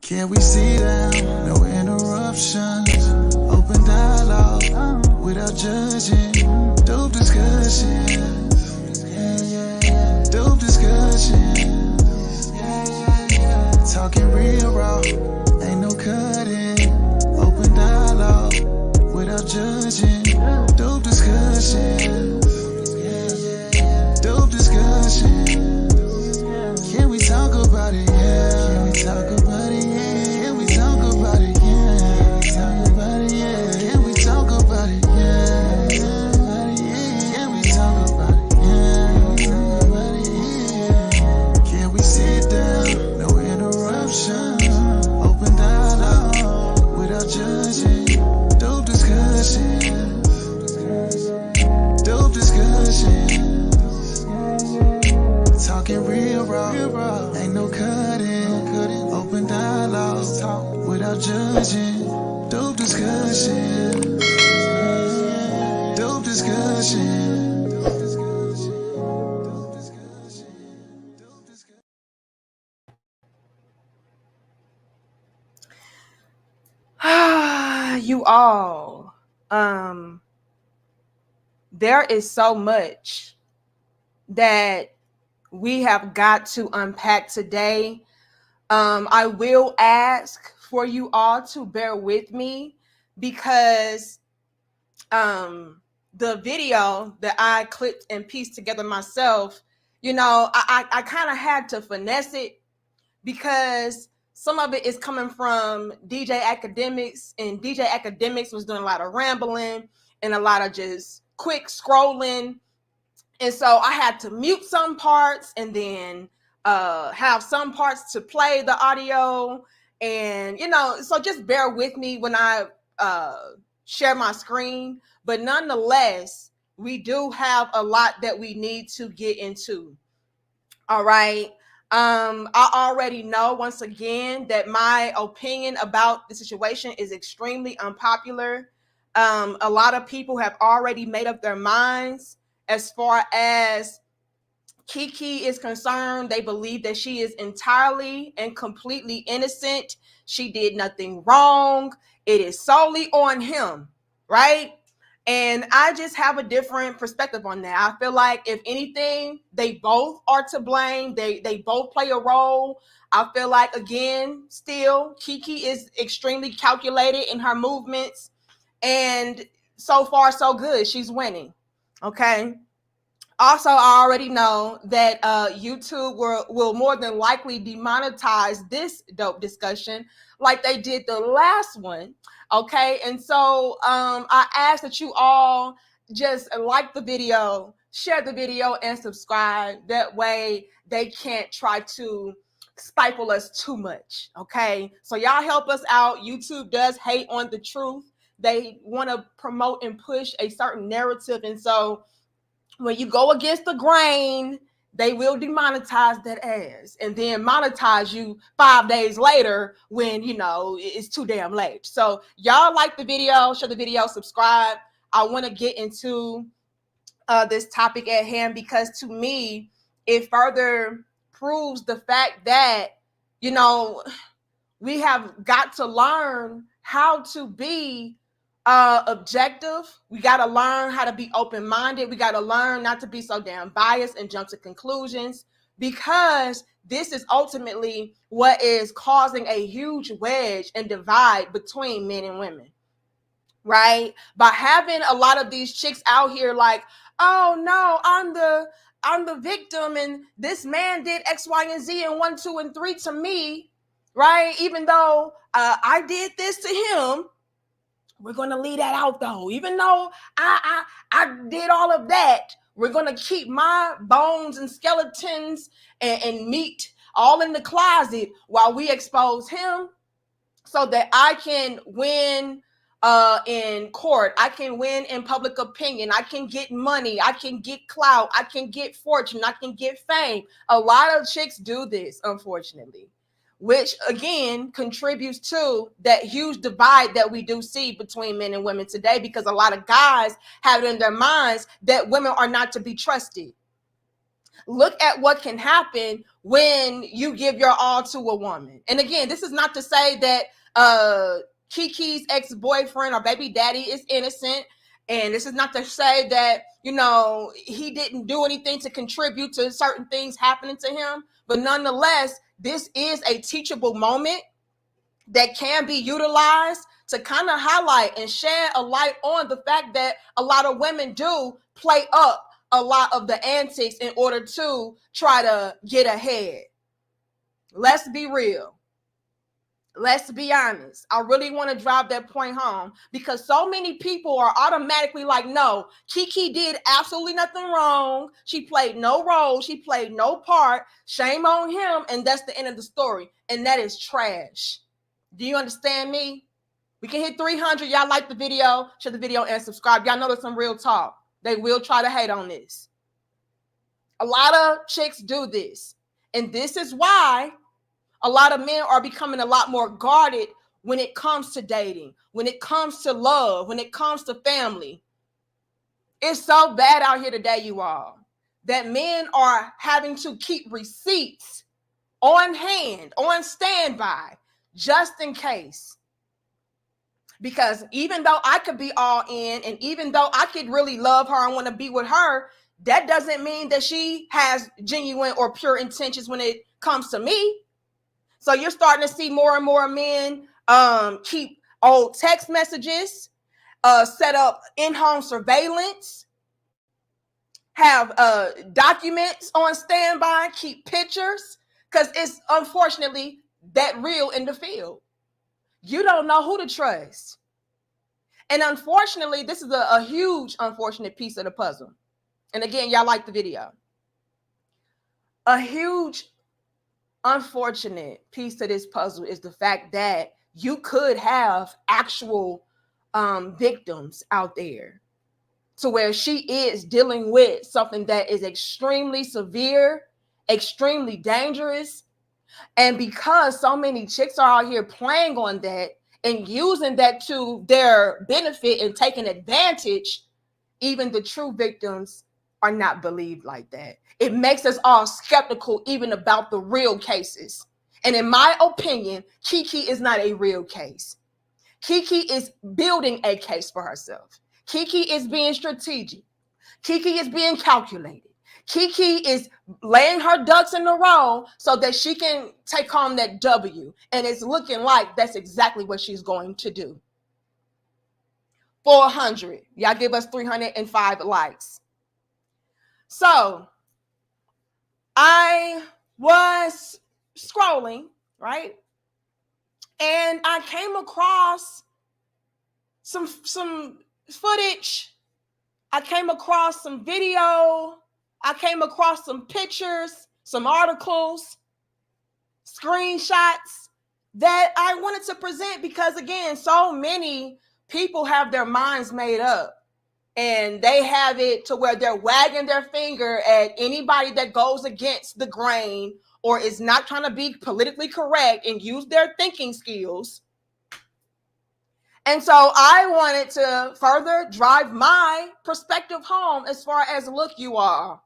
Can we sit down? No interruptions. Open dialogue without judging. Dope discussions. Yeah. Dope discussions. Yeah. Talking real raw. Ain't no cutting. Open dialogue without judging. Dope discussions. Yeah. Dope discussions. Can we talk about it? Yeah. Can we talk about it? Yeah. Can we talk about it? Yeah. Talk about it? Yeah. Can we talk about it? Yeah. Can we talk about it? Yeah. Talk about it? Yeah. Can we sit down? No interruption. Open dialogue without judging. Dope discussion. Dope discussion. Talking real raw, ain't no cutting. Open dialogue without judging. Dope discussion. Dope discussion. You all, there is so much that we have got to unpack today. I will ask for you all to bear with me because the video that I clipped and pieced together myself, I kind of had to finesse it because some of it is coming from DJ Academics, and DJ Academics was doing a lot of rambling and a lot of just quick scrolling. And so I had to mute some parts and then have some parts to play the audio. And, so just bear with me when I share my screen. But nonetheless, we do have a lot that we need to get into. All right. I already know, once again, that my opinion about the situation is extremely unpopular. A lot of people have already made up their minds as far as Keke is concerned. They believe that she is entirely and completely innocent. She did nothing wrong. It is solely on him, right? And I just have a different perspective on that. I feel like, if anything, they both are to blame. They both play a role. I feel like, again, still, Keke is extremely calculated in her movements. And so far, so good. She's winning. Okay. Also, I already know that YouTube will more than likely demonetize this dope discussion like they did the last one. Okay. And so I ask that you all just like the video, share the video, and subscribe. That way they can't try to stifle us too much. Okay. So y'all help us out. YouTube does hate on the truth. They want to promote and push a certain narrative. And so when you go against the grain, they will demonetize that ass and then monetize you 5 days later when, it's too damn late. So y'all like the video, share the video, subscribe. I want to get into this topic at hand because, to me, it further proves the fact that, we have got to learn how to be objective. We got to learn how to be open-minded. We got to learn not to be so damn biased and jump to conclusions, because this is ultimately what is causing a huge wedge and divide between men and women, right? By having a lot of these chicks out here like, oh no, I'm the victim, and this man did X, Y, and Z and 1, 2, and 3 to me, right? Even though I did this to him. We're going to leave that out, though. Even though I did all of that, we're going to keep my bones and skeletons and meat all in the closet while we expose him, so that I can win in court. I can win in public opinion. I can get money. I can get clout. I can get fortune. I can get fame. A lot of chicks do this, unfortunately, which again contributes to that huge divide that we do see between men and women today, because a lot of guys have it in their minds that women are not to be trusted. Look at what can happen when you give your all to a woman. And again, this is not to say that Keke's ex-boyfriend or baby daddy is innocent. And this is not to say that, he didn't do anything to contribute to certain things happening to him. But nonetheless, this is a teachable moment that can be utilized to kind of highlight and shed a light on the fact that a lot of women do play up a lot of the antics in order to try to get ahead. Let's be real. Let's be honest. I really want to drive that point home because so many people are automatically like, no, Keke did absolutely nothing wrong. She played no role. She played no part. Shame on him. And that's the end of the story. And that is trash. Do you understand me? We can hit 300. Y'all like the video, share the video, and subscribe. Y'all know there's some real talk. They will try to hate on this. A lot of chicks do this. And this is why a lot of men are becoming a lot more guarded when it comes to dating, when it comes to love, when it comes to family. It's so bad out here today, you all, that men are having to keep receipts on hand, on standby, just in case. Because even though I could be all in, and even though I could really love her and want to be with her, that doesn't mean that she has genuine or pure intentions when it comes to me. So you're starting to see more and more men keep old text messages, set up in-home surveillance, have documents on standby, keep pictures, because it's unfortunately that real in the field. You don't know who to trust. And unfortunately, this is a huge unfortunate piece of the puzzle. And again, y'all like the video. A huge unfortunate piece to this puzzle is the fact that you could have actual victims out there to where she is dealing with something that is extremely severe, extremely dangerous. And because so many chicks are out here playing on that and using that to their benefit and taking advantage, even the true victims are not believed like that. It makes us all skeptical even about the real cases. And in my opinion, Keke is not a real case. Keke is building a case for herself. Keke is being strategic. Keke is being calculated. Keke is laying her ducks in a row so that she can take home that W. And it's looking like that's exactly what she's going to do. 400. Y'all give us 305 likes. So I was scrolling, right? And I came across some footage. I came across some video. I came across some pictures, some articles, screenshots that I wanted to present because, again, so many people have their minds made up. And they have it to where they're wagging their finger at anybody that goes against the grain or is not trying to be politically correct and use their thinking skills. And so I wanted to further drive my perspective home as far as, look, you all,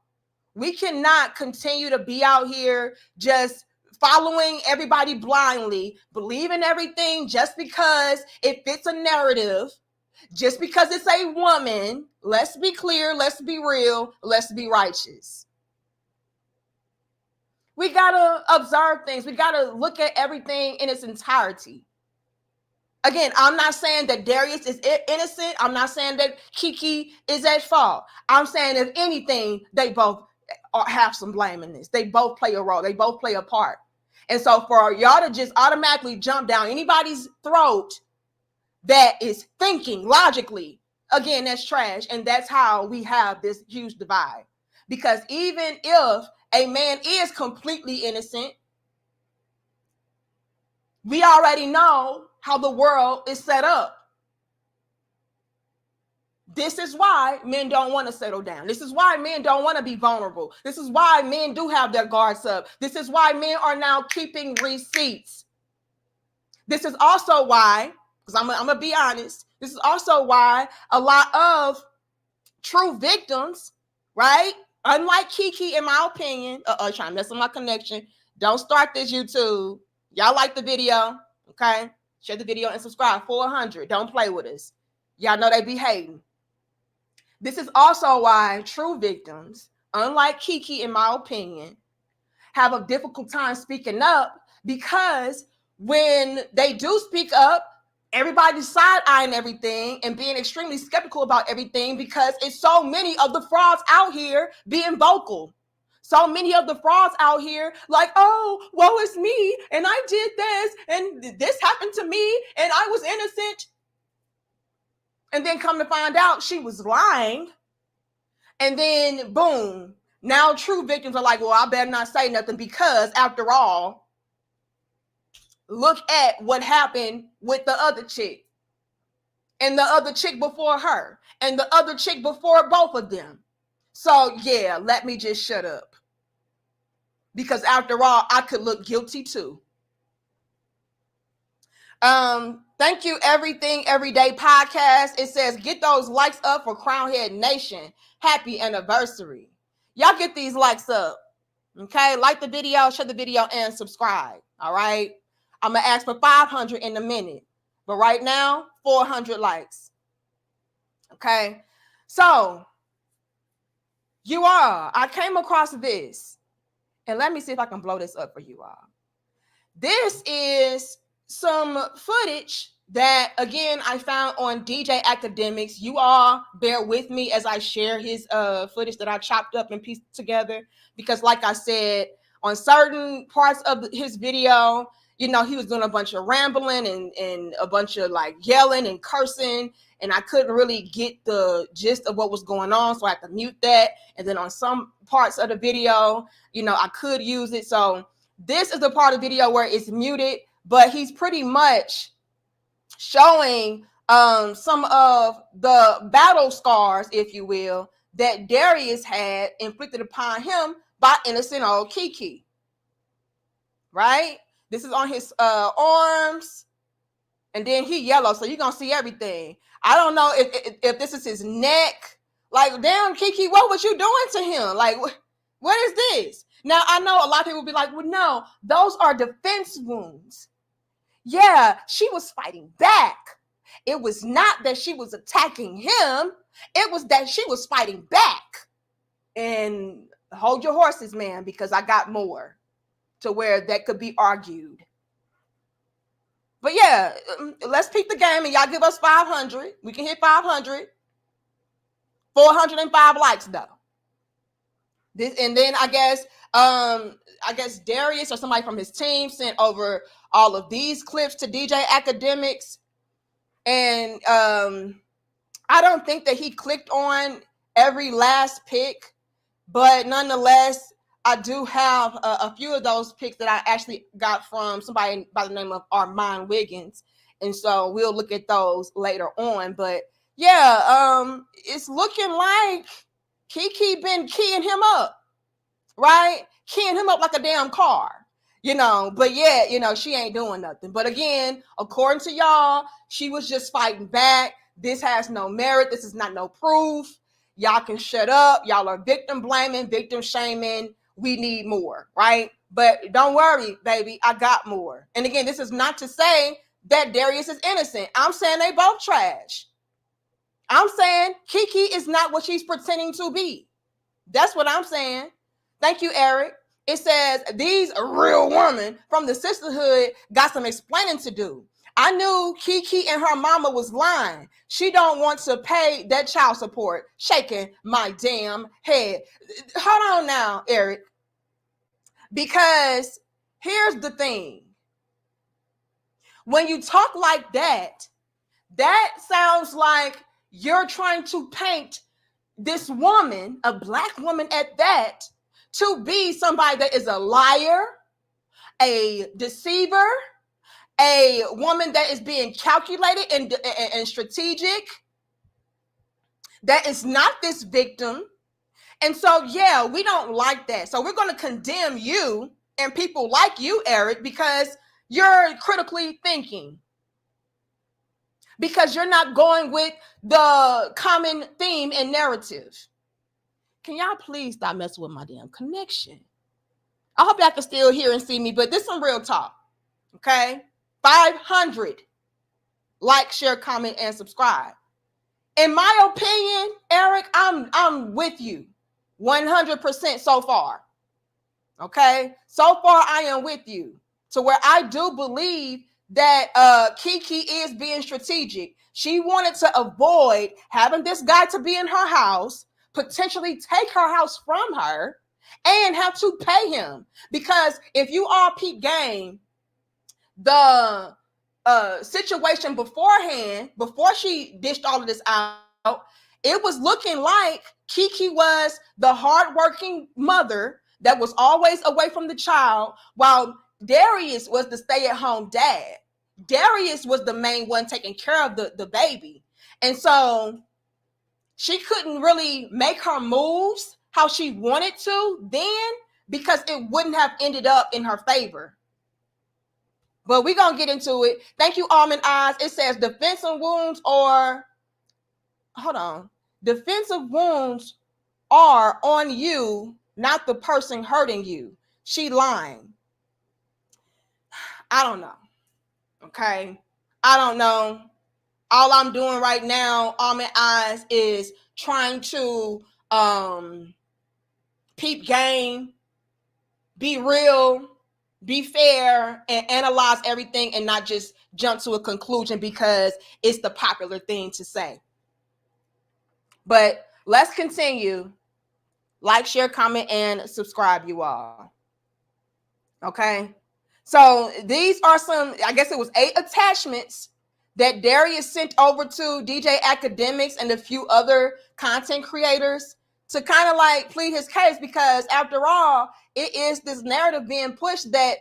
we cannot continue to be out here just following everybody blindly, believing everything just because it fits a narrative. Just because it's a woman. Let's be clear, let's be real, let's be righteous. We got to observe things. We got to look at everything in its entirety. Again, I'm not saying that Darius is innocent. I'm not saying that Keke is at fault. I'm saying, if anything, they both have some blame in this. They both play a role. They both play a part. And so for y'all to just automatically jump down anybody's throat that is thinking logically, again, that's trash. And that's how we have this huge divide. Because even if a man is completely innocent, we already know how the world is set up. This is why men don't want to settle down. This is why men don't want to be vulnerable. This is why men do have their guards up. This is why men are now keeping receipts. This is also why, because I'm going to be honest, this is also why a lot of true victims, right, Unlike Keke, in my opinion, trying to mess with my connection. Don't start this, YouTube. Y'all like the video, okay? Share the video and subscribe. 400. Don't play with us. Y'all know they be hating. This is also why true victims, unlike Keke, in my opinion, have a difficult time speaking up, because when they do speak up, everybody's side-eyeing everything and being extremely skeptical about everything, because it's so many of the frauds out here being vocal. So many of the frauds out here like, oh, woe is me, and I did this, and this happened to me, and I was innocent. And then come to find out she was lying. And then, boom, now true victims are like, well, I better not say nothing, because after all, look at what happened with the other chick, and the other chick before her, and the other chick before both of them. So yeah, let me just shut up, because after all, I could look guilty too. Thank you, Everything Everyday Podcast. It says, get those likes up for Crownhead Nation. Happy anniversary. Y'all get these likes up. Okay, like the video, share the video, and subscribe. All right. I'm gonna ask for 500 in a minute, but right now, 400 likes. Okay, so I came across this, and let me see if I can blow this up for you all. This is some footage that, again, I found on DJ Academics. You all bear with me as I share his footage that I chopped up and pieced together, because like I said, on certain parts of his video, you know, he was doing a bunch of rambling and a bunch of like yelling and cursing, and I couldn't really get the gist of what was going on, so I had to mute that. And then on some parts of the video, you know, I could use it. So this is the part of the video where it's muted, but he's pretty much showing some of the battle scars, if you will, that Darius had inflicted upon him by innocent old Keke. Right? This is on his arms, and then he yellow, so you're gonna see everything. I don't know if this is his neck. Like, damn, Keke, what was you doing to him? Like, what is this? Now, I know a lot of people will be like, well, no, those are defense wounds. Yeah, she was fighting back. It was not that she was attacking him. It was that she was fighting back. And hold your horses, man, because I got more to where that could be argued. But yeah, let's peep the game, and y'all give us 500. We can hit 500. 405 likes though. This, and then I guess Darius or somebody from his team sent over all of these clips to DJ Academics, and I don't think that he clicked on every last pick, but nonetheless, I do have a few of those picks that I actually got from somebody by the name of Armand Wiggins, and so we'll look at those later on. But yeah, it's looking like Keke been keying him up, right? Keying him up like a damn car, you know. But yeah, you know, she ain't doing nothing. But again, according to y'all, she was just fighting back. This has no merit. This is not no proof. Y'all can shut up. Y'all are victim blaming, victim shaming. We need more, right? But don't worry, baby, I got more. And again, this is not to say that Darius is innocent. I'm saying they both trash. I'm saying Keke is not what she's pretending to be. That's what I'm saying. Thank you, Eric. It says, these real women from the sisterhood got some explaining to do. I knew Keke and her mama was lying. She don't want to pay that child support. Shaking my damn head. Hold on now, Eric. Because here's the thing. When you talk like that, that sounds like you're trying to paint this woman, a black woman at that, to be somebody that is a liar, a deceiver, a woman that is being calculated and strategic, that is not this victim. And so, yeah, we don't like that. So we're going to condemn you and people like you, Eric, because you're critically thinking. Because you're not going with the common theme and narrative. Can y'all please stop messing with my damn connection? I hope y'all can still hear and see me, but this is some real talk. Okay? 500. Like, share, comment, and subscribe. In my opinion, Eric, I'm with you 100% so far. Okay? So far, I am with you to where I do believe that Keke is being strategic. She wanted to avoid having this guy to be in her house, potentially take her house from her, and have to pay him. Because if you all peep game, the situation beforehand, before she dished all of this out, it was looking like Keke was the hardworking mother that was always away from the child, while Darius was the stay-at-home dad. Darius was the main one taking care of the baby. And so she couldn't really make her moves how she wanted to then, because it wouldn't have ended up in her favor. But we're going to get into it. Thank you, Almond Eyes. It says defensive wounds are, hold on. Defensive wounds are on you, not the person hurting you. She lying. I don't know. Okay? I don't know. All I'm doing right now, Almond Eyes, is trying to peep game, be real, be fair, and analyze everything and not just jump to a conclusion because it's the popular thing to say. But let's continue. Like, share, comment, and subscribe, you all. Okay? So these are some, I guess it was 8 attachments that Darius sent over to DJ Academics and a few other content creators to kind of like plead his case, because after all, it is this narrative being pushed that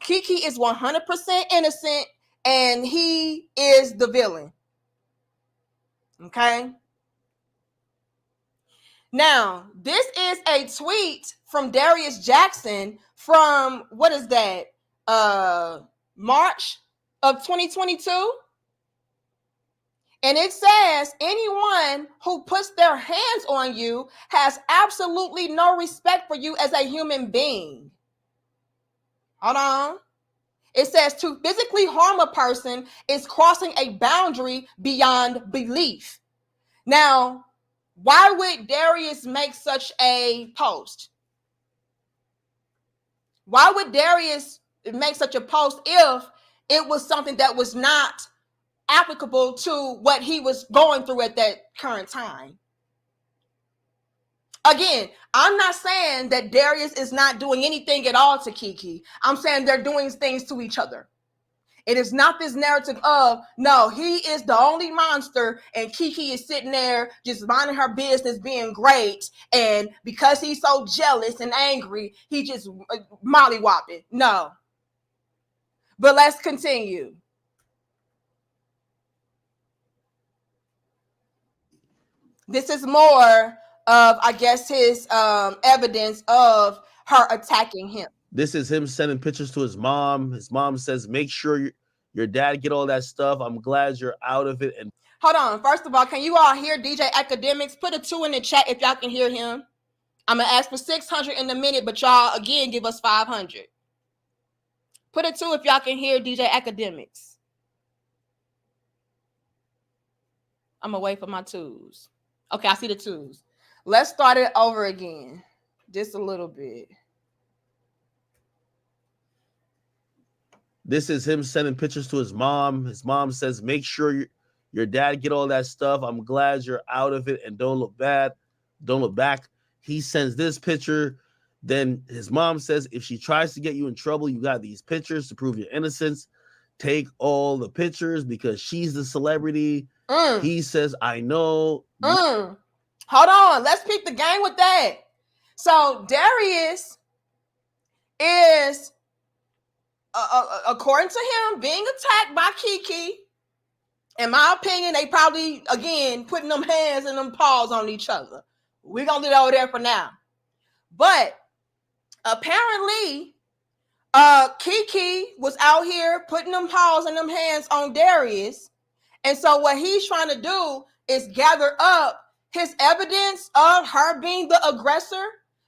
Keke is 100% innocent and he is the villain. Okay? Now, this is a tweet from Darius Jackson from, what is that, March of 2022. And it says, anyone who puts their hands on you has absolutely no respect for you as a human being. Hold on. It says to physically harm a person is crossing a boundary beyond belief. Now, why would Darius make such a post? Why would Darius make such a post if it was something that was not applicable to what he was going through at that current time? Again, I'm not saying that Darius is not doing anything at all to Keke. I'm saying they're doing things to each other. It is not this narrative of, no, he is the only monster and Keke is sitting there just minding her business, being great. And because he's so jealous and angry, he just mollywopping. No. But let's continue. This is more of, I guess, his evidence of her attacking him. This is him sending pictures to his mom. His mom says, make sure your dad get all that stuff. I'm glad you're out of it. And hold on. First of all, can you all hear DJ Academics? Put a 2 in the chat if y'all can hear him. I'm going to ask for 600 in a minute, but y'all, again, give us 500. Put a 2 if y'all can hear DJ Academics. I'm going to wait for my 2s. Okay, I see the 2s. Let's start it over again. Just a little bit. This is him sending pictures to his mom. His mom says, make sure your dad get all that stuff. I'm glad you're out of it and don't look bad. Don't look back. He sends this picture. Then his mom says, if she tries to get you in trouble, you got these pictures to prove your innocence. Take all the pictures because she's the celebrity. He says, I know. Hold on. Let's pick the game with that. So Darius is, according to him, being attacked by Keke. In my opinion, they probably, again, putting them hands and them paws on each other. We're going to leave it over there for now. But apparently, Keke was out here putting them paws and them hands on Darius. And so what he's trying to do is gather up his evidence of her being the aggressor?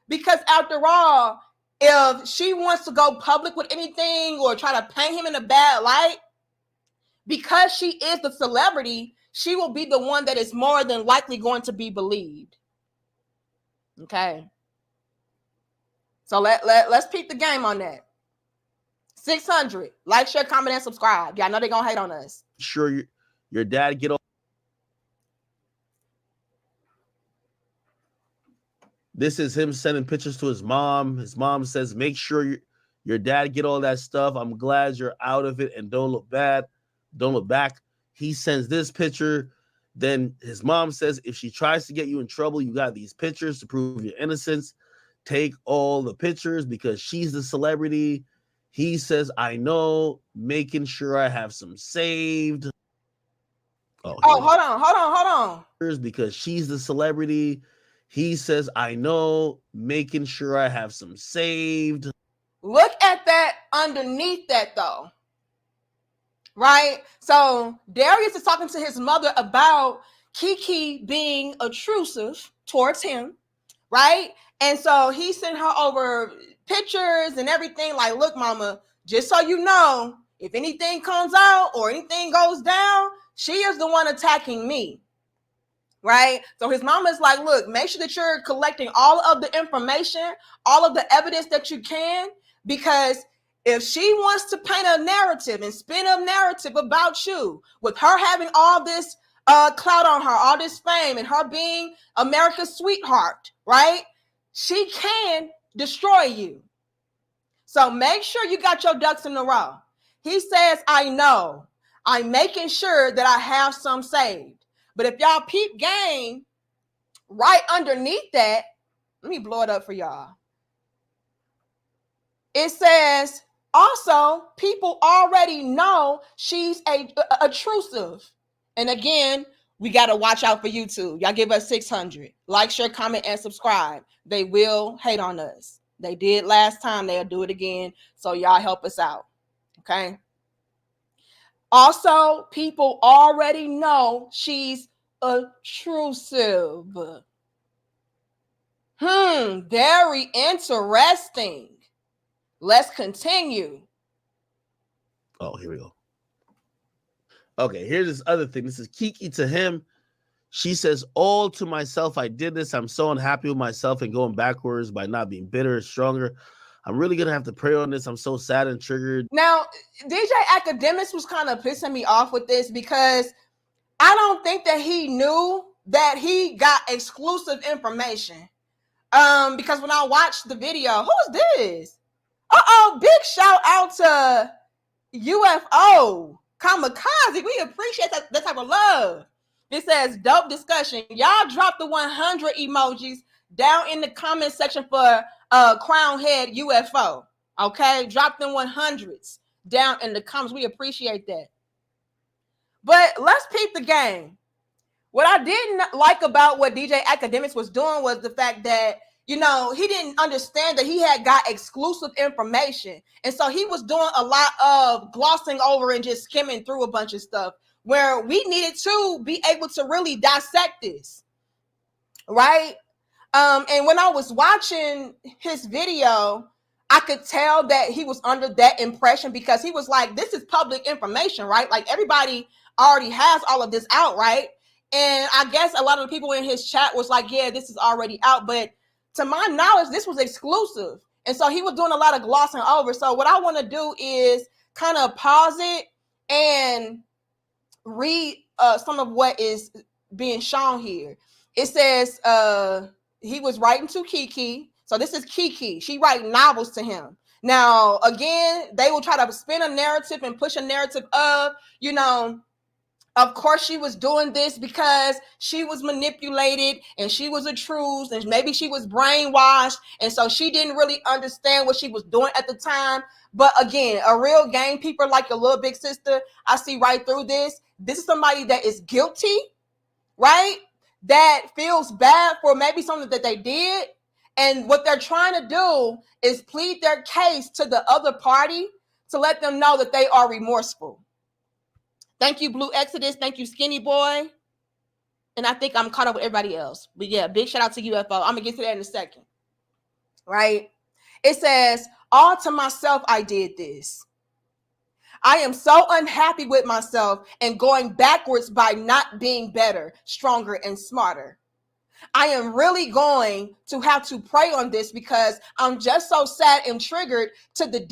Because after all, if she wants to go public with anything or try to paint him in a bad light, because she is the celebrity, she will be the one that is more than likely going to be believed. Okay. So let's peep the game on that. 600. Like, share, comment, and subscribe. Y'all know they're going to hate on us. Sure, your dad get all. This is him sending pictures to his mom. His mom says, make sure your dad get all that stuff. I'm glad you're out of it and don't look bad. Don't look back. He sends this picture. Then his mom says, if she tries to get you in trouble, you got these pictures to prove your innocence. Take all the pictures because she's the celebrity. He says, I know, making sure I have some saved. Hold on. Because she's the celebrity. He says, I know, making sure I have some saved. Look at that underneath that, though. Right? So Darius is talking to his mother about Keke being intrusive towards him, right? And so he sent her over pictures and everything like, look, mama, just so you know, if anything comes out or anything goes down, she is the one attacking me, right? So his mama is like, look, make sure that you're collecting all of the information, all of the evidence that you can, because if she wants to paint a narrative and spin a narrative about you, with her having all this clout on her, all this fame, and her being America's sweetheart, right? She can destroy you. So make sure you got your ducks in a row. He says, I know. I'm making sure that I have some saved. But if y'all peep game, right underneath that, let me blow it up for y'all. It says, also, people already know she's intrusive. And again, we got to watch out for YouTube. Y'all give us 600. Like, share, comment, and subscribe. They will hate on us. They did last time. They'll do it again. So y'all help us out. Okay. Also, people already know she's intrusive. Very interesting. Let's continue. Oh, here we go. Okay, here's this other thing. This is Keke to him. She says, all to myself, I did this. I'm so unhappy with myself and going backwards by not being bitter and stronger. I'm really going to have to pray on this. I'm so sad and triggered. Now, DJ Academics was kind of pissing me off with this because I don't think that he knew that he got exclusive information. Because when I watched the video, who's this? Big shout out to UFO Kamikaze. We appreciate that type of love. It says, dope discussion. Y'all drop the 100 emojis down in the comment section for Crown Head UFO. Okay? Drop them 100s down in the comments. We appreciate that. But let's peep the game. What I didn't like about what DJ Academics was doing was the fact that, you know, he didn't understand that he had got exclusive information. And so he was doing a lot of glossing over and just skimming through a bunch of stuff where we needed to be able to really dissect this. Right? And when I was watching his video, I could tell that he was under that impression because he was like, this is public information, right? Like everybody already has all of this out, right? And I guess a lot of the people in his chat was like, yeah, this is already out. But to my knowledge, this was exclusive. And so he was doing a lot of glossing over. So what I want to do is kind of pause it and read some of what is being shown here. It says he was writing to Keke. So this is Keke. She writing novels to him. Now, again, they will try to spin a narrative and push a narrative of, you know, of course she was doing this because she was manipulated and she was a truth and maybe she was brainwashed. And so she didn't really understand what she was doing at the time. But again, a real game peeper like your little big sister, I see right through this. This is somebody that is guilty, right? That feels bad for maybe something that they did. And what they're trying to do is plead their case to the other party to let them know that they are remorseful. Thank you, Blue Exodus. Thank you, Skinny Boy. And I think I'm caught up with everybody else. But yeah, big shout out to UFO. I'm gonna get to that in a second. Right? It says, all to myself I did this. I am so unhappy with myself and going backwards by not being better, stronger, and smarter. I am really going to have to pray on this because I'm just so sad and triggered to that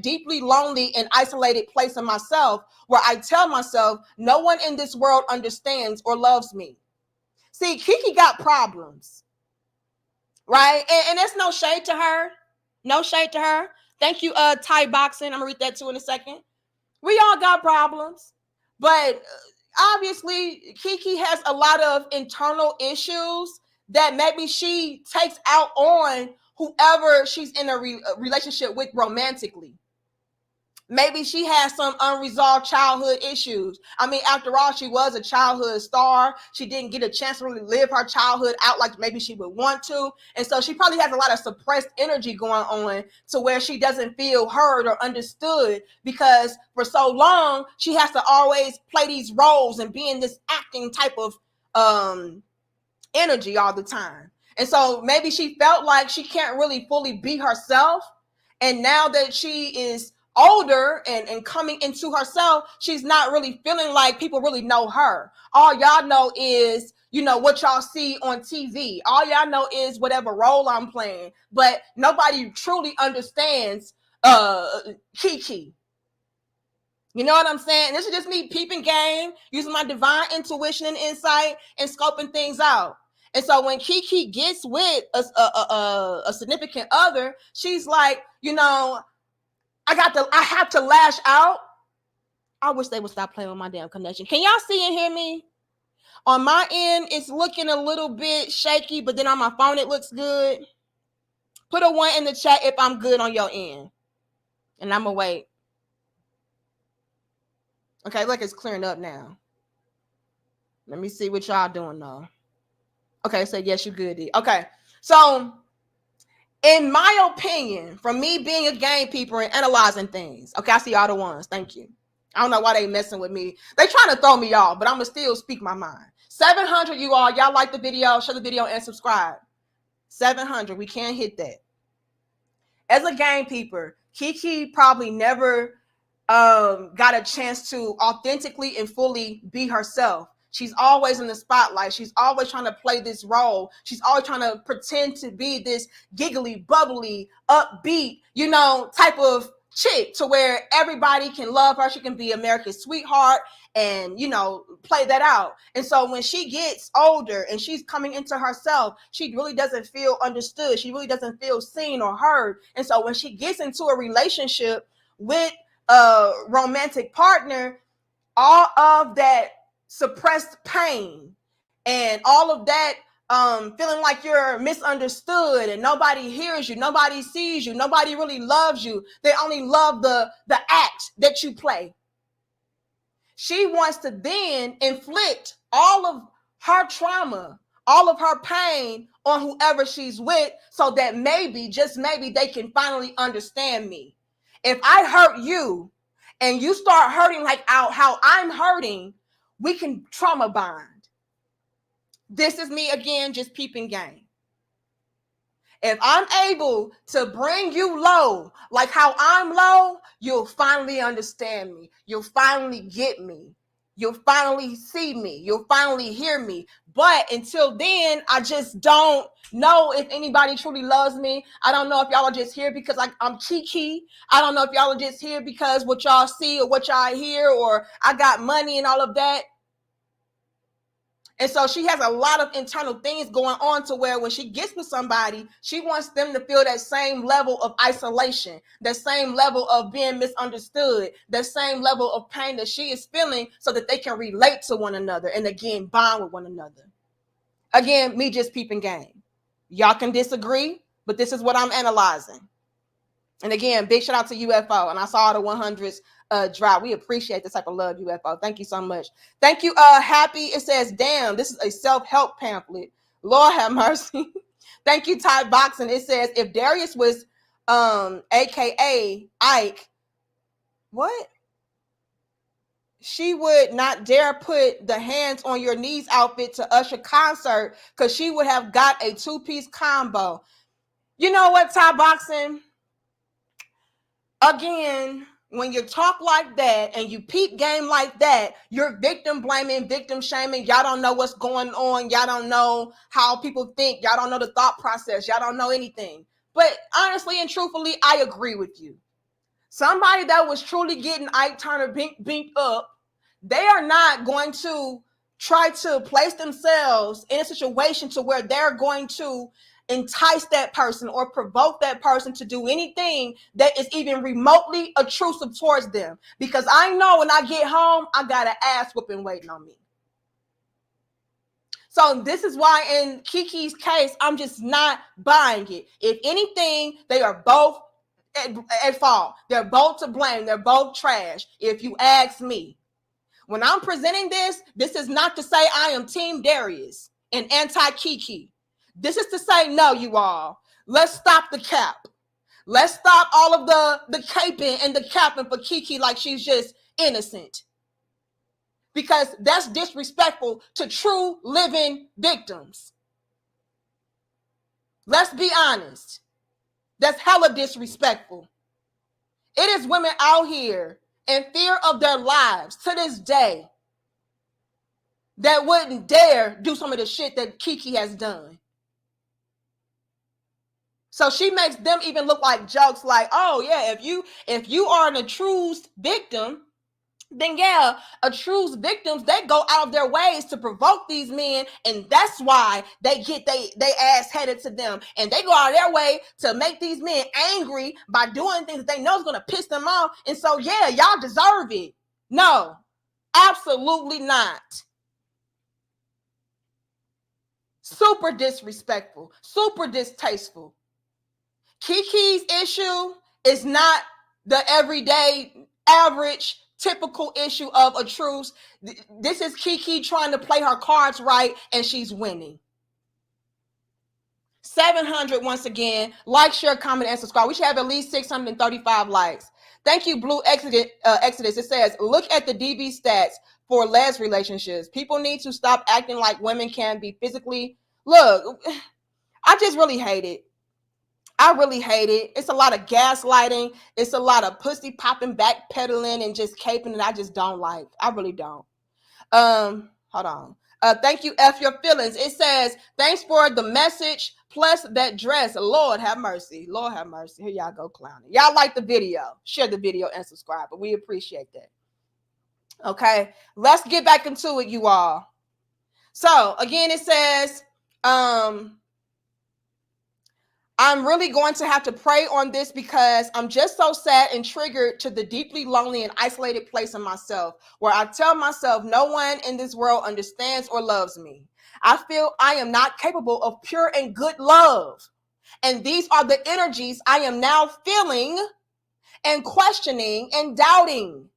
deeply lonely and isolated place in myself where I tell myself no one in this world understands or loves me. See, Keke got problems, right? And there's no shade to her. No shade to her. Thank you, Thai Boxing. I'm gonna read that too in a second. We all got problems, but obviously Keke has a lot of internal issues that maybe she takes out on whoever she's in a relationship with romantically. Maybe she has some unresolved childhood issues. I mean, after all, she was a childhood star. She didn't get a chance to really live her childhood out like maybe she would want to. And so she probably has a lot of suppressed energy going on to where she doesn't feel heard or understood because for so long, she has to always play these roles and be in this acting type of energy all the time. And so maybe she felt like she can't really fully be herself. And now that she is older and coming into herself, she's not really feeling like people really know her. All y'all know is, what y'all see on TV. All y'all know is whatever role I'm playing. But nobody truly understands Keke. You know what I'm saying? This is just me peeping game, using my divine intuition and insight and scoping things out. And so when Keke gets with a significant other, she's like, I have to lash out. I wish they would stop playing with my damn connection. Can y'all see and hear me? On my end, it's looking a little bit shaky, but then on my phone, it looks good. Put a 1 in the chat if I'm good on your end. And I'm going to wait. Okay, look, it's clearing up now. Let me see what y'all doing, though. Okay, so yes, you good, D. Okay, so in my opinion, from me being a game peeper and analyzing things, okay, I see all the ones. Thank you. I don't know why they messing with me. They trying to throw me off, but I'm going to still speak my mind. 700, you all. Y'all like the video, share the video, and subscribe. 700. We can't hit that. As a game peeper, Keke probably never got a chance to authentically and fully be herself. She's always in the spotlight. She's always trying to play this role. She's always trying to pretend to be this giggly, bubbly, upbeat, type of chick to where everybody can love her. She can be America's sweetheart and, play that out. And so when she gets older and she's coming into herself, she really doesn't feel understood. She really doesn't feel seen or heard. And so when she gets into a relationship with a romantic partner, all of that suppressed pain and all of that feeling like you're misunderstood and nobody hears you, nobody sees you, nobody really loves you. They only love the act that you play. She wants to then inflict all of her trauma, all of her pain on whoever she's with so that maybe, just maybe, they can finally understand me. If I hurt you and you start hurting like how I'm hurting, we can trauma bond. This is me again, just peeping game. If I'm able to bring you low, like how I'm low, you'll finally understand me. You'll finally get me. You'll finally see me. You'll finally hear me. But until then, I just don't know if anybody truly loves me. I don't know if y'all are just here because I'm Keke. I don't know if y'all are just here because what y'all see or what y'all hear or I got money and all of that. And so she has a lot of internal things going on to where when she gets with somebody, she wants them to feel that same level of isolation, that same level of being misunderstood, that same level of pain that she is feeling so that they can relate to one another and again, bond with one another. Again, me just peeping game. Y'all can disagree, but this is what I'm analyzing. And again, big shout out to UFO. And I saw the 100s drop. We appreciate this type of love, UFO. Thank you so much. Thank you, Happy. It says, damn, this is a self-help pamphlet. Lord have mercy. Thank you, Thai Boxing. It says, if Darius was AKA Ike, what? she would not dare put the hands on your knees outfit to Usher concert because she would have got a 2-piece combo. You know what, Thai Boxing? Again, when you talk like that and you peep game like that, you're victim blaming, victim shaming. Y'all don't know what's going on. Y'all don't know how people think. Y'all don't know the thought process. Y'all don't know anything. But honestly and truthfully, I agree with you. Somebody that was truly getting Ike Turner beat up, they are not going to try to place themselves in a situation to where they're going to entice that person or provoke that person to do anything that is even remotely intrusive towards them. Because I know when I get home, I got an ass whooping waiting on me. So this is why in Keke's case, I'm just not buying it. If anything, they are both at fault. They're both to blame. They're both trash, if you ask me. When I'm presenting this is not to say I am Team Darius and anti-Keke. This is to say, no, you all. Let's stop the cap. Let's stop all of the caping and the capping for Keke like she's just innocent. Because that's disrespectful to true living victims. Let's be honest. That's hella disrespectful. It is women out here in fear of their lives to this day that wouldn't dare do some of the shit that Keke has done. So she makes them even look like jokes like, oh yeah, if you are an accused victim, then yeah, accused victims, they go out of their ways to provoke these men, and that's why they get they ass headed to them, and they go out of their way to make these men angry by doing things that they know is going to piss them off, and so yeah, y'all deserve it. No, absolutely not. Super disrespectful, super distasteful. Keke's issue is not the everyday, average, typical issue of a truce. This is Keke trying to play her cards right, and she's winning. 700 once again. Like, share, comment, and subscribe. We should have at least 635 likes. Thank you, Blue Exodus. It says, look at the DV stats for les relationships. People need to stop acting like women can be physically. Look, I just really hate it. I really hate it. It's a lot of gaslighting. It's a lot of pussy popping, backpedaling, and just caping that I just don't like. I really don't. Hold on. Thank you, F Your Feelings. It says, thanks for the message plus that dress. Lord have mercy. Lord have mercy. Here y'all go clowning. Y'all like the video. Share the video and subscribe. But we appreciate that. Okay. Let's get back into it, you all. So, again, it says, I'm really going to have to pray on this because I'm just so sad and triggered to the deeply lonely and isolated place in myself where I tell myself no one in this world understands or loves me. I feel I am not capable of pure and good love. And these are the energies I am now feeling and questioning and doubting.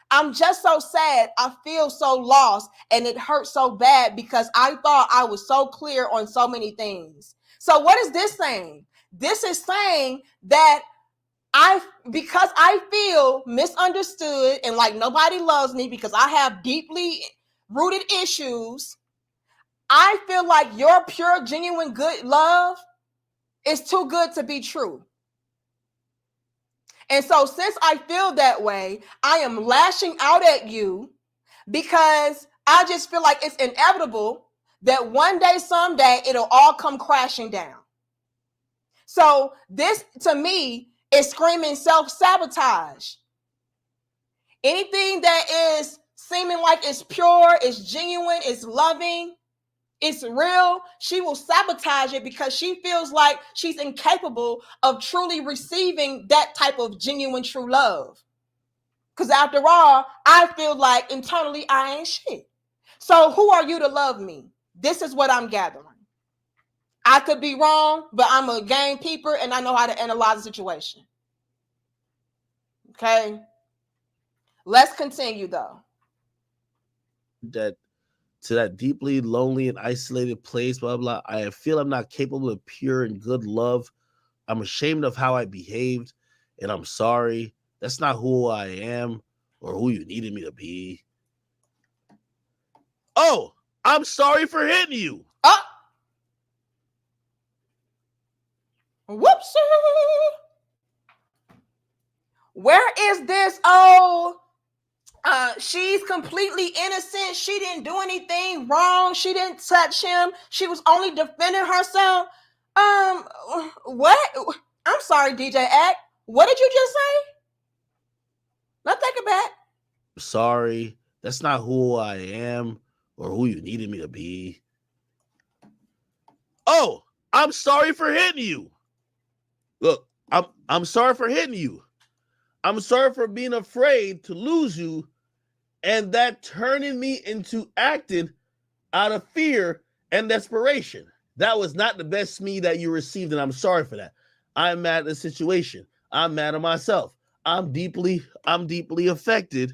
I'm just so sad. I feel so lost and it hurts so bad because I thought I was so clear on so many things. So what is this saying? This is saying that because I feel misunderstood and like nobody loves me because I have deeply rooted issues, I feel like your pure, genuine, good love is too good to be true. And so since I feel that way, I am lashing out at you because I just feel like it's inevitable that one day, someday, it'll all come crashing down. So this, to me, is screaming self-sabotage. Anything that is seeming like it's pure, it's genuine, it's loving, it's real, she will sabotage it because she feels like she's incapable of truly receiving that type of genuine, true love. Because after all, I feel like internally I ain't shit. So who are you to love me? This is what I'm gathering. I could be wrong, but I'm a game peeper and I know how to analyze the situation. Okay. Let's continue though. That to that deeply lonely and isolated place, blah, blah. I feel I'm not capable of pure and good love. I'm ashamed of how I behaved and I'm sorry. That's not who I am. or who you needed me to be. Oh, I'm sorry for hitting you. Whoopsie. Where is this? Oh, she's completely innocent. She didn't do anything wrong. She didn't touch him. She was only defending herself. What? I'm sorry, DJ Act. What did you just say? Let's take it back. Sorry, that's not who I am or who you needed me to be. Oh, I'm sorry for hitting you. Look, I'm sorry for hitting you. I'm sorry for being afraid to lose you and that turning me into acting out of fear and desperation. That was not the best me that you received, and I'm sorry for that. I'm mad at the situation. I'm mad at myself. I'm deeply affected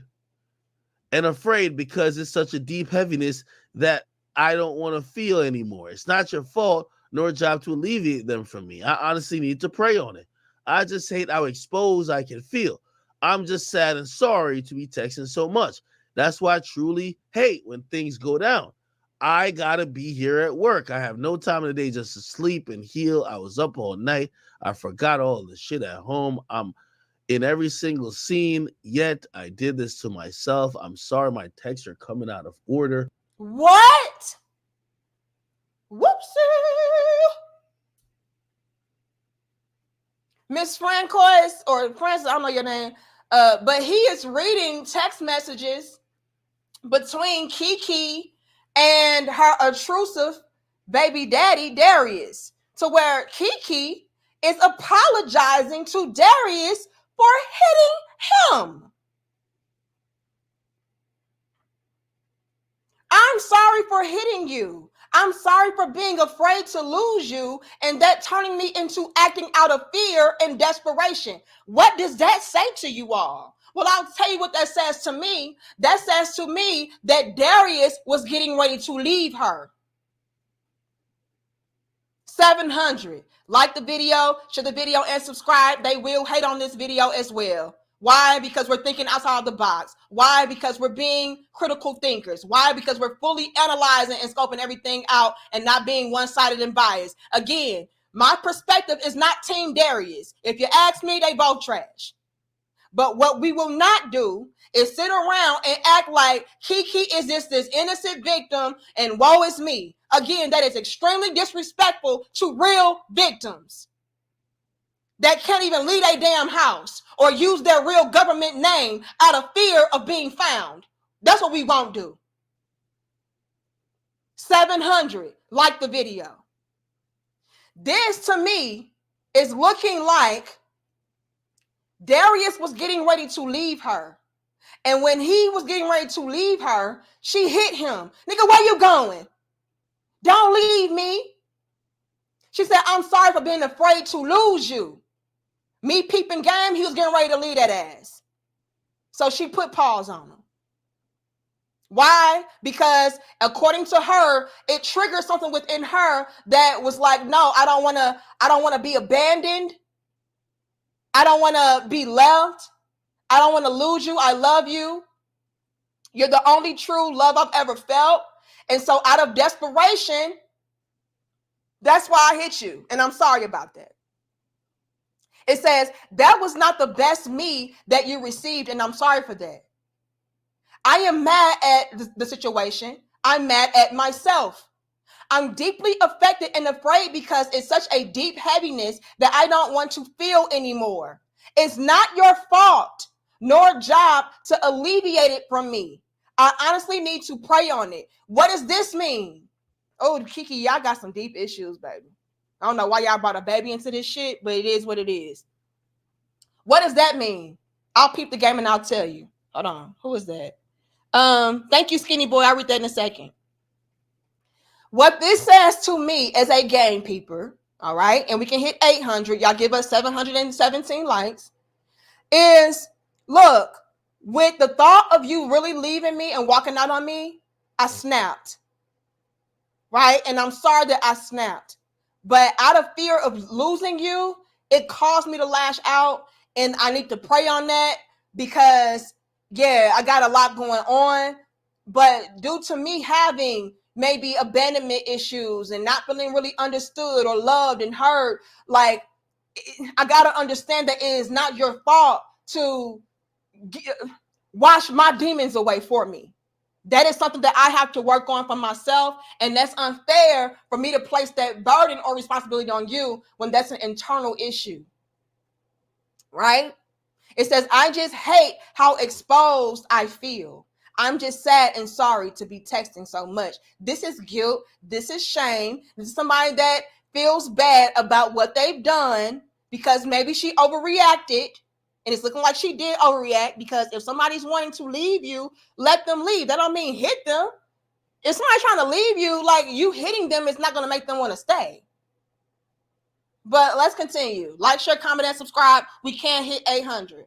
and afraid because it's such a deep heaviness that I don't want to feel anymore. It's not your fault nor a job to alleviate them from me. I honestly need to pray on it. I just hate how exposed I can feel. I'm just sad and sorry to be texting so much. That's why I truly hate when things go down. I gotta be here at work. I have no time in the day just to sleep and heal. I was up all night. I forgot all the shit at home. I'm in every single scene, yet I did this to myself. I'm sorry my texts are coming out of order. What? Whoopsie. Miss Francois, or Francis, I don't know your name, but he is reading text messages between Keke and her intrusive baby daddy, Darius, to where Keke is apologizing to Darius for hitting him. I'm sorry for hitting you. I'm sorry for being afraid to lose you and that turning me into acting out of fear and desperation. What does that say to you all? Well, I'll tell you what that says to me. That says to me that Darius was getting ready to leave her. 700. Like the video, share the video, and subscribe. They will hate on this video as well. Why? Because we're thinking outside the box. Why? Because we're being critical thinkers. Why? Because we're fully analyzing and scoping everything out and not being one-sided and biased. Again, my perspective is not Team Darius. If you ask me, they both trash. But what we will not do is sit around and act like Keke is this innocent victim and woe is me. Again, that is extremely disrespectful to real victims that can't even leave a damn house or use their real government name out of fear of being found. That's what we won't do. 700, like the video. This to me is looking like Darius was getting ready to leave her. And when he was getting ready to leave her, she hit him. Nigga, where you going? Don't leave me. She said, I'm sorry for being afraid to lose you. Me peeping game, he was getting ready to leave that ass. So she put pause on him. Why? Because according to her, it triggered something within her that was like, no, I don't want to be abandoned. I don't want to be left. I don't want to lose you. I love you. You're the only true love I've ever felt. And so out of desperation, that's why I hit you. And I'm sorry about that. It says, that was not the best me that you received, and I'm sorry for that. I am mad at the situation. I'm mad at myself. I'm deeply affected and afraid because it's such a deep heaviness that I don't want to feel anymore. It's not your fault nor job to alleviate it from me. I honestly need to pray on it. What does this mean? Oh, Keke, y'all got some deep issues, baby. I don't know why y'all brought a baby into this shit, but it is what it is. What does that mean? I'll peep the game and I'll tell you. Hold on. Who is that? Thank you, Skinny Boy. I'll read that in a second. What this says to me as a game peeper, all right, and we can hit 800. Y'all give us 717 likes. Is, look, with the thought of you really leaving me and walking out on me, I snapped. Right? And I'm sorry that I snapped. But out of fear of losing you, it caused me to lash out. And I need to pray on that because yeah, I got a lot going on, but due to me having maybe abandonment issues and not feeling really understood or loved and heard, like, I got to understand that it is not your fault to wash my demons away for me. That is something that I have to work on for myself. And that's unfair for me to place that burden or responsibility on you when that's an internal issue. Right? It says, I just hate how exposed I feel. I'm just sad and sorry to be texting so much. This is guilt. This is shame. This is somebody that feels bad about what they've done because maybe she overreacted. And it's looking like she did overreact, because if somebody's wanting to leave you, let them leave. That don't mean hit them. If somebody's trying to leave you, like, you hitting them is not going to make them want to stay. But let's continue. Like, share, comment, and subscribe. We can't hit 800.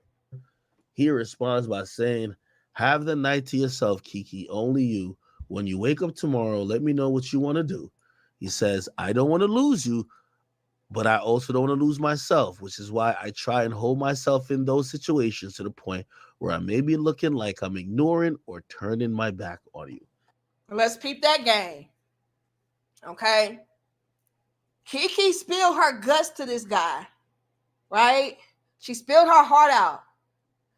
He responds by saying, have the night to yourself, Keke, only you. When you wake up tomorrow, let me know what you want to do. He says, I don't want to lose you, but I also don't want to lose myself, which is why I try and hold myself in those situations to the point where I may be looking like I'm ignoring or turning my back on you. Let's peep that game. Okay? Keke spilled her guts to this guy, right? She spilled her heart out.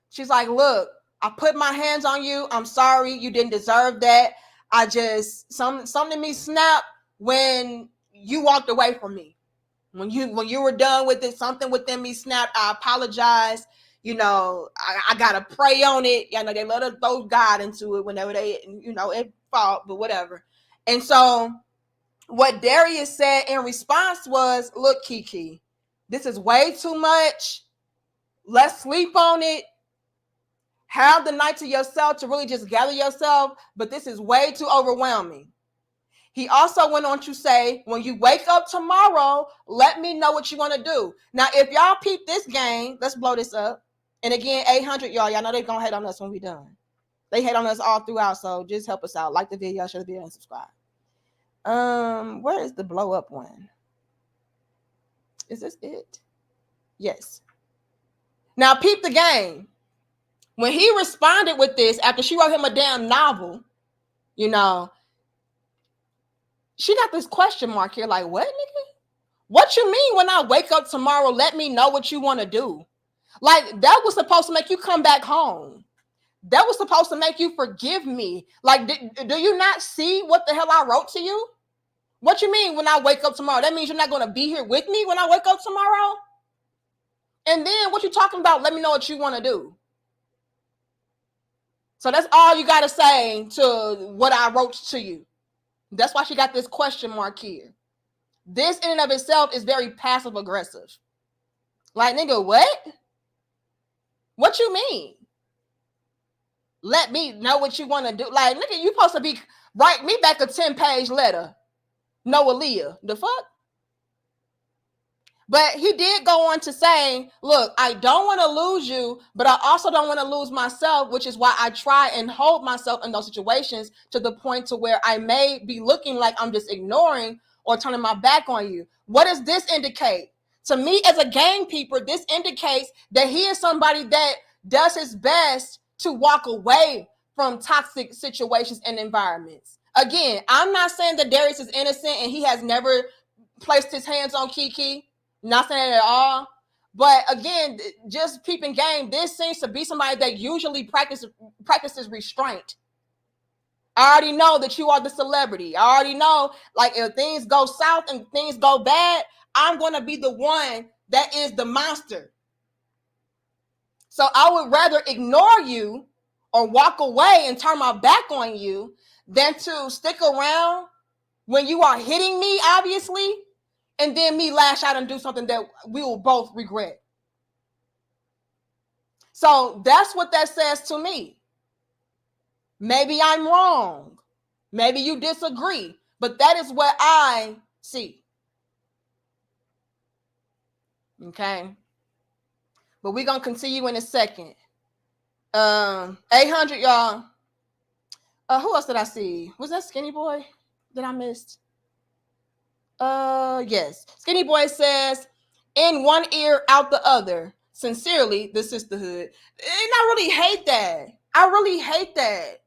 She's like, look, I put my hands on you. I'm sorry. You didn't deserve that. I just, something in me snapped when you walked away from me. When you were done with it, something within me snapped. I apologize. You know, I got to pray on it. You know, they let us throw God into it whenever they, you know, it fault, but whatever. And so what Darius said in response was, look, Keke, this is way too much. Let's sleep on it. Have the night to yourself to really just gather yourself, but this is way too overwhelming. He also went on to say, when you wake up tomorrow, let me know what you want to do. Now, if y'all peep this game, let's blow this up. And again, 800, y'all know they're going to hate on us when we're done. They hate on us all throughout, so just help us out. Like the video, share the video, and subscribe. Where is the blow up one? Is this it? Yes. Now, peep the game. When he responded with this, after she wrote him a damn novel, you know, she got this question mark here, like, what, nigga? What you mean when I wake up tomorrow, let me know what you want to do? Like, that was supposed to make you come back home. That was supposed to make you forgive me. Like, do you not see what the hell I wrote to you? What you mean when I wake up tomorrow? That means you're not going to be here with me when I wake up tomorrow? And then what you talking about? Let me know what you want to do. So that's all you got to say to what I wrote to you. That's why she got this question mark here. This in and of itself is very passive aggressive. Like, nigga, what? What you mean? Let me know what you want to do. Like, nigga, you supposed to be write me back a 10-page letter. No, Aaliyah. The fuck? But he did go on to say, look, I don't want to lose you, but I also don't want to lose myself, which is why I try and hold myself in those situations to the point to where I may be looking like I'm just ignoring or turning my back on you. What does this indicate? To me, as a gamekeeper, this indicates that he is somebody that does his best to walk away from toxic situations and environments. Again, I'm not saying that Darius is innocent and he has never placed his hands on Keke. Not saying that at all. But again, just peeping game, this seems to be somebody that usually practices restraint. I already know that you are the celebrity. I already know, like, if things go south and things go bad, I'm going to be the one that is the monster. So I would rather ignore you or walk away and turn my back on you than to stick around when you are hitting me, obviously, and then me lash out and do something that we will both regret. So that's what that says to me. Maybe I'm wrong. Maybe you disagree. But that is what I see. Okay. But we're going to continue in a second. 800, y'all. Who else did I see? Was that Skinny Boy that I missed? Yes. Skinny Boy says, in one ear, out the other. Sincerely, the sisterhood. And I really hate that. I really hate that,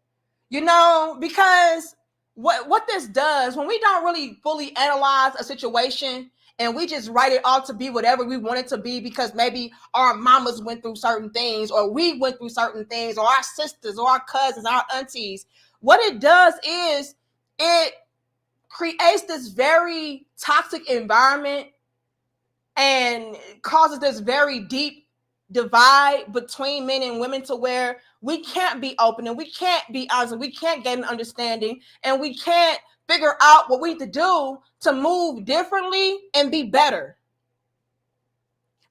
you know, because what this does, when we don't really fully analyze a situation and we just write it all to be whatever we want it to be because maybe our mamas went through certain things or we went through certain things or our sisters or our cousins, our aunties, what it does is it creates this very toxic environment and causes this very deep divide between men and women to where we can't be open and we can't be honest and we can't get an understanding and we can't figure out what we need to do to move differently and be better.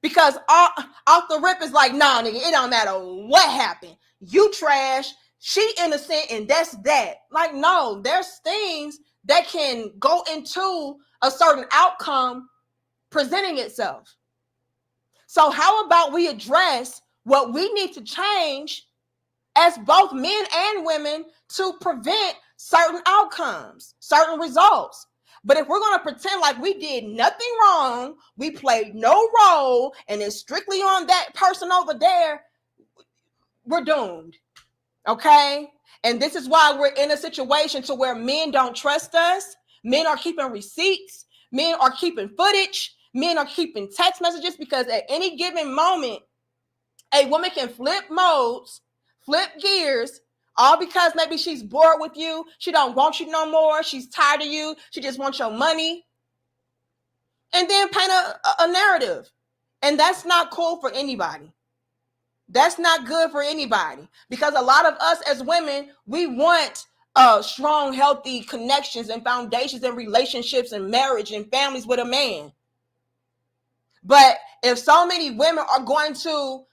Because off the rip is like, nah, nigga, it don't matter what happened. You trash, she innocent, and that's that. Like, no, there's things that can go into a certain outcome presenting itself. So how about we address what we need to change as both men and women to prevent certain outcomes, certain results? But if we're going to pretend like we did nothing wrong, we played no role, and it's strictly on that person over there, we're doomed. Okay? And this is why we're in a situation to where men don't trust us. Men are keeping receipts. Men are keeping footage. Men are keeping text messages because at any given moment, a woman can flip modes, flip gears, all because maybe she's bored with you. She don't want you no more. She's tired of you. She just wants your money. And then paint a narrative. And that's not cool for anybody. That's not good for anybody because a lot of us as women, we want strong, healthy connections and foundations and relationships and marriage and families with a man. But if so many women are going to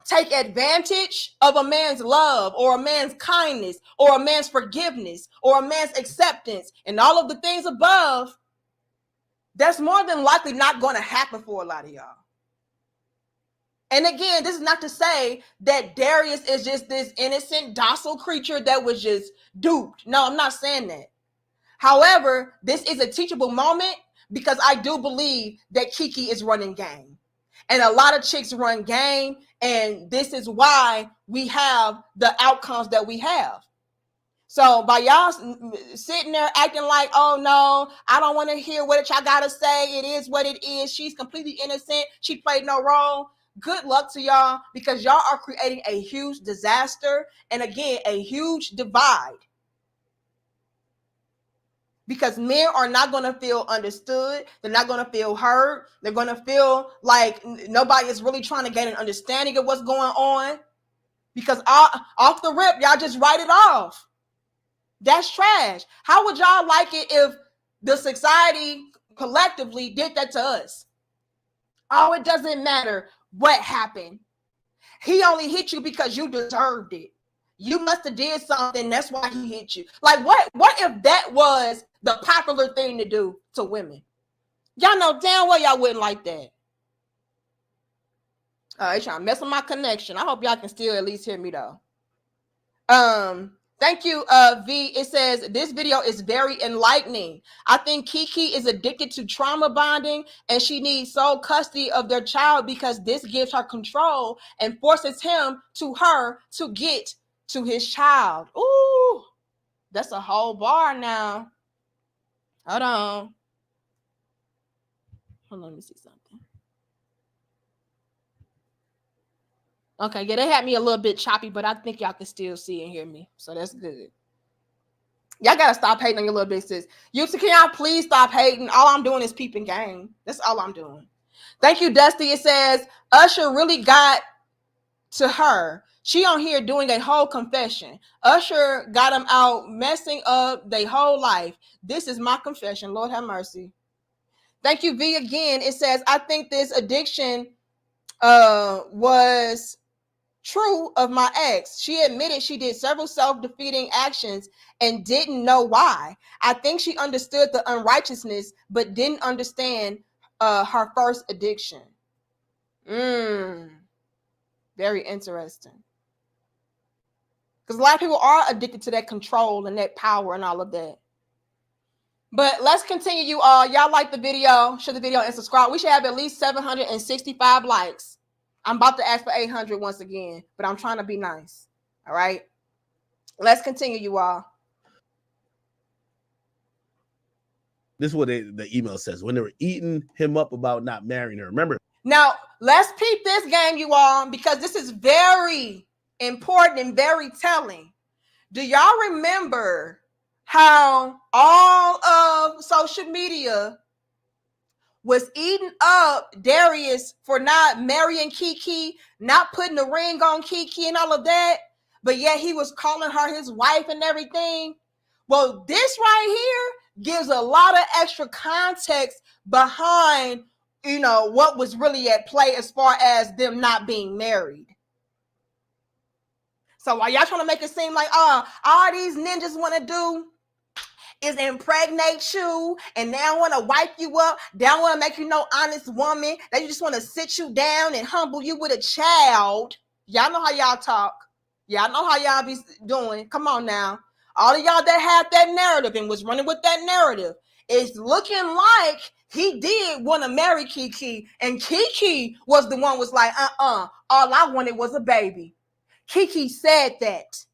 take advantage of a man's love or a man's kindness or a man's forgiveness or a man's acceptance and all of the things above, that's more than likely not going to happen for a lot of y'all. And again, this is not to say that Darius is just this innocent, docile creature that was just duped. No, I'm not saying that. However, this is a teachable moment because I do believe that Keke is running game. And a lot of chicks run game, and this is why we have the outcomes that we have. So by y'all sitting there acting like, oh no, I don't want to hear what y'all got to say. It is what it is. She's completely innocent. She played no role. Good luck to y'all because y'all are creating a huge disaster and again, a huge divide. Because men are not going to feel understood. They're not going to feel heard. They're going to feel like nobody is really trying to get an understanding of what's going on. Because off the rip, y'all just write it off. That's trash. How would y'all like it if the society collectively did that to us? Oh, it doesn't matter what happened. He only hit you because you deserved it. You must have did something. That's why he hit you. Like what if that was the popular thing to do to women? Y'all know damn well y'all wouldn't like that. They trying to mess with my connection. I hope y'all can still at least hear me though. Thank you, V. It says, this video is very enlightening. I think Keke is addicted to trauma bonding and she needs sole custody of their child because this gives her control and forces her to get to his child. Ooh, that's a whole bar now. Hold on, let me see something. Okay, yeah, they had me a little bit choppy, but I think y'all can still see and hear me. So that's good. Y'all got to stop hating on your little big sis. Can y'all please stop hating? All I'm doing is peeping game. That's all I'm doing. Thank you, Dusty. It says, Usher really got to her. She on here doing a whole confession. Usher got him out messing up their whole life. This is my confession. Lord have mercy. Thank you, V, again. It says, I think this addiction was true of my ex. She admitted she did several self-defeating actions and didn't know why. I think she understood the unrighteousness, but didn't understand her first addiction. Very interesting. Because a lot of people are addicted to that control and that power and all of that. But let's continue, you all. Y'all like the video, share the video, and subscribe. We should have at least 765 likes. I'm about to ask for 800 once again, but I'm trying to be nice. All right. Let's continue, you all. This is what the email says. When they were eating him up about not marrying her. Remember? Now, let's peep this game, you all, because this is very important and very telling. Do y'all remember how all of social media was eating up Darius for not marrying Keke, not putting the ring on Keke and all of that, but yet he was calling her his wife and everything? Well, this right here gives a lot of extra context behind, what was really at play as far as them not being married. So while y'all trying to make it seem like, all these ninjas want to do is impregnate you, and they don't want to wipe you up. They don't want to make you no honest woman. They just want to sit you down and humble you with a child. Y'all know how y'all talk. Y'all know how y'all be doing. Come on now. All of y'all that had that narrative and was running with that narrative, it's looking like he did want to marry Keke, and Keke was the one was like, all I wanted was a baby. Keke said that.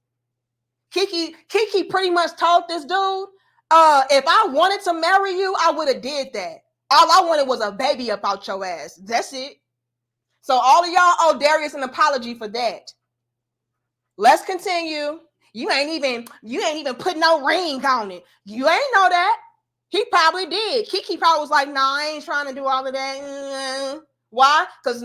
Keke pretty much told this dude, if I wanted to marry you, I would have did that. All I wanted was a baby up out your ass. That's it. So all of y'all owe Darius an apology for that. Let's continue. You ain't even put no ring on it. You ain't know that. He probably did. Keke probably was like, nah, I ain't trying to do all of that. Why? Because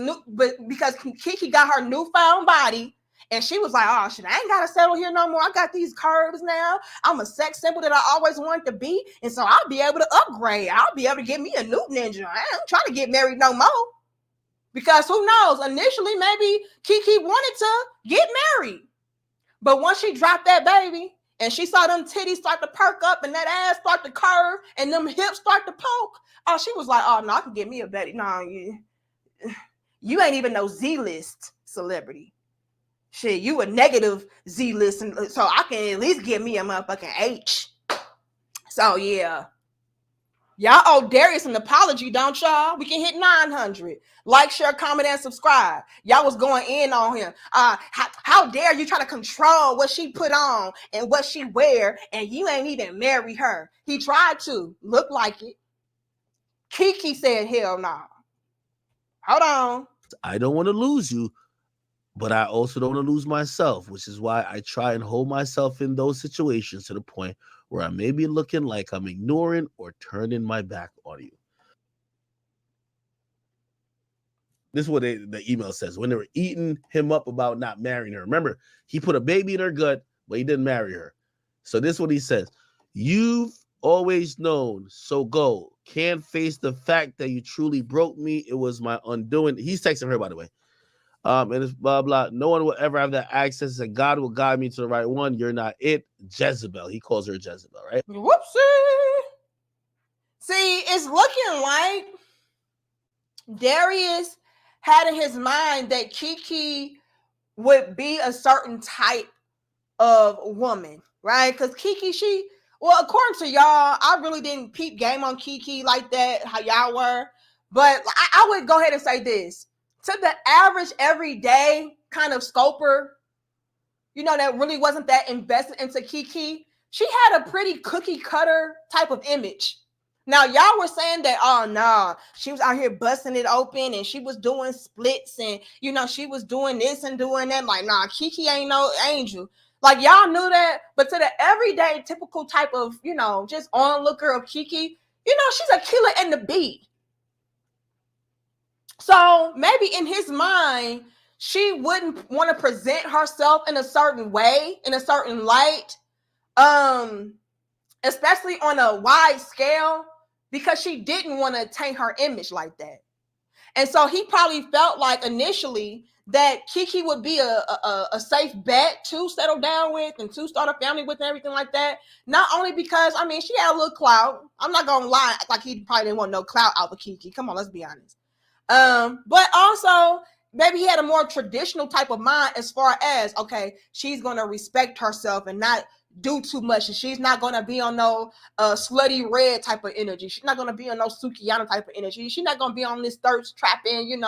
Keke got her newfound body. And she was like, oh, shit, I ain't got to settle here no more. I got these curves now. I'm a sex symbol that I always wanted to be. And so I'll be able to upgrade. I'll be able to get me a new ninja. I ain't trying to get married no more. Because who knows? Initially, maybe Keke wanted to get married. But once she dropped that baby and she saw them titties start to perk up and that ass start to curve and them hips start to poke, she was like, oh, no, I can get me a baby. No, you ain't even no Z-list celebrity. Shit, you a negative Z-list, so I can at least give me a motherfucking H. So, yeah. Y'all owe Darius an apology, don't y'all? We can hit 900. Like, share, comment, and subscribe. Y'all was going in on him. How dare you try to control what she put on and what she wear, and you ain't even marry her. He tried to. Look like it. Keke said, hell no. Nah. Hold on. I don't want to lose you, but I also don't want to lose myself, which is why I try and hold myself in those situations to the point where I may be looking like I'm ignoring or turning my back on you. This is what the email says. When they were eating him up about not marrying her. Remember, he put a baby in her gut, but he didn't marry her. So this is what he says. You've always known, so go. Can't face the fact that you truly broke me. It was my undoing. He's texting her, by the way. And it's blah, blah. No one will ever have that access, and God will guide me to the right one. You're not it. Jezebel. He calls her Jezebel, right? Whoopsie. See, it's looking like Darius had in his mind that Keke would be a certain type of woman, right? Because Keke, according to y'all, I really didn't peep game on Keke like that, how y'all were. But I would go ahead and say this. To the average, everyday kind of scoper, that really wasn't that invested into Keke, she had a pretty cookie cutter type of image. Now, y'all were saying that, oh, no, she was out here busting it open and she was doing splits and, she was doing this and doing that. Like, nah, Keke ain't no angel. Like, y'all knew that. But to the everyday, typical type of, just onlooker of Keke, she's a killer in the beat. So maybe in his mind, she wouldn't want to present herself in a certain way, in a certain light, especially on a wide scale, because she didn't want to taint her image like that. And so he probably felt like initially that Keke would be a safe bet to settle down with and to start a family with and everything like that. Not only because, she had a little clout. I'm not going to lie, like he probably didn't want no clout out of Keke. Come on, let's be honest. But also maybe he had a more traditional type of mind as far as, okay, she's going to respect herself and not do too much, and she's not gonna be on no slutty red type of energy. She's not gonna be on no Sukiyana type of energy. She's not gonna be on this thirst trapping,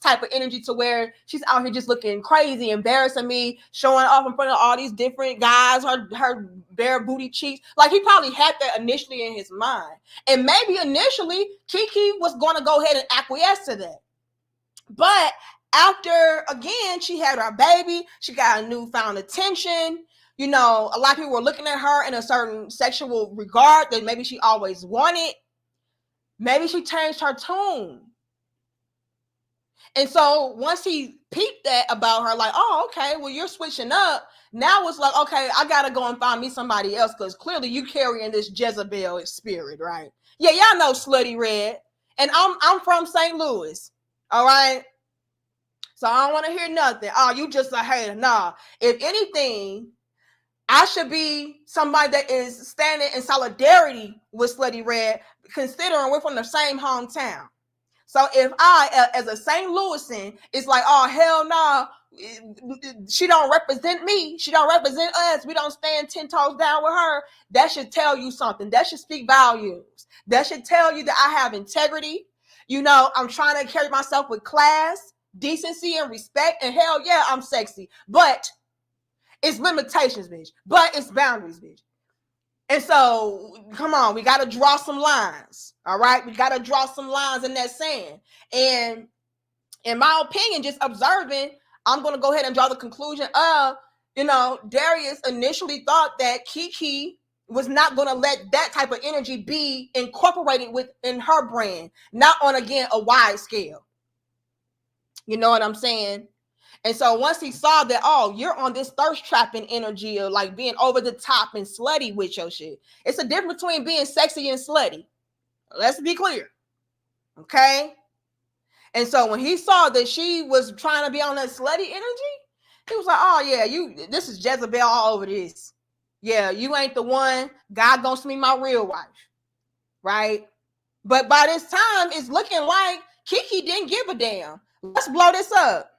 type of energy to where she's out here just looking crazy, embarrassing me, showing off in front of all these different guys, her bare booty cheeks. Like, he probably had that initially in his mind, and maybe initially Keke was gonna go ahead and acquiesce to that, but after, again, she had her baby, she got a newfound attention. A lot of people were looking at her in a certain sexual regard that maybe she always wanted. Maybe she changed her tune. And so once he peeped that about her, like, oh, okay, well, you're switching up. Now it's like, okay, I got to go and find me somebody else, because clearly you carrying this Jezebel spirit, right? Yeah, y'all know Slutty Red. And I'm from St. Louis, all right? So I don't want to hear nothing. Oh, you just a hater. Nah. If anything, I should be somebody that is standing in solidarity with Slutty Red, considering we're from the same hometown. So if I, as a St. Louisan, it's like, oh, hell no, she don't represent me. She don't represent us. We don't stand 10 toes down with her. That should tell you something. That should speak volumes. That should tell you that I have integrity. I'm trying to carry myself with class, decency, and respect. And hell yeah, I'm sexy. But it's limitations, bitch. But it's boundaries, bitch. And so, come on, we got to draw some lines. All right? We got to draw some lines in that sand. And in my opinion, just observing, I'm going to go ahead and draw the conclusion of, Darius initially thought that Keke was not going to let that type of energy be incorporated within her brand. Not on, again, a wide scale. You know what I'm saying? And so once he saw that, oh, you're on this thirst trapping energy of like being over the top and slutty with your shit. It's a difference between being sexy and slutty. Let's be clear. Okay? And so when he saw that she was trying to be on that slutty energy, he was like, oh yeah, this is Jezebel all over this. Yeah, you ain't the one. God gonna send me my real wife. Right? But by this time, it's looking like Keke didn't give a damn. Let's blow this up.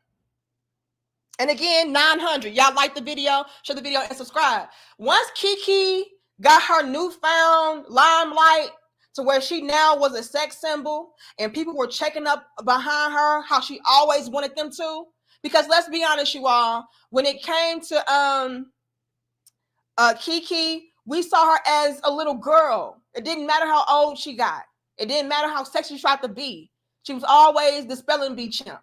And again, 900. Y'all like the video? Share the video and subscribe. Once Keke got her newfound limelight to where she now was a sex symbol and people were checking up behind her, how she always wanted them to. Because let's be honest, you all, when it came to Keke, we saw her as a little girl. It didn't matter how old she got. It didn't matter how sexy she tried to be. She was always the spelling bee champ,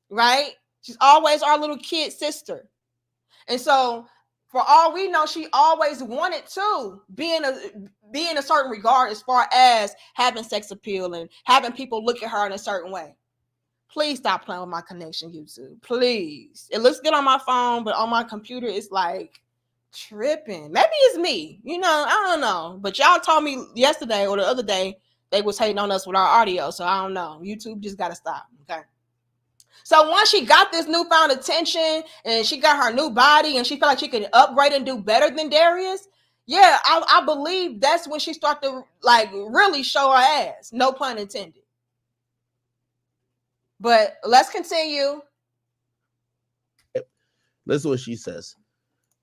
right? She's always our little kid sister. And so for all we know, she always wanted to be in a certain regard as far as having sex appeal and having people look at her in a certain way. Please stop playing with my connection, YouTube. Please. It looks good on my phone, but on my computer, it's like tripping. Maybe it's me. I don't know. But y'all told me yesterday or the other day they was hating on us with our audio. So I don't know. YouTube just got to stop. Okay. So once she got this newfound attention and she got her new body and she felt like she could upgrade and do better than Darius, yeah, I believe that's when she started to like really show her ass. No pun intended. But let's continue. Listen to what she says.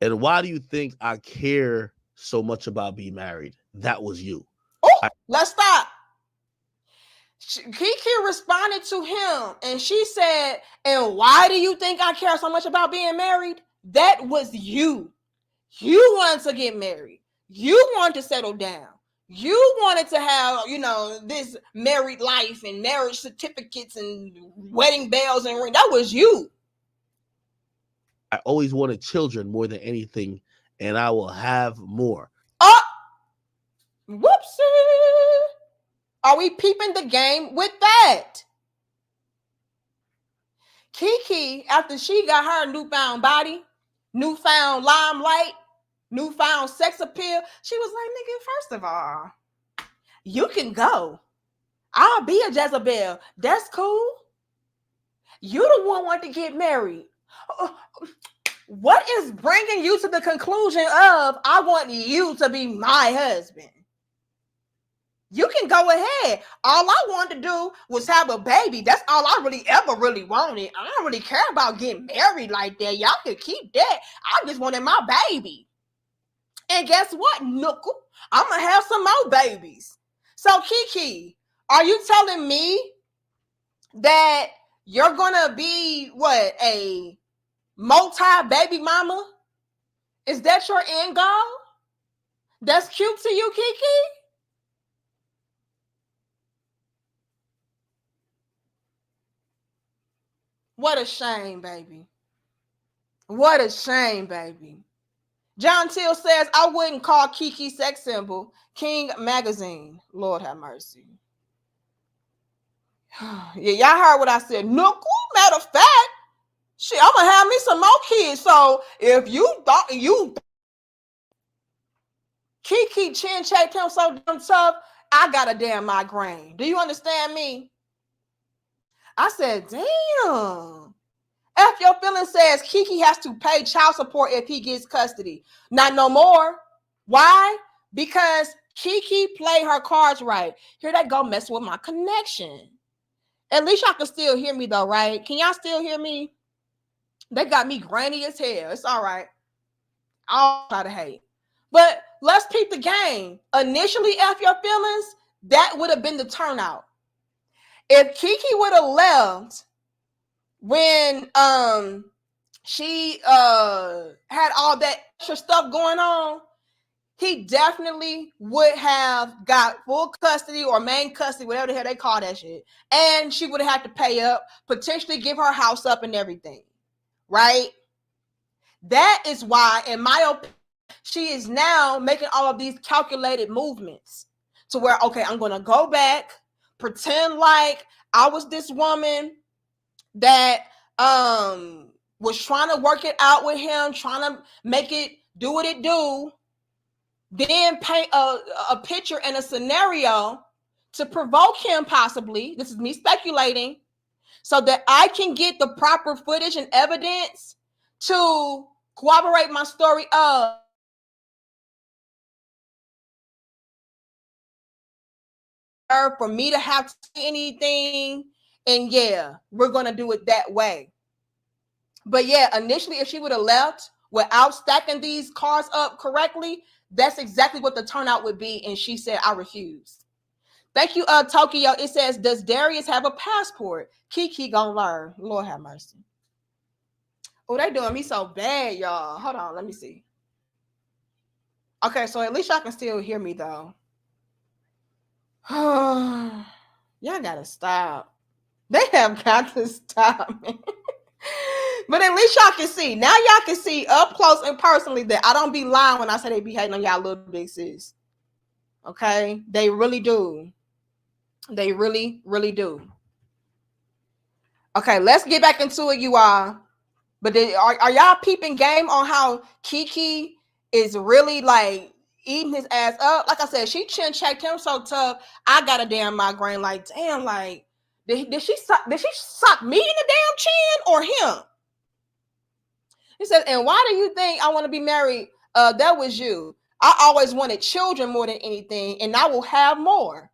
And why do you think I care so much about being married? That was you. Oh, let's stop. Keke responded to him and she said, and why do you think I care so much about being married? That was you. You wanted to get married. You wanted to settle down. You wanted to have, this married life and marriage certificates and wedding bells and ring. That was you. I always wanted children more than anything, and I will have more. Oh, whoopsie. Are we peeping the game with that? Keke, after she got her newfound body, newfound limelight, newfound sex appeal, she was like, nigga, first of all, you can go. I'll be a Jezebel. That's cool. You the one want to get married. What is bringing you to the conclusion of I want you to be my husband? You can go ahead. All I wanted to do was have a baby. That's all I ever really wanted. I don't really care about getting married like that. Y'all can keep that. I just wanted my baby. And guess what, Knuckle? I'm gonna have some more babies. So Keke, are you telling me that you're gonna be what, a multi-baby mama? Is that your end goal? That's cute to you, Keke? What a shame, baby. What a shame, baby. John Till says, I wouldn't call Keke sex symbol. King Magazine. Lord have mercy. Yeah, y'all heard what I said. Knuckle, matter of fact, shit, I'm gonna have me some more kids. So if you thought you Keke chin checked him so damn tough, I got a damn migraine. Do you understand me? I said, damn. F your feelings says Keke has to pay child support if he gets custody. Not no more. Why? Because Keke played her cards right. Here they go messing with my connection. At least y'all can still hear me though, right? Can y'all still hear me? They got me grainy as hell. It's all right. I'll try to hate. But let's peep the game. Initially, F your feelings, that would have been the turnout. If Keke would have left when she had all that extra stuff going on, he definitely would have got full custody or main custody, whatever the hell they call that shit. And she would have had to pay up, potentially give her house up and everything. Right? That is why, in my opinion, she is now making all of these calculated movements to where, okay, I'm going to go back, pretend like I was this woman that was trying to work it out with him, trying to make it do what it do, then paint a picture and a scenario to provoke him possibly. This is me speculating, so that I can get the proper footage and evidence to corroborate my story of for me to have to say anything. And yeah, we're going to do it that way. But yeah, initially, if she would have left without stacking these cards up correctly, that's exactly what the turnout would be. And she said, I refuse. Thank you, Tokyo. It says, does Darius have a passport? Keke gonna learn. Lord have mercy. Oh, they doing me so bad, y'all. Hold on, let me see. Okay, so at least y'all can still hear me, though. Y'all gotta stop. They have got to stop, man. But at least y'all can see. Now y'all can see up close and personally that I don't be lying when I say they be hating on y'all little big sis. Okay? They really do. They really, really do. Okay, let's get back into it, you all. But are y'all peeping game on how Keke is really like eating his ass up? Like I said, she chin checked him so tough. I got a damn migraine. Like, damn, like, did she sock me in the damn chin or him? He said, and why do you think I want to be married? That was you. I always wanted children more than anything, and I will have more.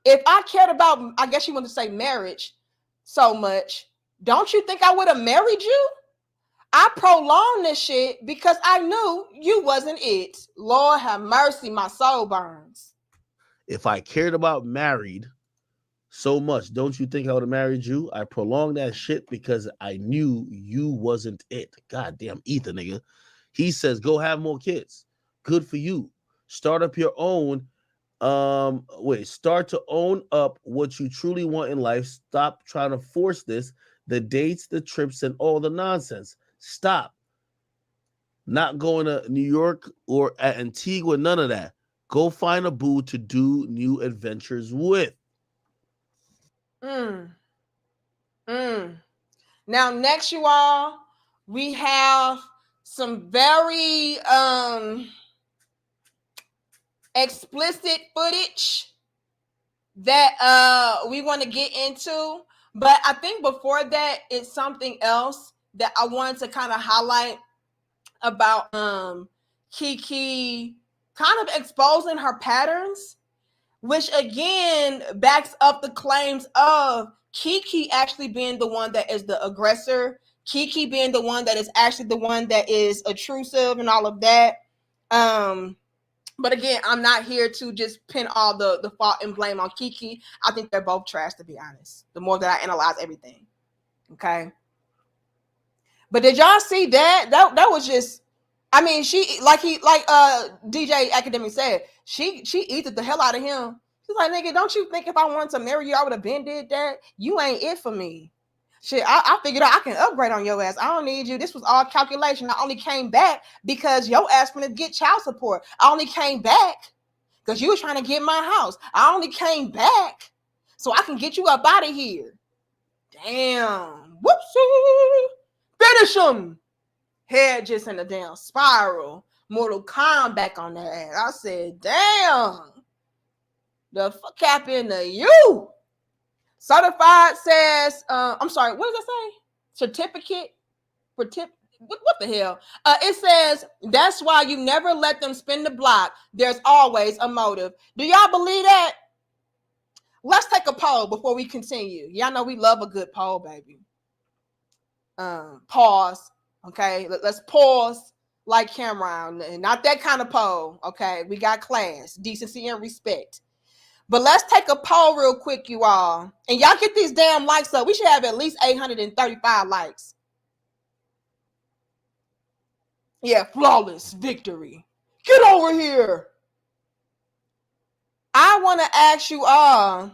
If I cared about, I guess you want to say marriage so much, don't you think I would have married you? I prolonged this shit because I knew you wasn't it. Lord have mercy, my soul burns. If I cared about married so much, don't you think I would have married you? I prolonged that shit because I knew you wasn't it. Goddamn Ethan, nigga. He says, go have more kids. Good for you. Start up your own. Start to own up what you truly want in life. Stop trying to force this, the dates, the trips, and all the nonsense. Stop. Not going to New York or at Antigua, none of that. Go find a boo to do new adventures with. Now, next, you all, we have some very explicit footage that we want to get into. But I think before that, it's something else that I wanted to kind of highlight about Keke kind of exposing her patterns, which again backs up the claims of Keke actually being the one that is the aggressor, Keke being the one that is actually the one that is intrusive and all of that. But again, I'm not here to just pin all the fault and blame on Keke. I think they're both trash, to be honest. The more that I analyze everything. Okay. But did y'all see that? That was just, I mean, she like DJ Academic said, she eated the hell out of him. She's like, nigga, don't you think if I wanted to marry you, I would have been did that? You ain't it for me. Shit, I figured out I can upgrade on your ass. I don't need you. This was all calculation. I only came back because your ass finna get child support. I only came back because you was trying to get my house. I only came back so I can get you up out of here. Damn. Whoopsie. Finish him. Head just in a damn spiral. Mortal Kombat on that ass. I said, damn. The fuck happened to you? Certified says, I'm sorry, what does it say? Certificate? What the hell? It says, that's why you never let them spin the block. There's always a motive. Do y'all believe that? Let's take a poll before we continue. Y'all know we love a good poll, baby. Pause. Okay, let's pause like Cameron. Not that kind of poll. Okay, we got class, decency, and respect. But let's take a poll real quick, you all. And y'all get these damn likes up. We should have at least 835 likes. Yeah, flawless victory. Get over here. I want to ask you all,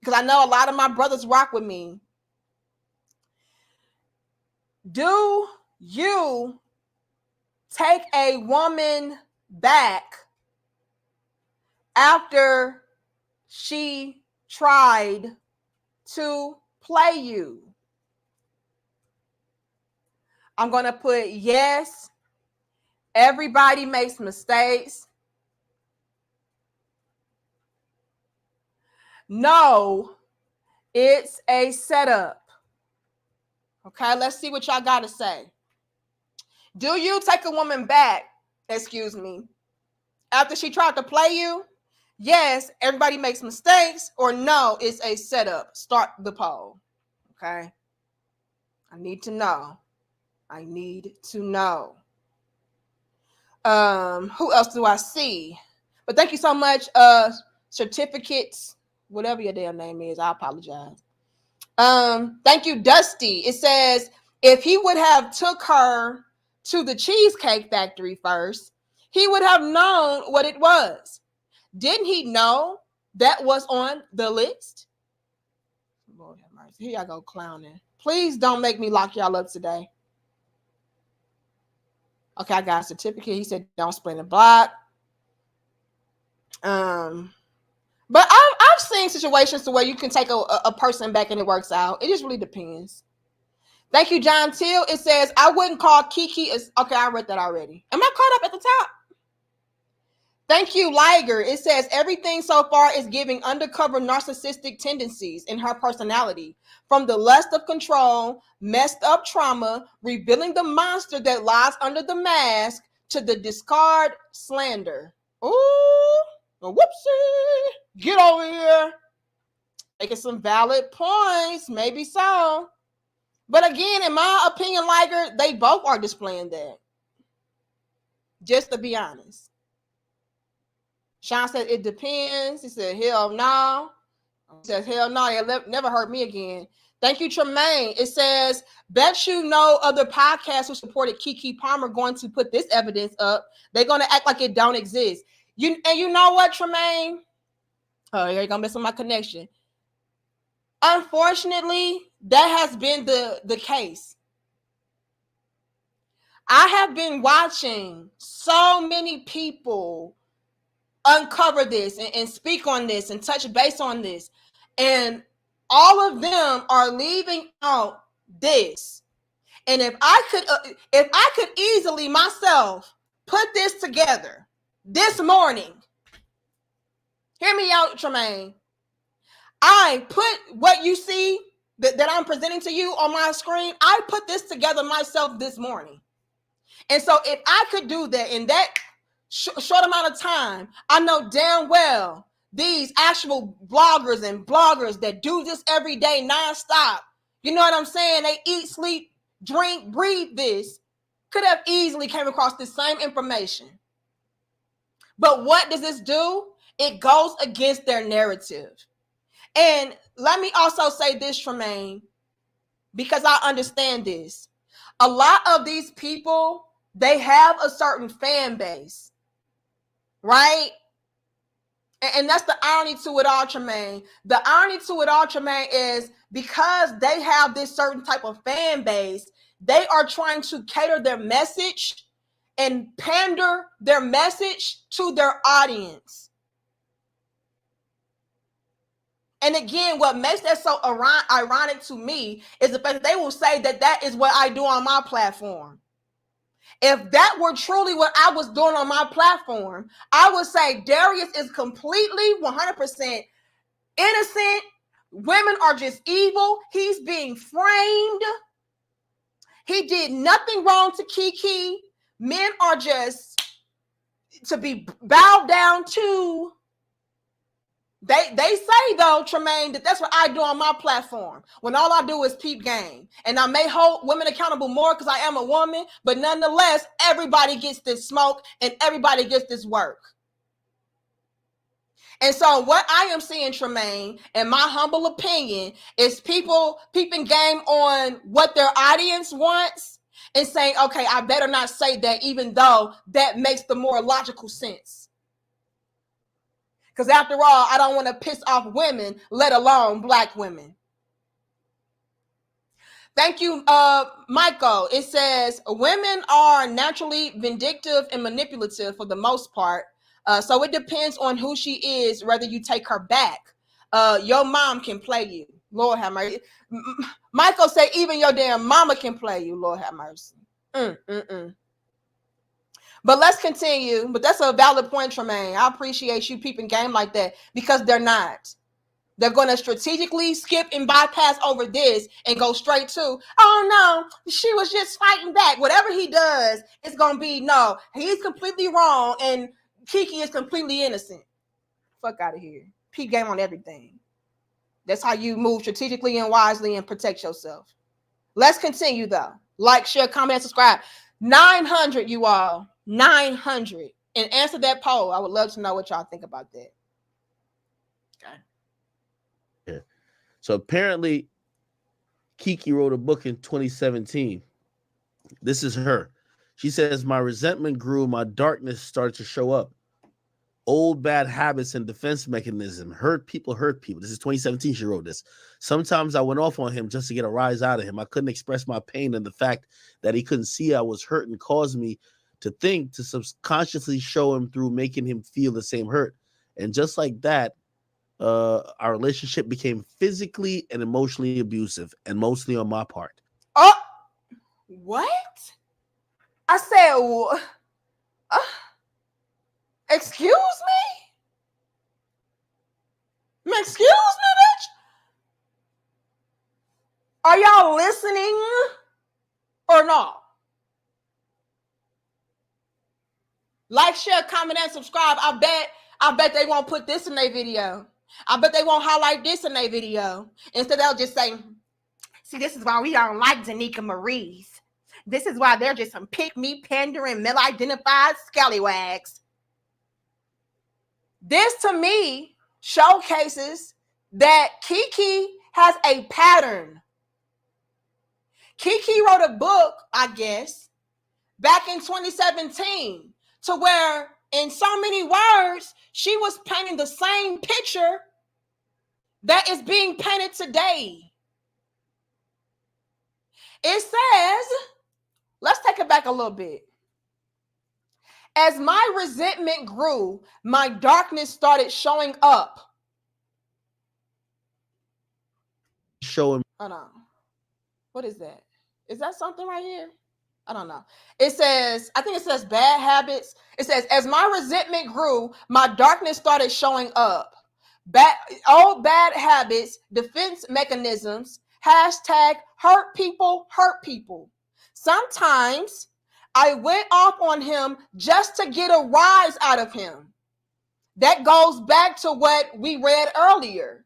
because I know a lot of my brothers rock with me. Do you take a woman back after she tried to play you? I'm going to put yes. Everybody makes mistakes. No, it's a setup. Okay, let's see what y'all got to say. Do you take a woman back, after she tried to play you? Yes, everybody makes mistakes, or no, it's a setup. Start the poll. Okay. I need to know. Who else do I see? But thank you so much. Certificates, whatever your damn name is, I apologize. Thank you, Dusty. It says if he would have took her to the Cheesecake Factory first, he would have known what it was. Didn't he know that was on the list? Lord have mercy. Here y'all go clowning. Please don't make me lock y'all up today. Okay, I got a certificate. He said don't spin the block. But I've seen situations to where you can take a person back and it works out. It just really depends. Thank you, John Till. It says, I wouldn't call Keke. Okay, I read that already. Am I caught up at the top? Thank you, Liger. It says, everything so far is giving undercover narcissistic tendencies in her personality. From the lust of control, messed up trauma, revealing the monster that lies under the mask, to the discard slander. Ooh, whoopsie. Get over here. Making some valid points. Maybe so. But again, in my opinion, Liger, they both are displaying that. Just to be honest. Sean said, it depends. He said, hell no. He says, hell no. He'll never hurt me again. Thank you, Tremaine. It says, bet you no other podcast who supported Keke Palmer going to put this evidence up. They're going to act like it don't exist. You know what, Tremaine? Oh, you're going to mess with my connection. Unfortunately, that has been the case. I have been watching so many people uncover this and speak on this and touch base on this. And all of them are leaving out this. And if I could easily myself put this together this morning, hear me out, Tremaine. I put what you see that I'm presenting to you on my screen, I put this together myself this morning. And so if I could do that in that short amount of time, I know damn well these actual bloggers and bloggers that do this every day nonstop, you know what I'm saying? They eat, sleep, drink, breathe this, could have easily came across this same information. But what does this do? It goes against their narrative. And let me also say this, Tremaine, because I understand this. A lot of these people, they have a certain fan base, right? And that's the irony to it all, Tremaine. The irony to it all, Tremaine, is because they have this certain type of fan base, they are trying to cater their message and pander their message to their audience. And again, what makes that so ironic to me is the fact that they will say that that is what I do on my platform. If that were truly what I was doing on my platform, I would say Darius is completely 100% innocent. Women are just evil. He's being framed. He did nothing wrong to Keke. Men are just to be bowed down to. They say, though, Tremaine, that that's what I do on my platform when all I do is peep game. And I may hold women accountable more because I am a woman, but nonetheless, everybody gets this smoke and everybody gets this work. And so what I am seeing, Tremaine, in my humble opinion, is people peeping game on what their audience wants and saying, okay, I better not say that, even though that makes the more logical sense. Because after all, I don't want to piss off women, let alone black women. Thank you, Michael. It says, women are naturally vindictive and manipulative for the most part. So it depends on who she is, whether you take her back. Your mom can play you. Lord have mercy. Michael said, even your damn mama can play you. Lord have mercy. But let's continue. But that's a valid point, Tremaine. I appreciate you peeping game like that because they're not. They're going to strategically skip and bypass over this and go straight to, oh, no, she was just fighting back. Whatever he does, it's going to be, no, he's completely wrong and Keke is completely innocent. Fuck out of here. Peep game on everything. That's how you move strategically and wisely and protect yourself. Let's continue, though. Like, share, comment, and subscribe. 900, you all. 900. And answer that poll. I would love to know what y'all think about that. Okay. Yeah. So apparently, Keke wrote a book in 2017. This is her. She says, my resentment grew. My darkness started to show up. Old bad habits and defense mechanism. Hurt people hurt people. This is 2017. She wrote this. Sometimes I went off on him just to get a rise out of him. I couldn't express my pain, and the fact that he couldn't see I was hurt and caused me to think, to subconsciously show him through making him feel the same hurt. And just like that, our relationship became physically and emotionally abusive, and mostly on my part. Oh, what? I said, excuse me? Excuse me, bitch? Are y'all listening or not? Like, share, comment, and subscribe. I bet they won't put this in their video. I bet they won't highlight this in their video. Instead, they'll just say, see, this is why we don't like Danica Marie's. This is why they're just some pick-me, pandering, male-identified scallywags. This, to me, showcases that Keke has a pattern. Keke wrote a book, I guess, back in 2017, to where, in so many words, she was painting the same picture that is being painted today. It says, let's take it back a little bit. As my resentment grew, my darkness started showing up. Hold on. What is that? Is that something right here? I don't know. It says, I think it says bad habits. It says, as my resentment grew, my darkness started showing up. Old bad habits, defense mechanisms, hashtag hurt people, hurt people. Sometimes I went off on him just to get a rise out of him. That goes back to what we read earlier.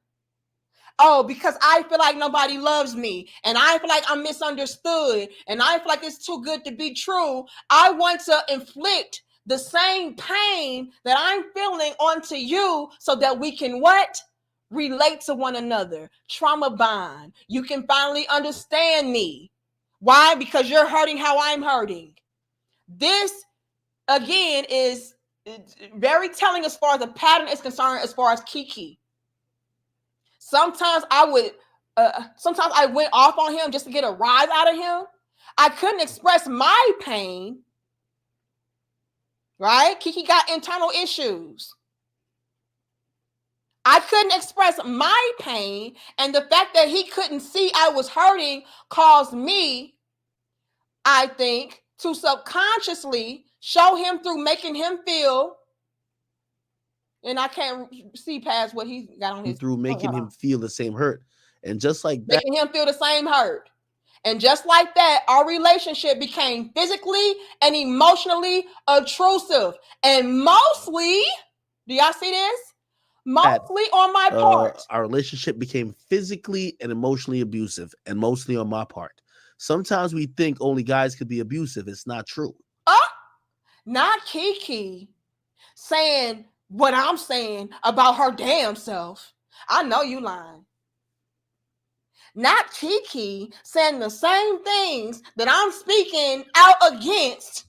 Oh, because I feel like nobody loves me, and I feel like I'm misunderstood, and I feel like it's too good to be true. I want to inflict the same pain that I'm feeling onto you so that we can what? Relate to one another. Trauma bond. You can finally understand me. Why? Because you're hurting how I'm hurting. This, again, is very telling as far as the pattern is concerned, as far as Keke. Sometimes I went off on him just to get a rise out of him. I couldn't express my pain. Right? Keke got internal issues. I couldn't express my pain, and the fact that he couldn't see I was hurting caused me, I think, to subconsciously show him through making him feel, and I can't see past what he got on his through making him feel the same hurt. And just like that, making him feel the same hurt. And just like that, our relationship became physically and emotionally intrusive. And mostly, do y'all see this? Mostly on my part. Our relationship became physically and emotionally abusive, and mostly on my part. Sometimes we think only guys could be abusive. It's not true. Not Keke saying what I'm saying about her damn self. I know you lying. Not Keke saying the same things that I'm speaking out against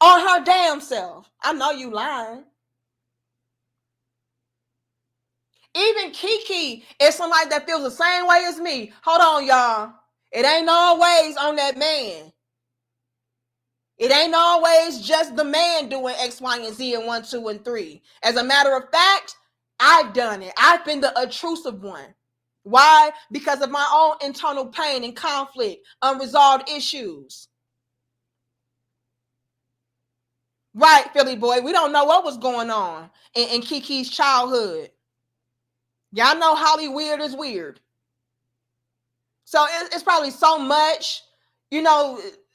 on her damn self. I know you lying. Even Keke is somebody that feels the same way as me. Hold on, y'all. It ain't always on that man. It ain't always just the man doing X, Y, and Z and 1, 2, and 3. As a matter of fact, I've done it. I've been the intrusive one. Why? Because of my own internal pain and conflict, unresolved issues. Right, Philly boy. We don't know what was going on in Keke's childhood. Y'all know Hollywood is weird. So it's probably so much,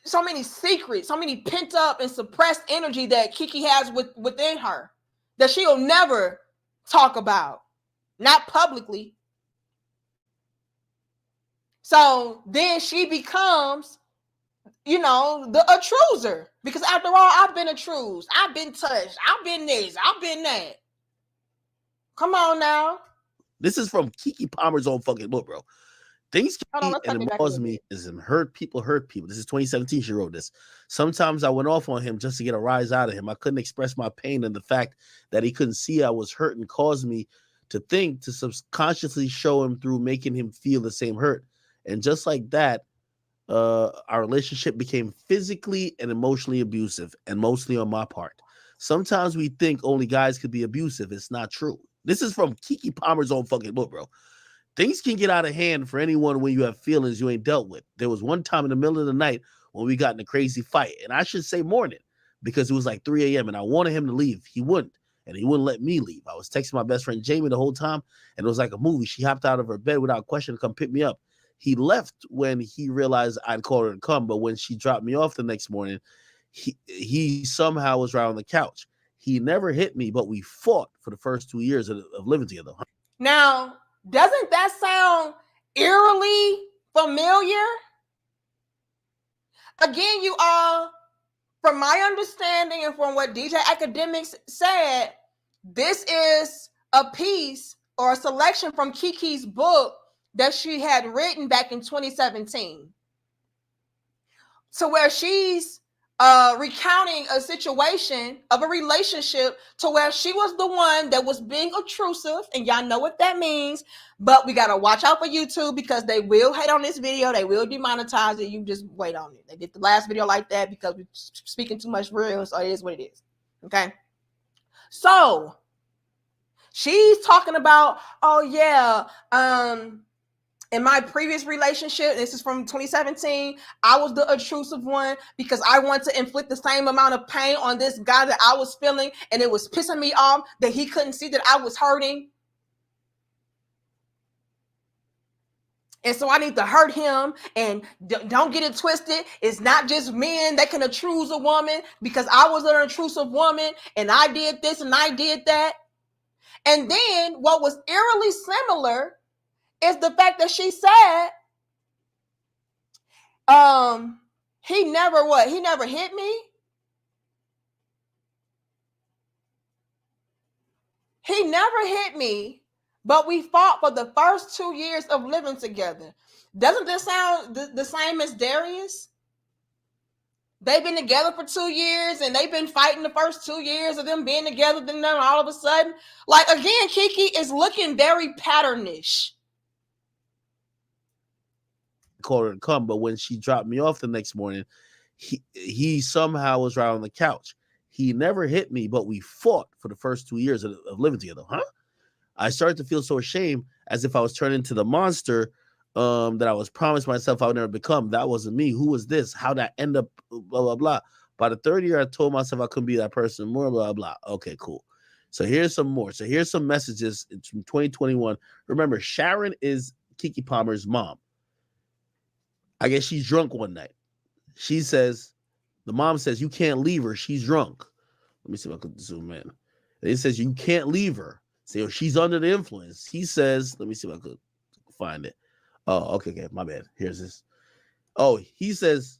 so many secrets, so many pent up and suppressed energy that Keke has within her that she'll never talk about, not publicly. So then she becomes, the intruser, because after all, I've been intruded, I've been touched, I've been this, I've been that. Come on now. This is from Keke Palmer's own fucking book, bro. Things can and it bothers me is hurt people. This is 2017. She wrote this. Sometimes I went off on him just to get a rise out of him. I couldn't express my pain, and the fact that he couldn't see I was hurting caused me to think to subconsciously show him through making him feel the same hurt. And just like that, our relationship became physically and emotionally abusive, and mostly on my part. Sometimes we think only guys could be abusive. It's not true. This is from Keke Palmer's own fucking book, bro. Things can get out of hand for anyone when you have feelings you ain't dealt with. There was one time in the middle of the night when we got in a crazy fight, and I should say morning, because it was like 3 a.m. and I wanted him to leave. He wouldn't, and he wouldn't let me leave. I was texting my best friend Jamie the whole time, and it was like a movie. She hopped out of her bed without question to come pick me up. He left when he realized I'd called her to come, but when she dropped me off the next morning, he somehow was right on the couch. He never hit me, but we fought for the first 2 years of living together. Now, doesn't that sound eerily familiar? Again, you all, from my understanding and from what DJ Academics said, this is a piece or a selection from Keke's book that she had written back in 2017. So where she's recounting a situation of a relationship to where she was the one that was being intrusive, and y'all know what that means, but we got to watch out for YouTube because they will hate on this video. They will demonetize it. You just wait on it. They did the last video like that because we're speaking too much real, so it is what it is. Okay. So she's talking about, in my previous relationship, this is from 2017, I was the intrusive one because I wanted to inflict the same amount of pain on this guy that I was feeling, and it was pissing me off that he couldn't see that I was hurting. And so I need to hurt him, and don't get it twisted. It's not just men that can intrude a woman, because I was an intrusive woman, and I did this and I did that. And then what was eerily similar is the fact that she said, he never hit me. He never hit me, but we fought for the first 2 years of living together. Doesn't this sound the same as Darius? They've been together for 2 years and they've been fighting the first 2 years of them being together. Then all of a sudden, like again, Keke is looking very patternish. Called her to come, but when she dropped me off the next morning, he somehow was right on the couch. He never hit me, but we fought for the first 2 years of living together. Huh? I started to feel so ashamed, as if I was turning into the monster that I was promised myself I would never become. That wasn't me. Who was this? How'd I end up? Blah, blah, blah. By the third year, I told myself I couldn't be that person. More, blah, blah. Okay, cool. So here's some more. So here's some messages from 2021. Remember, Sharon is Keke Palmer's mom. I guess she's drunk one night. She says, the mom says, you can't leave her. She's drunk. Let me see if I can zoom in. And it says, you can't leave her. So she's under the influence. He says, let me see if I could find it. Oh, okay, my bad. Here's this. Oh, he says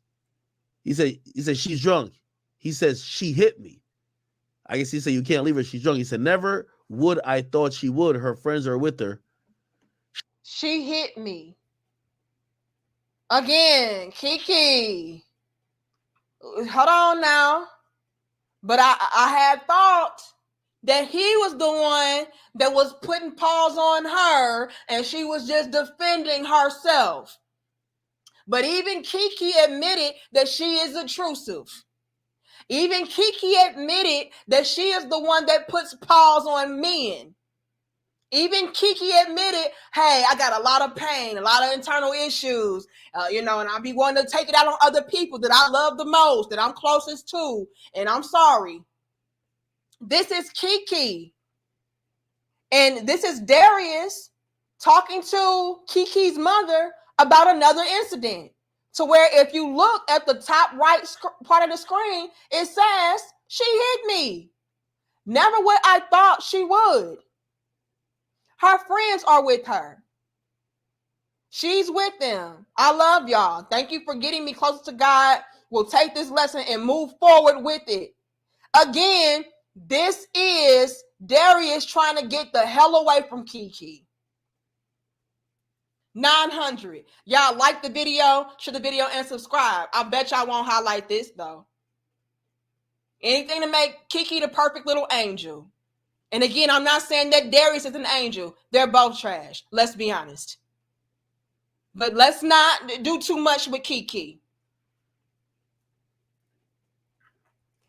she's drunk. He says she hit me. I guess he said you can't leave her. She's drunk. He said never would I thought she would. Her friends are with her. She hit me. Again, Keke. Hold on now. But I had thought that he was the one that was putting paws on her and she was just defending herself. But even Keke admitted that she is intrusive. Even Keke admitted that she is the one that puts paws on men. Even Keke admitted, hey, I got a lot of pain, a lot of internal issues, and I be wanting to take it out on other people that I love the most, that I'm closest to, and I'm sorry. This is Keke. And this is Darius talking to Keke's mother about another incident. To where if you look at the top right part of the screen, it says, she hit me. Never what I thought she would. Her friends are with her. She's with them. I love y'all. Thank you for getting me closer to God. We'll take this lesson and move forward with it. Again, this is Darius trying to get the hell away from Keke. 900. Y'all like the video, share the video, and subscribe. I bet y'all won't highlight this, though. Anything to make Keke the perfect little angel. And again, I'm not saying that Darius is an angel. They're both trash. Let's be honest. But let's not do too much with Keke.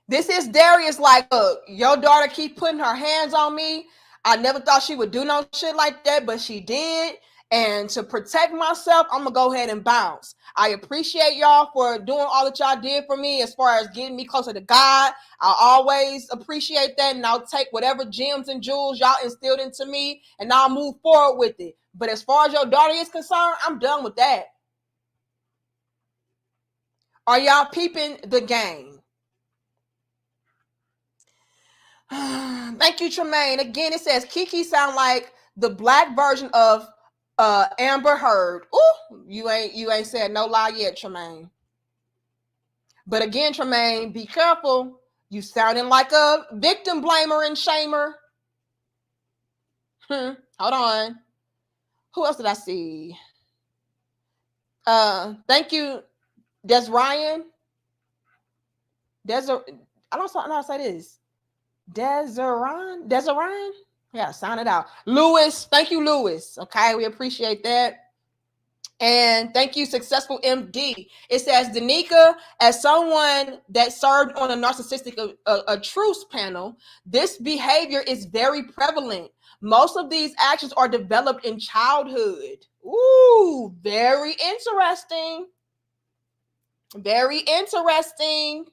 This is Darius like, look, your daughter keep putting her hands on me. I never thought she would do no shit like that, but she did. And to protect myself, I'm going to go ahead and bounce. I appreciate y'all for doing all that y'all did for me as far as getting me closer to God. I always appreciate that. And I'll take whatever gems and jewels y'all instilled into me and I'll move forward with it. But as far as your daughter is concerned, I'm done with that. Are y'all peeping the game? Thank you, Tremaine. Again, it says Keke sound like the black version of Amber Heard. Ooh, you ain't said no lie yet, Tremaine. But again, Tremaine, be careful. You sounding like a victim blamer and shamer. Hold on. Who else did I see? Thank you, Desryan. I don't know how to say this. Desirine? Yeah, sound it out. Lewis, thank you, Lewis. Okay, we appreciate that. And thank you, Successful MD. It says, Danica, as someone that served on a narcissistic truce panel, this behavior is very prevalent. Most of these actions are developed in childhood. Ooh, very interesting. Very interesting.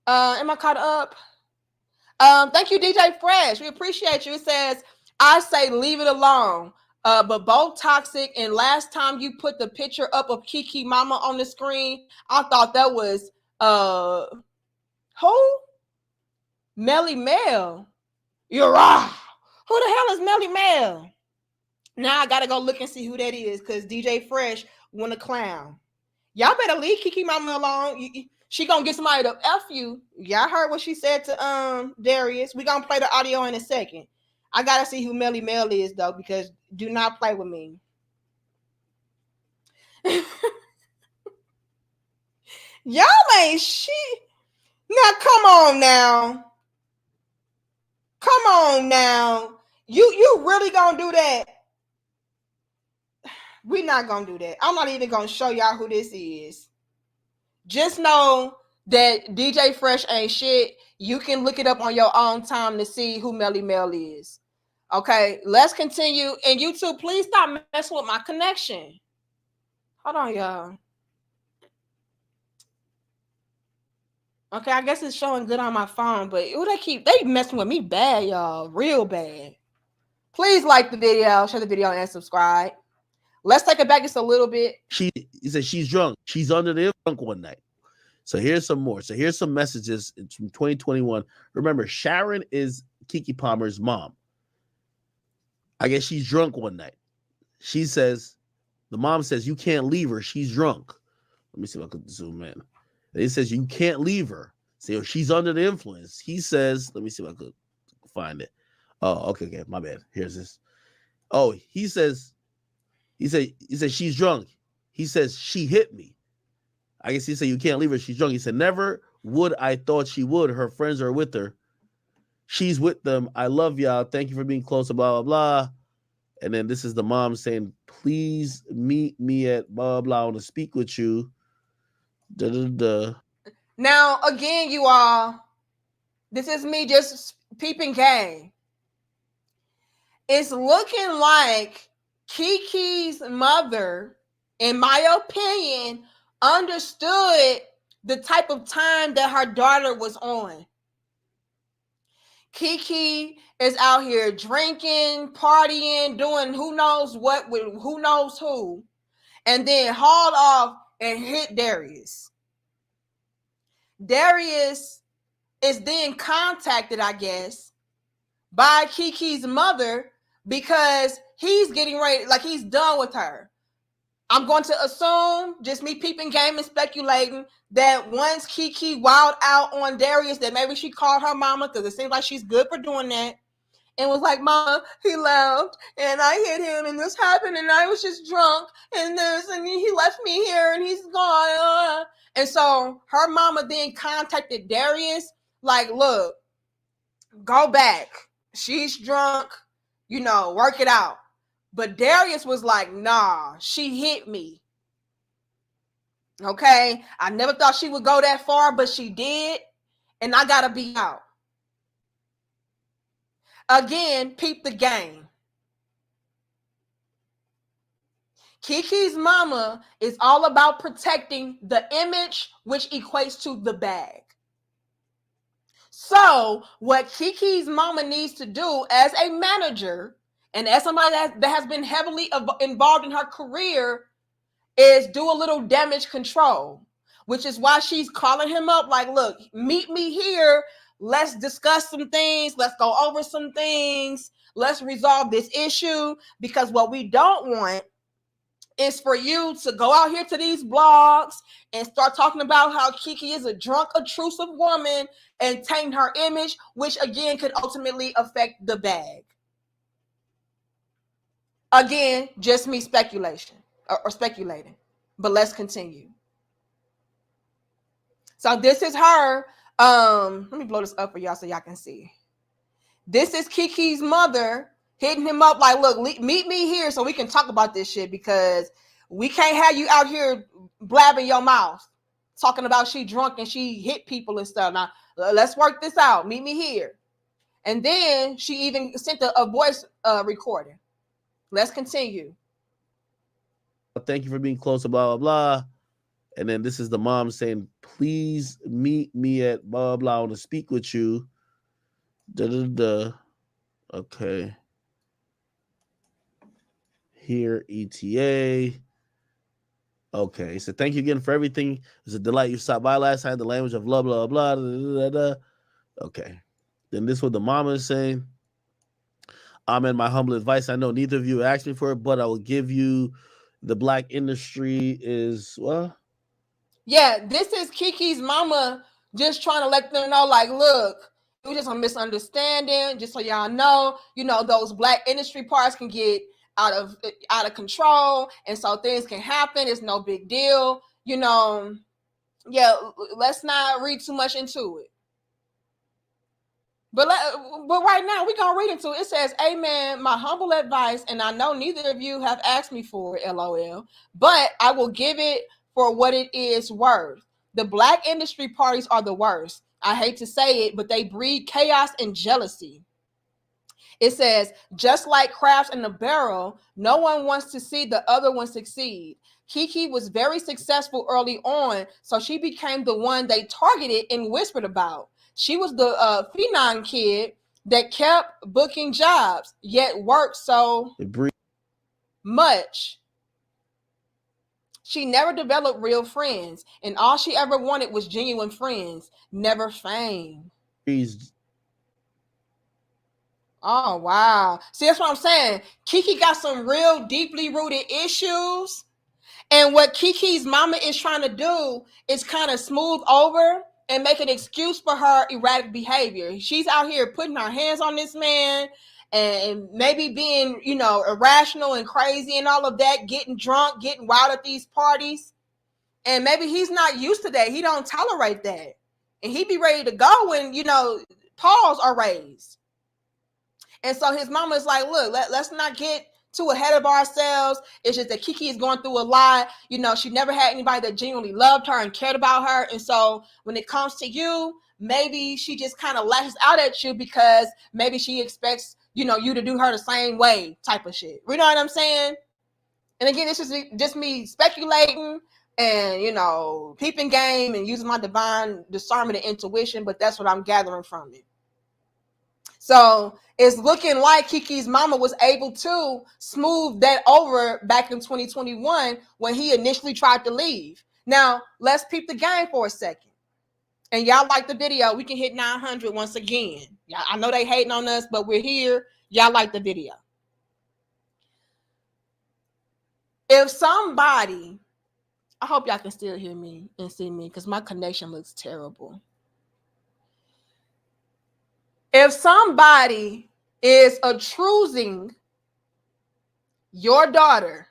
Am I caught up? Thank you, DJ Fresh. We appreciate you. It says, I say leave it alone. But both toxic. And last time you put the picture up of Keke Mama on the screen, I thought that was who? Melly Mel. You're right. Who the hell is Melly Mel? Now I gotta go look and see who that is because DJ Fresh won a clown. Y'all better leave Keke Mama alone. She gonna get somebody to F you. Y'all heard what she said to Darius. We gonna play the audio in a second. I gotta see who Melly Mel is though, because do not play with me. Y'all ain't shit. Now come on now. Come on now. You really gonna do that? We not gonna do that. I'm not even gonna show y'all who this is. Just know that DJ Fresh ain't shit. You can look it up on your own time to see who Melly Mel is. Okay, let's continue. And YouTube, please stop messing with my connection. Hold on, y'all. Okay, I guess it's showing good on my phone, but they messing with me bad, y'all. Real bad. Please like the video, share the video, and subscribe. Let's take it back just a little bit. He said she's drunk. She's under the drunk one night. So here's some more. So here's some messages from 2021. Remember, Sharon is Keke Palmer's mom. I guess she's drunk one night. She says, the mom says, you can't leave her. She's drunk. Let me see if I could zoom in. He says, you can't leave her. So she's under the influence. He says, let me see if I could find it. Oh, okay, my bad. Here's this. Oh, he says she's drunk. He says, she hit me. I guess he said, you can't leave her. She's drunk. He said, never would I thought she would. Her friends are with her. She's with them. I love y'all. Thank you for being close, blah, blah, blah. And then this is the mom saying, please meet me at blah, blah. I want to speak with you. Da, da, da. Now, again, you all, this is me just peeping game. It's looking like Keke's mother, in my opinion, understood the type of time that her daughter was on. Keke is out here drinking, partying, doing who knows what with who knows who, and then hauled off and hit Darius. Darius is then contacted, I guess, by Keke's mother because he's getting ready, like he's done with her. I'm going to assume, just me peeping game and speculating, that once Keke wild out on Darius, that maybe she called her mama, because it seems like she's good for doing that, and was like, Mama, he left, and I hit him, and this happened, and I was just drunk, and he left me here, and he's gone. And so her mama then contacted Darius, like, look, go back. She's drunk, work it out. But Darius was like, nah, she hit me. Okay? I never thought she would go that far, but she did. And I got to be out. Again, peep the game. Keke's mama is all about protecting the image, which equates to the bag. So what Keke's mama needs to do as a manager, and as somebody that has been heavily involved in her career, is do a little damage control, which is why she's calling him up like, look, meet me here. Let's discuss some things. Let's go over some things. Let's resolve this issue, because what we don't want is for you to go out here to these blogs and start talking about how Keke is a drunk, intrusive woman and taint her image, which again could ultimately affect the bag. Again, just me speculation or speculating, but let's continue. So this is her. Let me blow this up for y'all so y'all can see. This is Keke's mother hitting him up like, look, meet me here so we can talk about this shit, because we can't have you out here blabbing your mouth talking about she drunk and she hit people and stuff. Now, let's work this out. Meet me here. And then she even sent a voice recording. Let's continue. Thank you for being close, blah, blah, blah. And then this is the mom saying, please meet me at blah, blah. I want to speak with you. Da, da, da. Okay. Here, ETA. Okay. So thank you again for everything. It's a delight. You stopped by last time. The language of blah, blah, blah, da, da, da, da. Okay. Then this is what the mama is saying. In my humble advice, I know neither of you asked me for it, but I will give you. The black industry is, well, Yeah, this is Keke's mama just trying to let them know, like, look, it was just a misunderstanding. Just so y'all know, those black industry parts can get out of control, and so things can happen. It's no big deal. Yeah, let's not read too much into it. But right now, we're going to read into it. It says, amen, my humble advice, and I know neither of you have asked me for it, LOL, but I will give it for what it is worth. The black industry parties are the worst. I hate to say it, but they breed chaos and jealousy. It says, just like crabs in a barrel, no one wants to see the other one succeed. Keke was very successful early on, so she became the one they targeted and whispered about. She was the phenom kid that kept booking jobs, yet worked so much. She never developed real friends, and all she ever wanted was genuine friends, never fame. Oh, wow. See, that's what I'm saying. Keke got some real deeply rooted issues. And what Keke's mama is trying to do is kind of smooth over and make an excuse for her erratic behavior. She's out here putting her hands on this man and maybe being, irrational and crazy and all of that, getting drunk, getting wild at these parties. And maybe he's not used to that. He don't tolerate that. And he be ready to go when, paws are raised. And so his mama is like, look, let's not get too ahead of ourselves. It's just that Keke is going through a lot. She never had anybody that genuinely loved her and cared about her. And so when it comes to you, maybe she just kind of lashes out at you because maybe she expects, you to do her the same way type of shit. You know what I'm saying? And again, this is just me speculating and, peeping game and using my divine discernment and intuition, but that's what I'm gathering from it. So it's looking like Keke's mama was able to smooth that over back in 2021 when he initially tried to leave. Now, let's peep the game for a second. And y'all like the video, we can hit 900 once again. Yeah, I know they hating on us, but we're here. Y'all like the video. If somebody, I hope y'all can still hear me and see me because my connection looks terrible. If somebody is accusing your daughter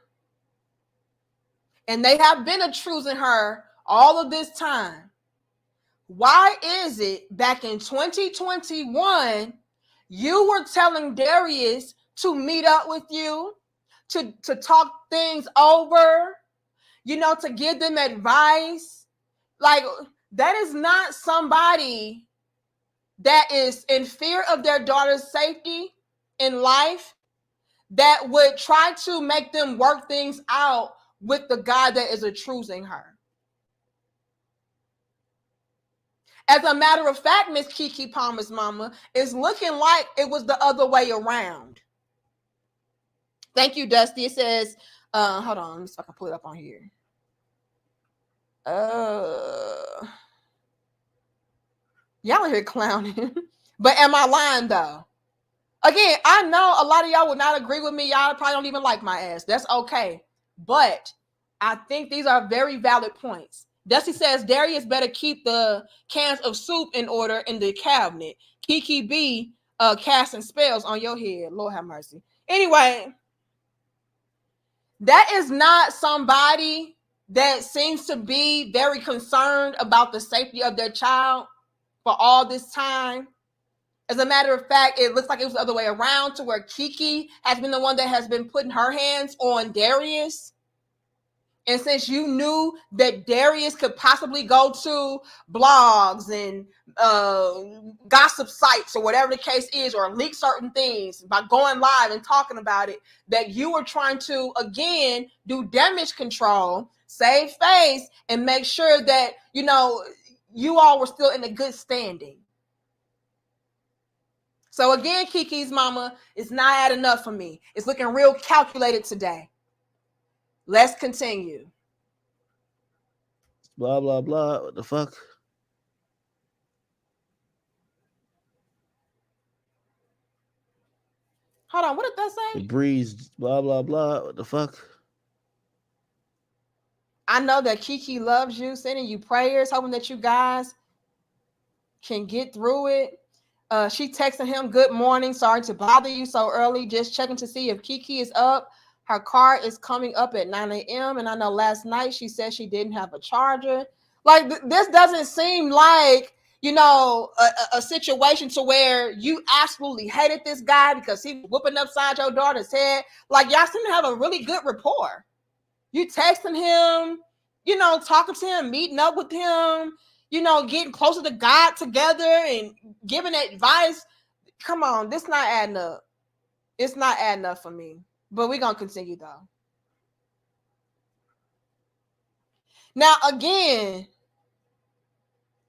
and they have been accusing her all of this time, why is it back in 2021 you were telling Darius to meet up with you, to talk things over, to give them advice? Like, that is not somebody that is in fear of their daughter's safety in life that would try to make them work things out with the guy that is accusing her. As a matter of fact, Miss Keke Palmer's mama is looking like it was the other way around. Thank you, Dusty. It says, hold on, let me see if I can pull it up on here. Y'all are here clowning. But am I lying though? Again, I know a lot of y'all would not agree with me. Y'all probably don't even like my ass. That's okay. But I think these are very valid points. Dusty says Darius better keep the cans of soup in order in the cabinet. Keke B casting spells on your head. Lord have mercy. Anyway, that is not somebody that seems to be very concerned about the safety of their child for all this time. As a matter of fact, it looks like it was the other way around, to where Keke has been the one that has been putting her hands on Darius. And since you knew that Darius could possibly go to blogs and gossip sites or whatever the case is, or leak certain things by going live and talking about it, that you were trying to, again, do damage control, save face, and make sure that, you all were still in a good standing. So again, Keke's mama is not adding up for me. It's looking real calculated today. Let's continue. Blah, blah, blah. What the fuck? Hold on. What did that say? It breezed. Blah, blah, blah. What the fuck? I know that Keke loves you, sending you prayers, hoping that you guys can get through it. She texted him, "Good morning. Sorry to bother you so early. Just checking to see if Keke is up. Her car is coming up at 9 a.m. And I know last night she said she didn't have a charger." Like, this doesn't seem like, a situation to where you absolutely hated this guy because he was whooping upside your daughter's head. Like, y'all seem to have a really good rapport. You texting him, talking to him, meeting up with him, getting closer to God together and giving advice. Come on, this not adding up. It's not adding up for me. But we're going to continue, though. Now, again,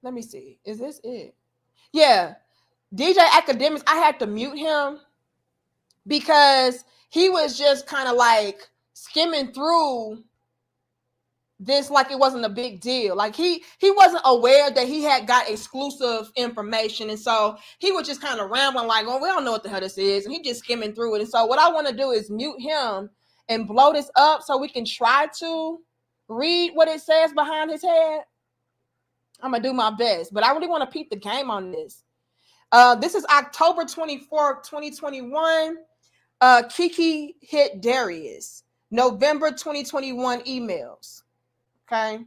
let me see. Is this it? Yeah. DJ Academics, I had to mute him because he was just kind of like skimming through this like it wasn't a big deal. Like he wasn't aware that he had got exclusive information, and so he was just kind of rambling like, "Oh, we don't know what the hell this is," and he just skimming through it. And so what I want to do is mute him and blow this up so we can try to read what it says behind his head. I'm gonna do my best, but I really want to peep the game on this. This is October 24th, 2021. Keke hit Darius. November 2021 emails. Okay.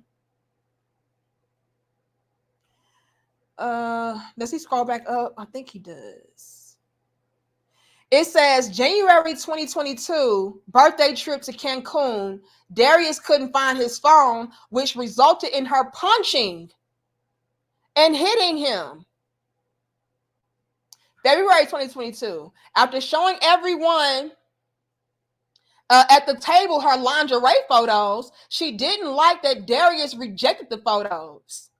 Does he scroll back up? I think he does. It says January 2022, birthday trip to Cancun. Darius couldn't find his phone, which resulted in her punching and hitting him. February 2022, after showing everyone at the table her lingerie photos, she didn't like that Darius rejected the photos.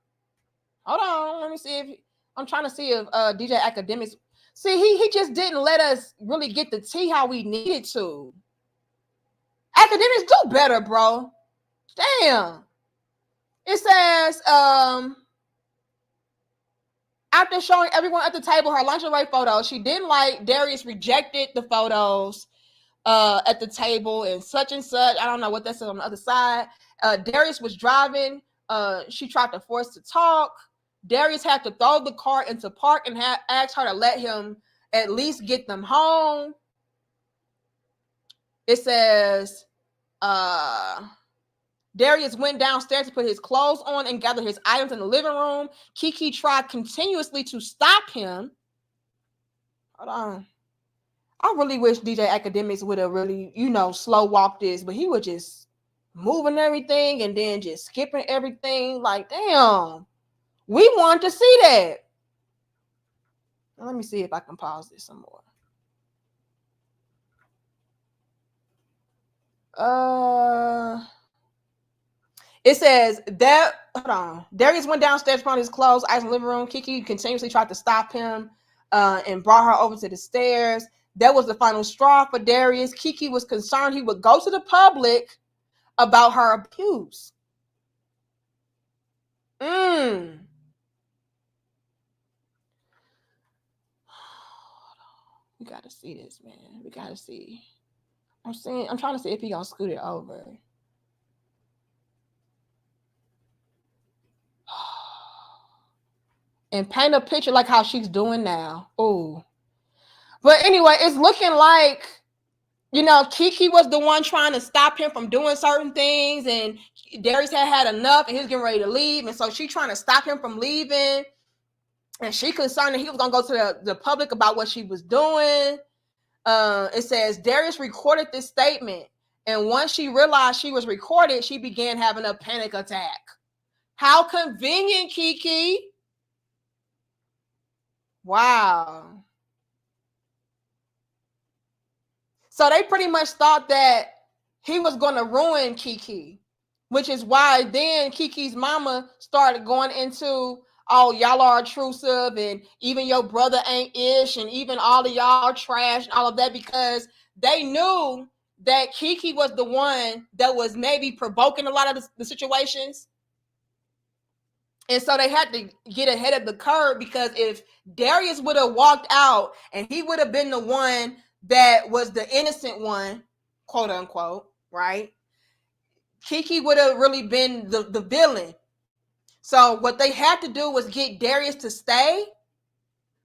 Hold on, let me see if I'm trying to see if DJ Academics. See, he just didn't let us really get the tea how we needed to. Academics, do better, bro. Damn. It says after showing everyone at the table her lingerie photos, she didn't like Darius rejected the photos at the table and such. I don't know what that says on the other side. Darius was driving. She tried to force to talk. Darius had to throw the car into park and asked her to let him at least get them home. It says Darius went downstairs to put his clothes on and gather his items in the living room. Keke tried continuously to stop him. Hold on. I really wish DJ Academics would have really, slow walked this, but he was just moving everything and then just skipping everything. Like, damn, we want to see that. Let me see if I can pause this some more. It says that, hold on. Darius went downstairs, found his clothes, ice in the living room. Keke continuously tried to stop him and brought her over to the stairs. That was the final straw for Darius. Keke was concerned he would go to the public about her abuse. We gotta see this, man. We gotta see. I'm trying to see if he gonna scoot it over. And paint a picture like how she's doing now. Oh. But anyway, it's looking like, Keke was the one trying to stop him from doing certain things, and Darius had enough, and he was getting ready to leave, and so she trying to stop him from leaving, and she concerned that he was gonna go to the public about what she was doing. It says Darius recorded this statement, and once she realized she was recorded, she began having a panic attack. How convenient, Keke. Wow. So they pretty much thought that he was going to ruin Keke, which is why then Keke's mama started going into, "Oh, y'all are intrusive, and even your brother ain't ish, and even all of y'all are trash," and all of that, because they knew that Keke was the one that was maybe provoking a lot of the situations. And so they had to get ahead of the curve, because if Darius would have walked out and he would have been the one that was the innocent one, quote unquote, right? Keke would have really been the villain. So what they had to do was get Darius to stay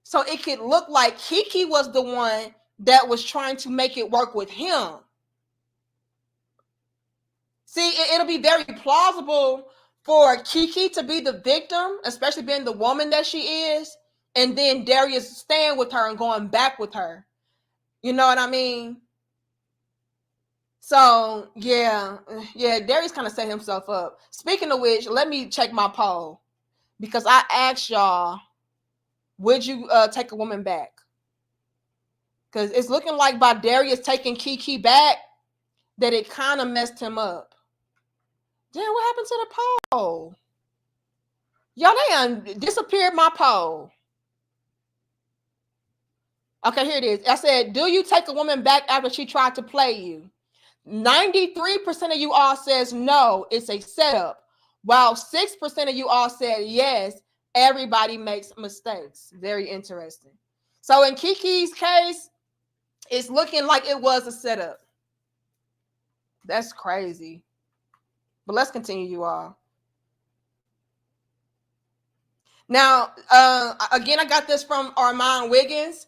so it could look like Keke was the one that was trying to make it work with him. See, it'll be very plausible for Keke to be the victim, especially being the woman that she is, and then Darius staying with her and going back with her. You know what I mean? So, yeah, Darius kind of set himself up. Speaking of which, let me check my poll because I asked y'all, would you take a woman back? Because it's looking like by Darius taking Keke back that it kind of messed him up. Damn, what happened to the poll? Y'all, they disappeared my poll. Okay, here it is. I said, do you take a woman back after she tried to play you? 93% of you all says no, it's a setup. While 6% of you all said yes, everybody makes mistakes. Very interesting. So in Keke's case, it's looking like it was a setup. That's crazy. But let's continue, you all. Now, again, I got this from Armand Wiggins.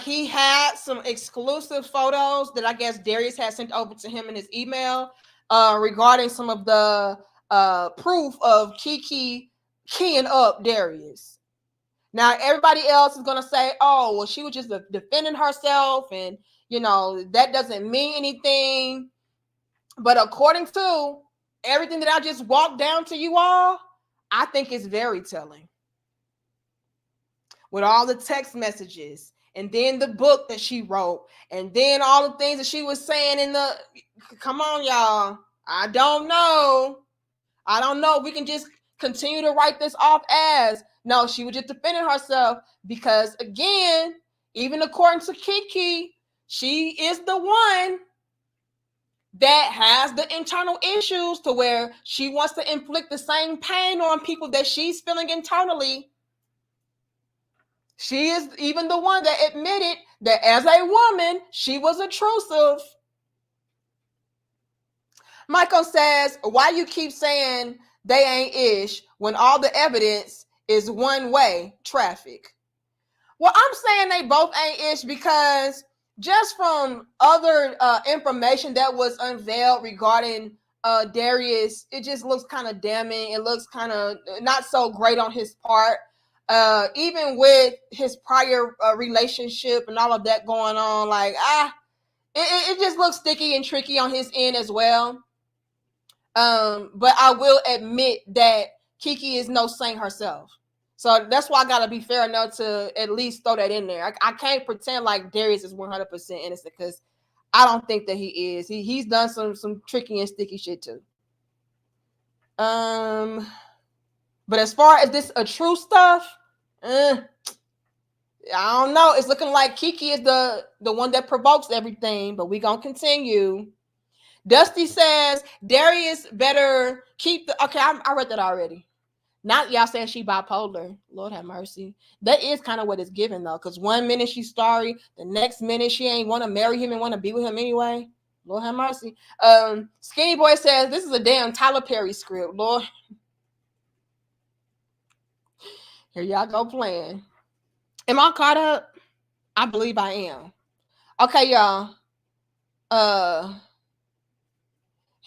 He had some exclusive photos that I guess Darius had sent over to him in his email regarding some of the proof of Keke keying up Darius. Now, everybody else is going to say, oh, well, she was just defending herself and, you know, that doesn't mean anything. But according to everything that I just walked down to you all, I think it's very telling. With all the text messages and then the book that she wrote and then all the things that she was saying in the, come on, y'all. I don't know. We can just continue to write this off as, no, she was just defending herself because, again, even according to Keke, she is the one that has the internal issues to where she wants to inflict the same pain on people that she's feeling internally. She is even the one that admitted that as a woman, she was intrusive. Michael says, why you keep saying they ain't ish when all the evidence is one way traffic? Well, I'm saying they both ain't ish because just from other information that was unveiled regarding Darius, it just looks kind of damning. It looks kind of not so great on his part. Even with his prior relationship and all of that going on, like, it just looks sticky and tricky on his end as well. But I will admit that Keke is no saint herself. So that's why I got to be fair enough to at least throw that in there. I can't pretend like Darius is 100% innocent because I don't think that he is. He's done some tricky and sticky shit too. But as far as this true stuff, I don't know. It's looking like Keke is the one that provokes everything, but we gonna continue. Dusty says Darius better keep the. Okay, I read that already. Not y'all saying she bipolar. Lord have mercy. That is kind of what it's given though, because 1 minute she's sorry, the next minute she ain't want to marry him and want to be with him anyway. Lord have mercy. Skinny Boy says this is a damn Tyler Perry script. Lord. Here y'all go playing. Am I caught up? I believe I am. Okay, y'all.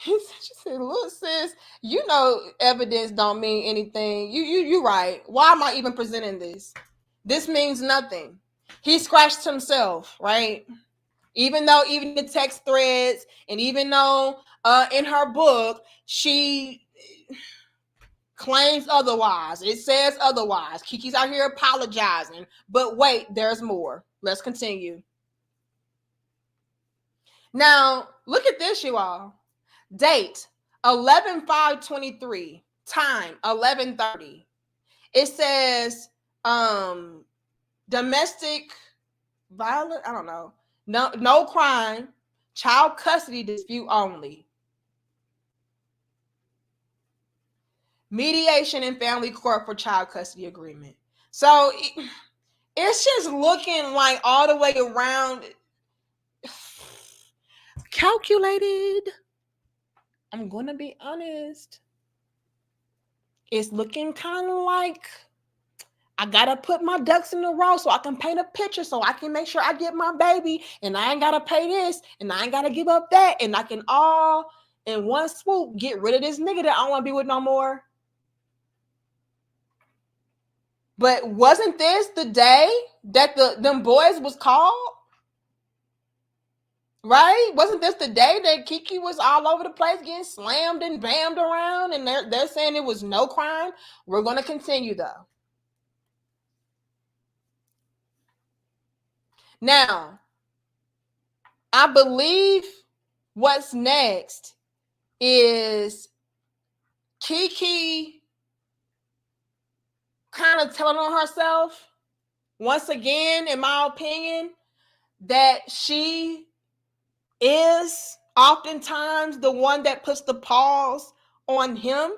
She said, look, sis, you know evidence don't mean anything. You right. Why am I even presenting this? This means nothing. He scratched himself, right? Even though even the text threads and even though in her book, she claims otherwise. It says otherwise. Keke's out here apologizing. But wait, there's more. Let's continue. Now, look at this, you all. Date 11/5/23. Time 11:30. It says domestic violence. I don't know. No crime. Child custody dispute only. Mediation and family court for child custody agreement. So it's just looking like all the way around calculated. I'm gonna be honest. It's looking kind of like I gotta put my ducks in a row so I can paint a picture so I can make sure I get my baby, and I ain't gotta pay this, and I ain't gotta give up that, and I can all in one swoop get rid of this nigga that I don't want to be with no more. But wasn't this the day that them boys was called? Right? Wasn't this the day that Keke was all over the place getting slammed and bammed around, and they're saying it was no crime? We're gonna continue though. Now, I believe what's next is Keke kind of telling on herself once again, in my opinion, that she is oftentimes the one that puts the pause on him.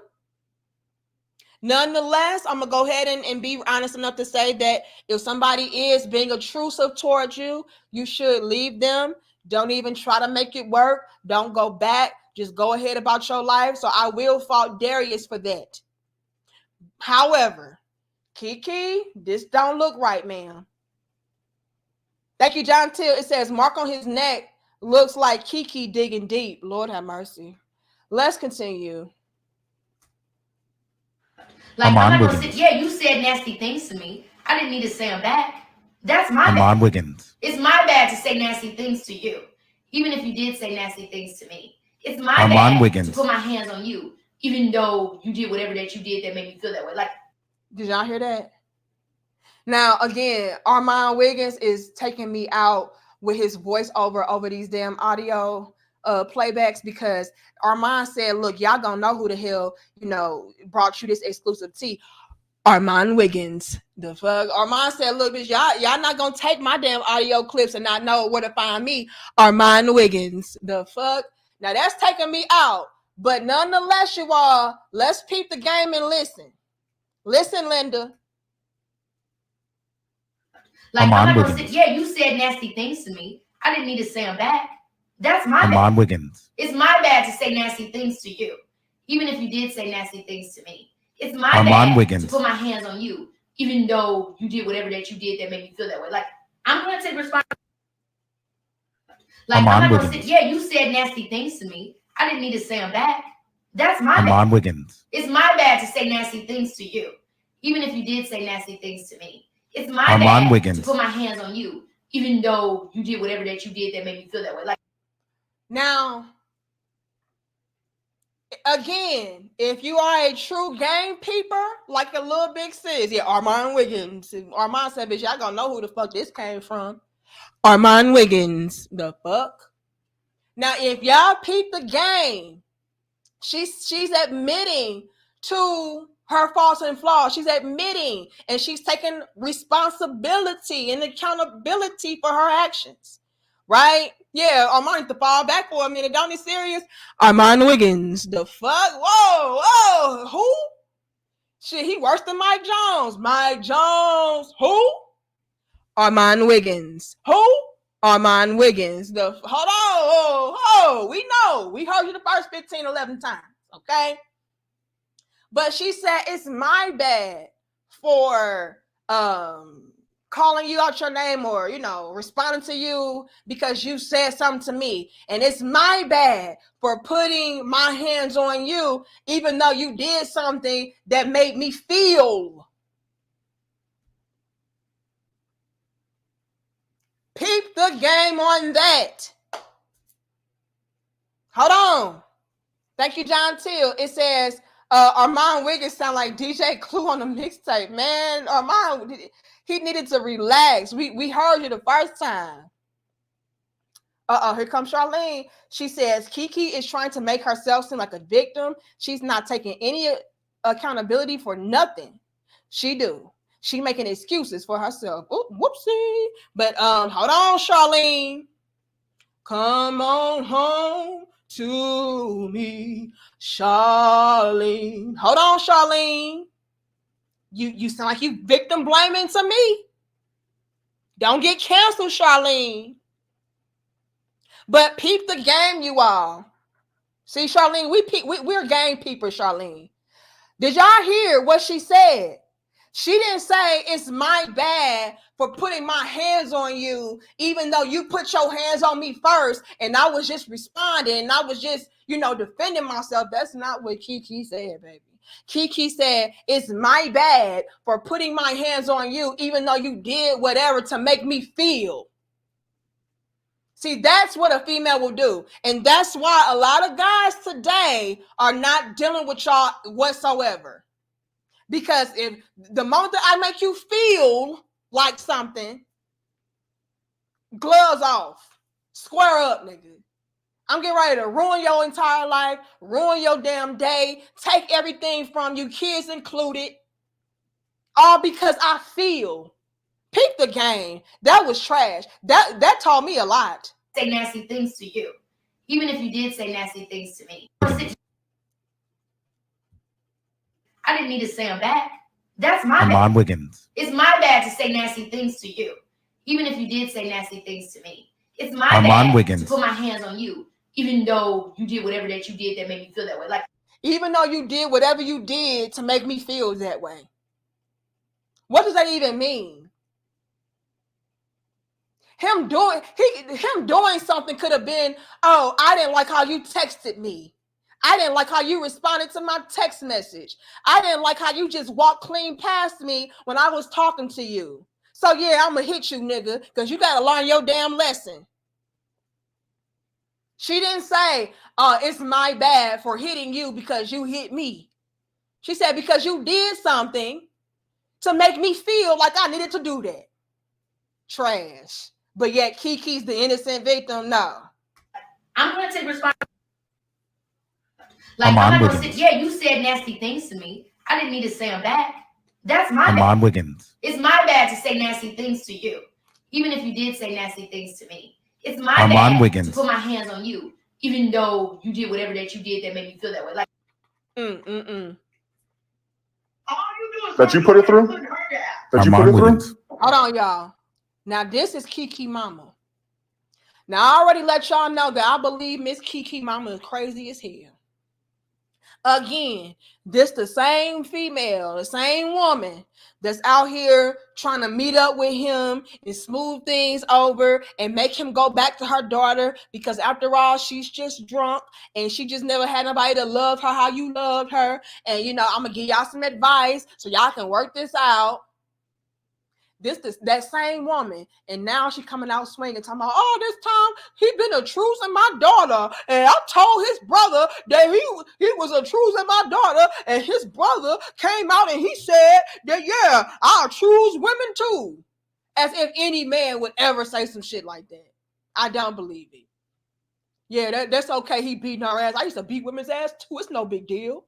Nonetheless, I'm gonna go ahead and be honest enough to say that if somebody is being intrusive towards you, you should leave them. Don't even try to make it work. Don't go back. Just go ahead about your life. So I will fault Darius for that. However, Keke, this don't look right, ma'am. Thank you, John Till. It says mark on his neck looks like Keke digging deep. Lord have mercy. Let's continue. Like, I'm not gonna say, yeah, you said nasty things to me. I didn't need to say them back. That's my bad. Wiggins. It's my bad to say nasty things to you. Even if you did say nasty things to me. It's my bad Wiggins. To put my hands on you. Even though you did whatever that you did that made me feel that way. Like, did y'all hear that? Now, again, Armand Wiggins is taking me out with his voiceover over these damn audio playbacks, because Armand said, look, y'all gonna know who the hell, brought you this exclusive tea. Armand Wiggins. The fuck? Armand said, look, bitch, y'all not gonna take my damn audio clips and not know where to find me. Armand Wiggins. The fuck? Now that's taking me out. But nonetheless, you all, let's peep the game and listen. Listen, Linda. Like, I'm not gonna say, yeah, you said nasty things to me. I didn't need to say them back. That's my bad. Wiggins. It's my bad to say nasty things to you. Even if you did say nasty things to me. It's my bad Wiggins. To put my hands on you. Even though you did whatever that you did that made me feel that way. Like, I'm gonna take responsibility. Like, I'm not gonna say, yeah, you said nasty things to me. I didn't need to say them back. That's my bad. Wiggins. It's my bad to say nasty things to you. Even if you did say nasty things to me. It's my bad Wiggins. To put my hands on you. Even though you did whatever that you did that made me feel that way. Like, now, again, if you are a true game peeper, like a little big sis, yeah, Armand Wiggins. Armand said, bitch, y'all gonna know who the fuck this came from. Armand Wiggins. The fuck? Now, if y'all peep the game, she's admitting to her faults and flaws. She's admitting and she's taking responsibility and accountability for her actions. Right? Yeah, Armand to fall back for a minute. Don't be serious. Armand Wiggins. The fuck? Whoa. Who? Shit, he worse than Mike Jones. Mike Jones. Who? Armand Wiggins. Who? Armand Wiggins. The hold on. Oh, we know. We heard you the first 15, 11 times. Okay. But she said it's my bad for calling you out your name or, responding to you because you said something to me. And it's my bad for putting my hands on you, even though you did something that made me feel. Peep the game on that. Hold on. Thank you, John Till. It says, Armand Wiggins sound like DJ Clue on the mixtape. Man, Armand, he needed to relax. We heard you the first time. Here comes Charlene. She says, Keke is trying to make herself seem like a victim. She's not taking any accountability for nothing. She do. She making excuses for herself. Ooh, whoopsie. But hold on, Charlene. Come on home to me, Charlene. Hold on, Charlene. You sound like you victim blaming to me. Don't get canceled, Charlene. But peep the game, you all. See, Charlene, we're gang peepers, Charlene. Did y'all hear what she said? She didn't say it's my bad for putting my hands on you, even though you put your hands on me first, and I was just responding, and I was just, defending myself. That's not what Keke said, baby. Keke said, it's my bad for putting my hands on you, even though you did whatever to make me feel. See, that's what a female will do. And that's why a lot of guys today are not dealing with y'all whatsoever. Because if the moment that I make you feel like something, gloves off, square up, nigga. I'm getting ready to ruin your entire life, ruin your damn day, take everything from you, kids included, all because I feel. Peep the game. That was trash. That taught me a lot. Say nasty things to you, even if you did say nasty things to me. I didn't need to say them back. That's my bad. Wiggins. It's my bad to say nasty things to you, even if you did say nasty things to me. It's my bad Wiggins. To put my hands on you, even though you did whatever that you did that made me feel that way. Like, even though you did whatever you did to make me feel that way. What does that even mean? Him doing something could have been, oh, I didn't like how you texted me. I didn't like how you responded to my text message. I didn't like how you just walked clean past me when I was talking to you. So yeah, I'm gonna hit you, nigga, because you gotta learn your damn lesson. She didn't say, it's my bad for hitting you because you hit me. She said, because you did something to make me feel like I needed to do that. Trash. But yet Keke's the innocent victim. No. I'm going to take responsibility. Like, I'm not going to sit, yeah, you said nasty things to me. I didn't need to say them back. That's my bad. Wiggins. It's my bad to say nasty things to you, even if you did say nasty things to me. It's my bad Wiggins. To put my hands on you, even though you did whatever that you did that made me feel that way. Like, That you put it through? That you put it through? Hold on, y'all. Now, this is Keke Mama. Now, I already let y'all know that I believe Miss Keke Mama is crazy as hell. Again, this the same female, the same woman that's out here trying to meet up with him and smooth things over and make him go back to her daughter because after all, she's just drunk and she just never had nobody to love her how you loved her. And, I'm going to give y'all some advice so y'all can work this out. That same woman, and now she coming out swinging, talking about, oh, this time he been a truce in my daughter, and I told his brother that he was a truce in my daughter, and his brother came out and he said that, yeah, I'll choose women too. As if any man would ever say some shit like that. I don't believe it. Yeah, that's okay. He beating her ass. I used to beat women's ass too. It's no big deal.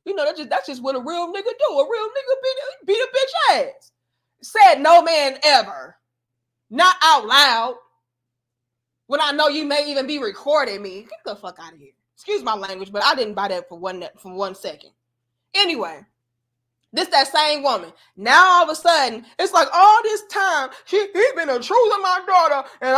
That's just what a real nigga do. A real nigga beat a bitch ass. Said no man ever. Not out loud. When I know you may even be recording me. Get the fuck out of here. Excuse my language, but I didn't buy that for 1 second. Anyway, that same woman. Now all of a sudden, it's like all this time, he been a truth of my daughter, and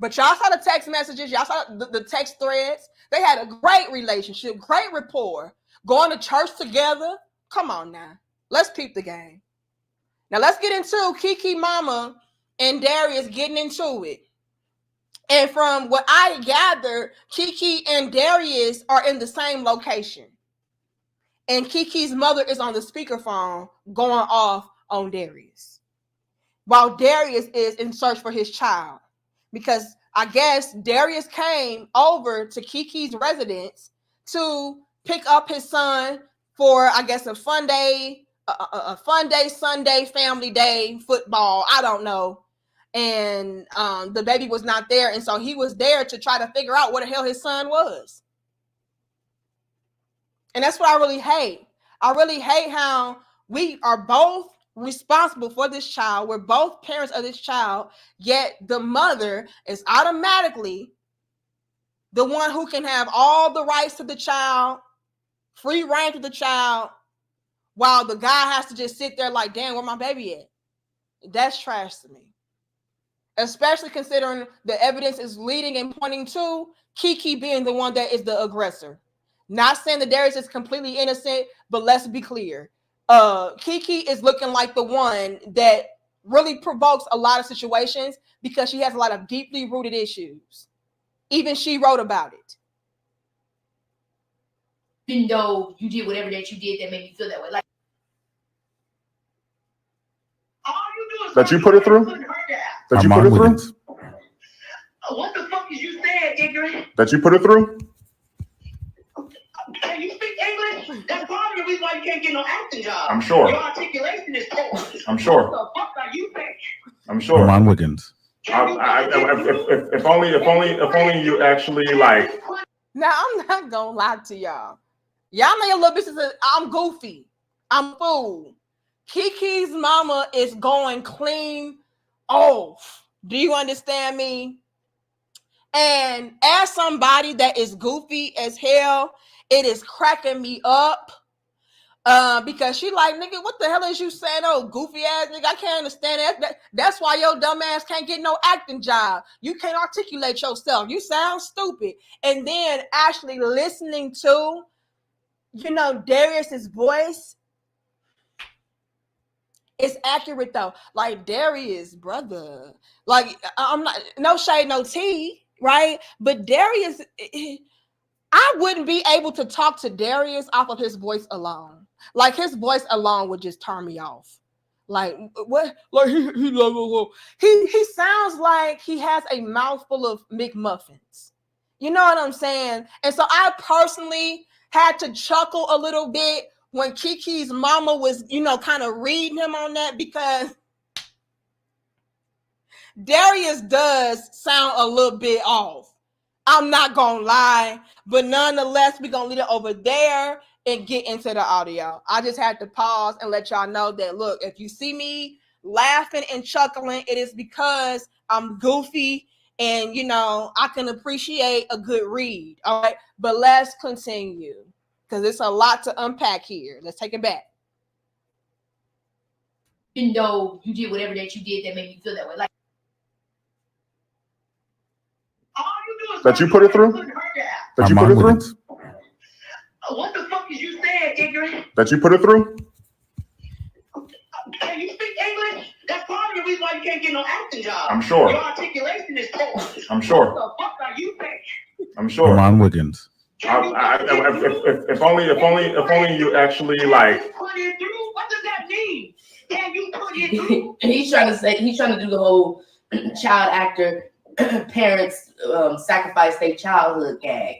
But y'all saw the text messages, y'all saw the text threads. They had a great relationship, great rapport, going to church together. Come on now. Let's peep the game. Now let's get into Keke Mama and Darius getting into it. And from what I gathered, Keke and Darius are in the same location. And Keke's mother is on the speakerphone going off on Darius. While Darius is in search for his child. Because I guess Darius came over to Keke's residence to pick up his son for, I guess, a fun day, Sunday, family day, football. I don't know. And the baby was not there. And so he was there to try to figure out what the hell his son was. And that's what I really hate. I really hate how we are both responsible for this child. We're both parents of this child, yet the mother is automatically the one who can have all the rights to the child, free reign to the child, while the guy has to just sit there like, damn, where my baby at? That's trash to me. especially considering the evidence is leading and pointing to Keke being the one that is the aggressor. Not saying that Darius is completely innocent, but let's be clear. Keke is looking like the one that really provokes a lot of situations because she has a lot of deeply rooted issues. Even she wrote about it. Even though you did whatever that you did that made me feel that way. Like, all you do is that you put it through? That you put it through? What the fuck is you saying, ignorant? That you put it through? Can you speak English? That's part of the reason why you can't get no acting job. I'm sure. Your articulation is poor. I'm sure. What the fuck are you saying? I'm sure. Come on, Wiggins. If only you actually like. Now I'm not gonna lie to y'all. Y'all know your little bitches. I'm goofy. I'm fool. Keke's mama is going clean off. Do you understand me? And as somebody that is goofy as hell, it is cracking me up. Because she like, nigga, what the hell is you saying? Oh, goofy ass nigga, I can't understand that. That's why your dumb ass can't get no acting job. You can't articulate yourself. You sound stupid. And then actually listening to, Darius's voice, it's accurate though. Like Darius, brother. Like I'm not, no shade, no tea, right? But Darius, I wouldn't be able to talk to Darius off of his voice alone. Like his voice alone would just turn me off. Like what? Like he sounds like he has a mouthful of McMuffins. You know what I'm saying? And so I personally had to chuckle a little bit when Keke's mama was, kind of reading him on that, because Darius does sound a little bit off. I'm not gonna lie, but nonetheless, we're gonna leave it over there and get into the audio. I just had to pause and let y'all know that, look, if you see me laughing and chuckling, it is because I'm goofy and, I can appreciate a good read. All right, but let's continue because it's a lot to unpack here. Let's take it back. Even though you did whatever that you did that made me feel that way. Like, all you do is that you put it through? That you put it through? What the fuck is you saying, ignorant? That you put it through? Can you speak English? That's part of the reason why you can't get no acting job. I'm sure. Your articulation is poor. I'm sure. What the fuck are you saying? I'm sure. Come on, Wiggins. If only you actually like. Put it through? What does that mean? Can you put it through? He's trying to do the whole child actor parents sacrifice their childhood gag.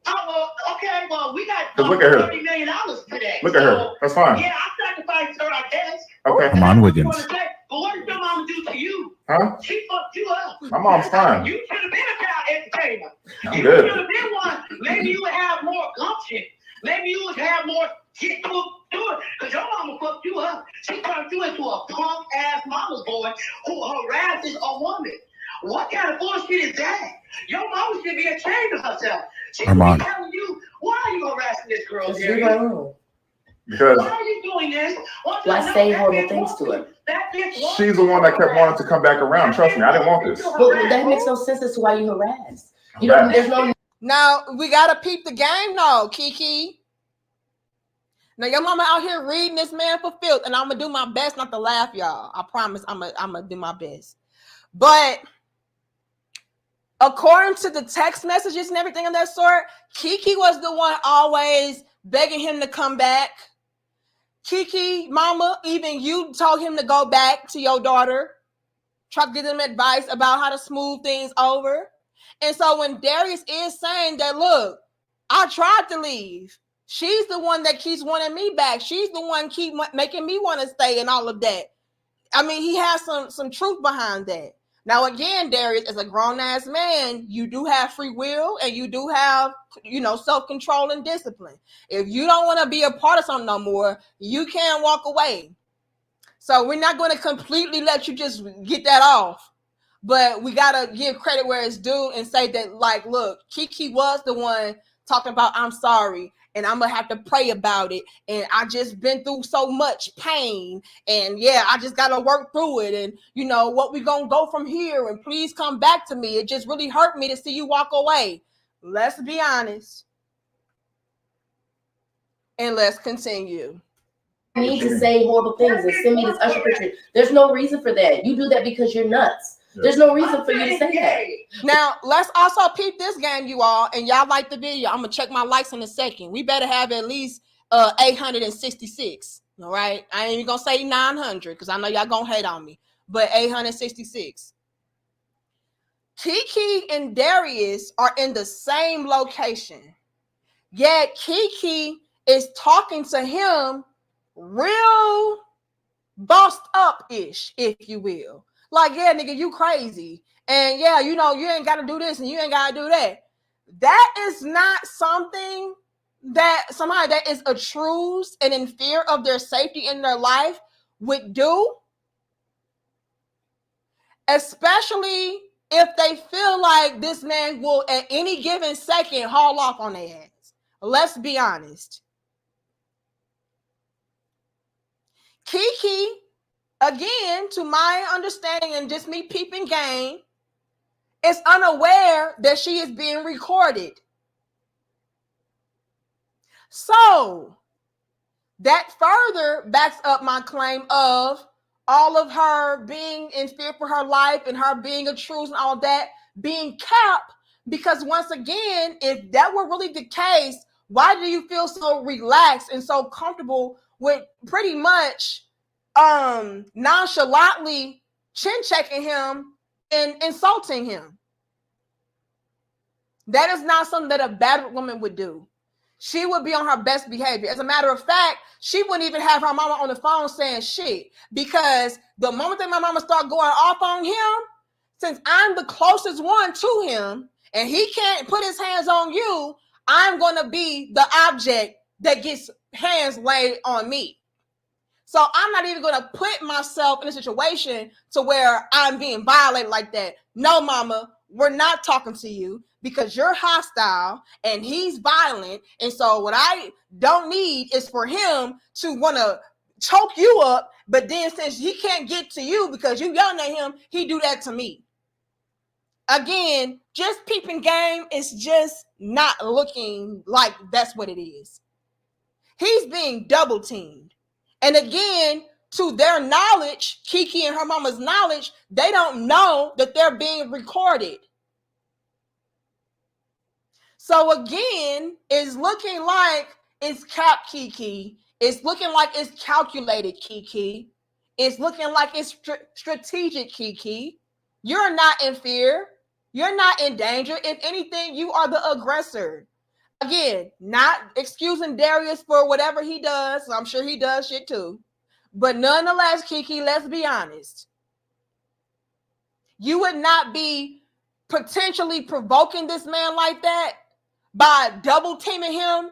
Oh, well, okay, well, we got $30 million today. Look at her. That's fine. Yeah, I sacrificed her, I guess. Okay. Come on, Wiggins. But what did your mom do to you? Huh? She fucked you up. My mom's fine. You should have been a child entertainer. You should have been one. Maybe you would have more gumption. Maybe you would have more get to it. Because your mama fucked you up. She turned you into a punk-ass mama's boy who harasses a woman. What kind of bullshit is that? Your mama should be ashamed of herself. She should be telling you, why are you harassing this girl, Darius? Because why are you doing this? Why say horrible things to her? She's the one that kept wanting to come back around. Trust me, I didn't want this. But that makes no sense as to why you harassed. There's no. Now we gotta peep the game, though, Keke. Now your mama out here reading this man for filth, and I'm gonna do my best not to laugh, y'all. I promise, I'm gonna do my best. But according to the text messages and everything of that sort, Keke was the one always begging him to come back. Keke, mama, even you told him to go back to your daughter. Try to give them advice about how to smooth things over. And so when Darius is saying that, look, I tried to leave. She's the one that keeps wanting me back. She's the one keep making me want to stay and all of that. I mean, he has some truth behind that. Now, again, Darius, as a grown-ass man, you do have free will and you do have, self-control and discipline. If you don't want to be a part of something no more, you can walk away. So we're not going to completely let you just get that off. But we got to give credit where it's due and say that, like, look, Keke was the one talking about, I'm sorry. and I'm gonna have to pray about it. And I just been through so much pain, and yeah, I just gotta work through it. And you know what, we gonna go from here, and please come back to me. It just really hurt me to see you walk away. Let's be honest. And let's continue. Need to say horrible things and send me this Usher picture. There's no reason for that. You do that because you're nuts. There's no reason for you to say that. Now, let's also peep this game, you all, and y'all like the video. I'm gonna check my likes in a second. We better have at least 866. All right, I ain't even gonna say 900 because I know y'all gonna hate on me, but 866. Keke and Darius are in the same location, yet Keke is talking to him real bossed up-ish, if you will. Like, yeah, nigga, you crazy. And yeah, you know, you ain't got to do this and you ain't got to do that. That is not something that somebody that is a truce and in fear of their safety in their life would do. Especially if they feel like this man will at any given second haul off on their ass. Let's be honest. Keke, again, to my understanding and just me peeping game, is unaware that she is being recorded. So that further backs up my claim of all of her being in fear for her life and her being a truce and all that being capped. Because once again, if that were really the case, why do you feel so relaxed and so comfortable with pretty much nonchalantly chin checking him and insulting him? That is not something that a battered woman would do. She would be on her best behavior. As a matter of fact, she wouldn't even have her mama on the phone saying shit, because the moment that my mama started going off on him, since I'm the closest one to him and he can't put his hands on you, I'm going to be the object that gets hands laid on me. So I'm not even going to put myself in a situation to where I'm being violated like that. No, mama, we're not talking to you because you're hostile and he's violent. And so what I don't need is for him to want to choke you up. But then since he can't get to you because you yelling at him, he do that to me. Again, just peeping game is just not looking like that's what it is. He's being double teamed. And again, to their knowledge, Keke and her mama's knowledge, they don't know that they're being recorded. So again, it's looking like it's capped Keke. It's looking like it's calculated Keke. It's looking like it's strategic Keke. You're not in fear. You're not in danger. If anything, you are the aggressor. Again, not excusing Darius for whatever he does. I'm sure he does shit too. But nonetheless, Keke, let's be honest. You would not be potentially provoking this man like that by double teaming him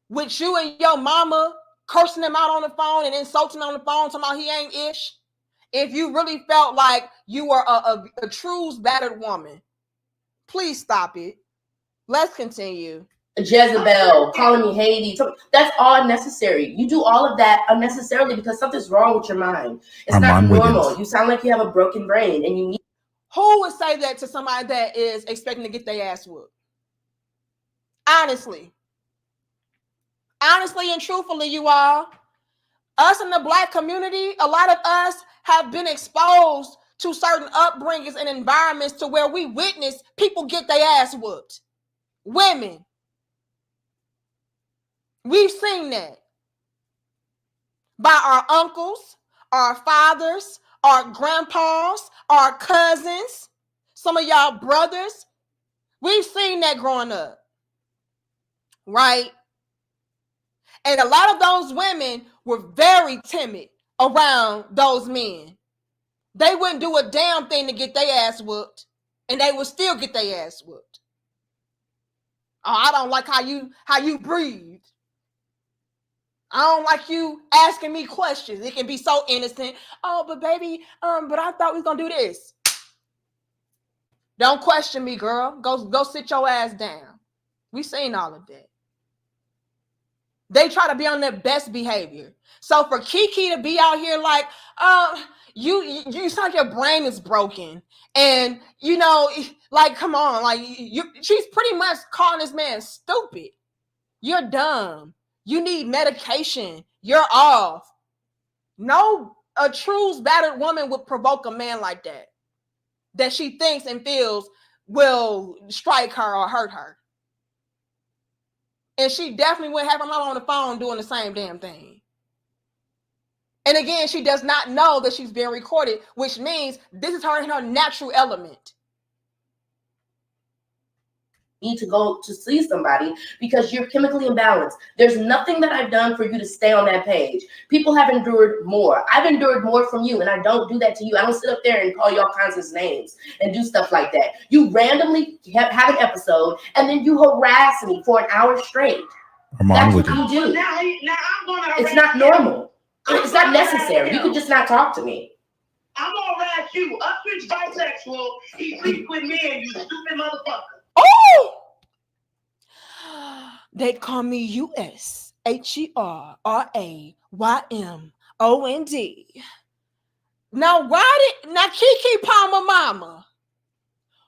with you and your mama cursing him out on the phone and insulting on the phone, talking about he ain't ish. If you really felt like you were a true battered woman, please stop it. Let's continue. Jezebel, calling me Haiti. That's all unnecessary. You do all of that unnecessarily because something's wrong with your mind. It's not normal. You sound like you have a broken brain and you need. Who would say that to somebody that is expecting to get their ass whooped? Honestly and truthfully, you all, us in the Black community, a lot of us have been exposed to certain upbringings and environments to where we witness people get their ass whooped. Women. We've seen that by our uncles, our fathers, our grandpas, our cousins, some of y'all brothers. We've seen that growing up, right? And a lot of those women were very timid around those men. They wouldn't do a damn thing to get their ass whooped, and they would still get their ass whooped. Oh, I don't like how you breathe. I don't like you asking me questions. It can be so innocent. Oh, but baby, but I thought we was gonna do this. Don't question me, girl. Go sit your ass down. We seen all of that. They try to be on their best behavior. So for Keke to be out here like, you sound like your brain is broken. And, you know, like, come on. Like, she's pretty much calling this man stupid. You're dumb. You need medication. You're off. No, a true battered woman would provoke a man like that she thinks and feels will strike her or hurt her. And she definitely would have him on the phone doing the same damn thing. And again, she does not know that she's being recorded, which means this is her in her natural element. Need to go to see somebody because you're chemically imbalanced. There's nothing that I've done for you to stay on that page. People have endured more. I've endured more from you, and I don't do that to you. I don't sit up there and call you all kinds of names and do stuff like that. You randomly have an episode, and then you harass me for an hour straight. That's what you do. Now I'm gonna it's not normal. It's not necessary. You could just not talk to me. I'm gonna harass you. Usher's bisexual. He sleeps with men, you stupid motherfucker. Oh! They call me USHERRAYMOND. Now, Keke Palmer mama,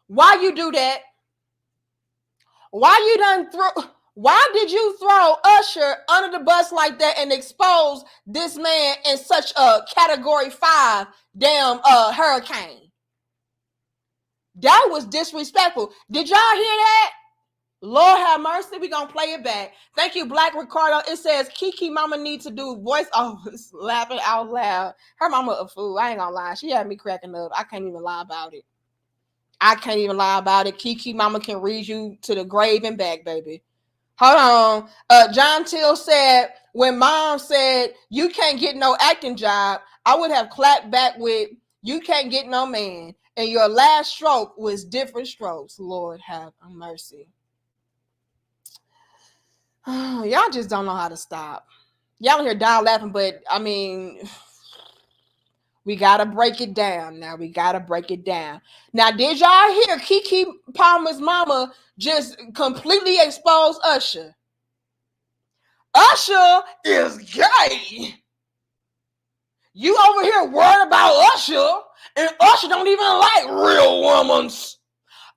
why you do that? Why did you throw Usher under the bus like that and expose this man in such a category 5 damn hurricane? That was disrespectful. Did y'all hear that? Lord have mercy. We're going to play it back. Thank you, Black Ricardo. It says Keke mama needs to do voiceovers. Laughing out loud. Her mama a fool. I ain't going to lie. She had me cracking up. I can't even lie about it. Keke mama can read you to the grave and back, baby. Hold on. John Till said, when mom said, you can't get no acting job, I would have clapped back with, you can't get no man. And your last stroke was different strokes. Lord have mercy. Oh, y'all just don't know how to stop. Y'all here down laughing, but I mean, we got to break it down. Now, did y'all hear Keke Palmer's mama just completely expose Usher? Usher is gay. You over here worried about Usher, and Usher don't even like real women's.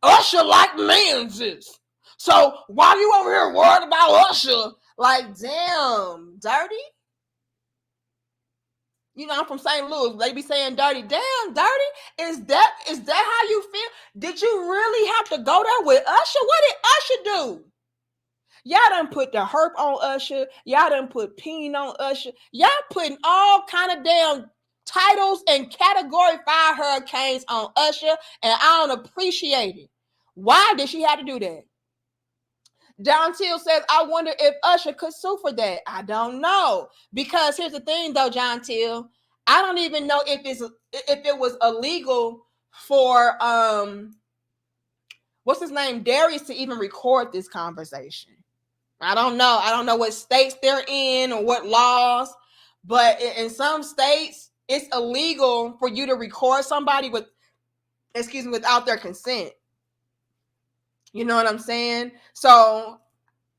Usher like men's. So why you over here worried about Usher? Like, damn, dirty? You know, I'm from St. Louis. They be saying dirty. Damn, dirty? Is that how you feel? Did you really have to go there with Usher? What did Usher do? Y'all done put the herp on Usher. Y'all done put peen on Usher. Y'all putting all kind of damn titles and category 5 hurricanes on Usher, and I don't appreciate it. Why did she have to do that? John Till says, I wonder if Usher could sue for that. I don't know. Because here's the thing, though, John Till. I don't even know if it was illegal for what's his name, Darius, to even record this conversation. I don't know. I don't know what states they're in or what laws, but in some states, it's illegal for you to record somebody without their consent. You know what I'm saying? So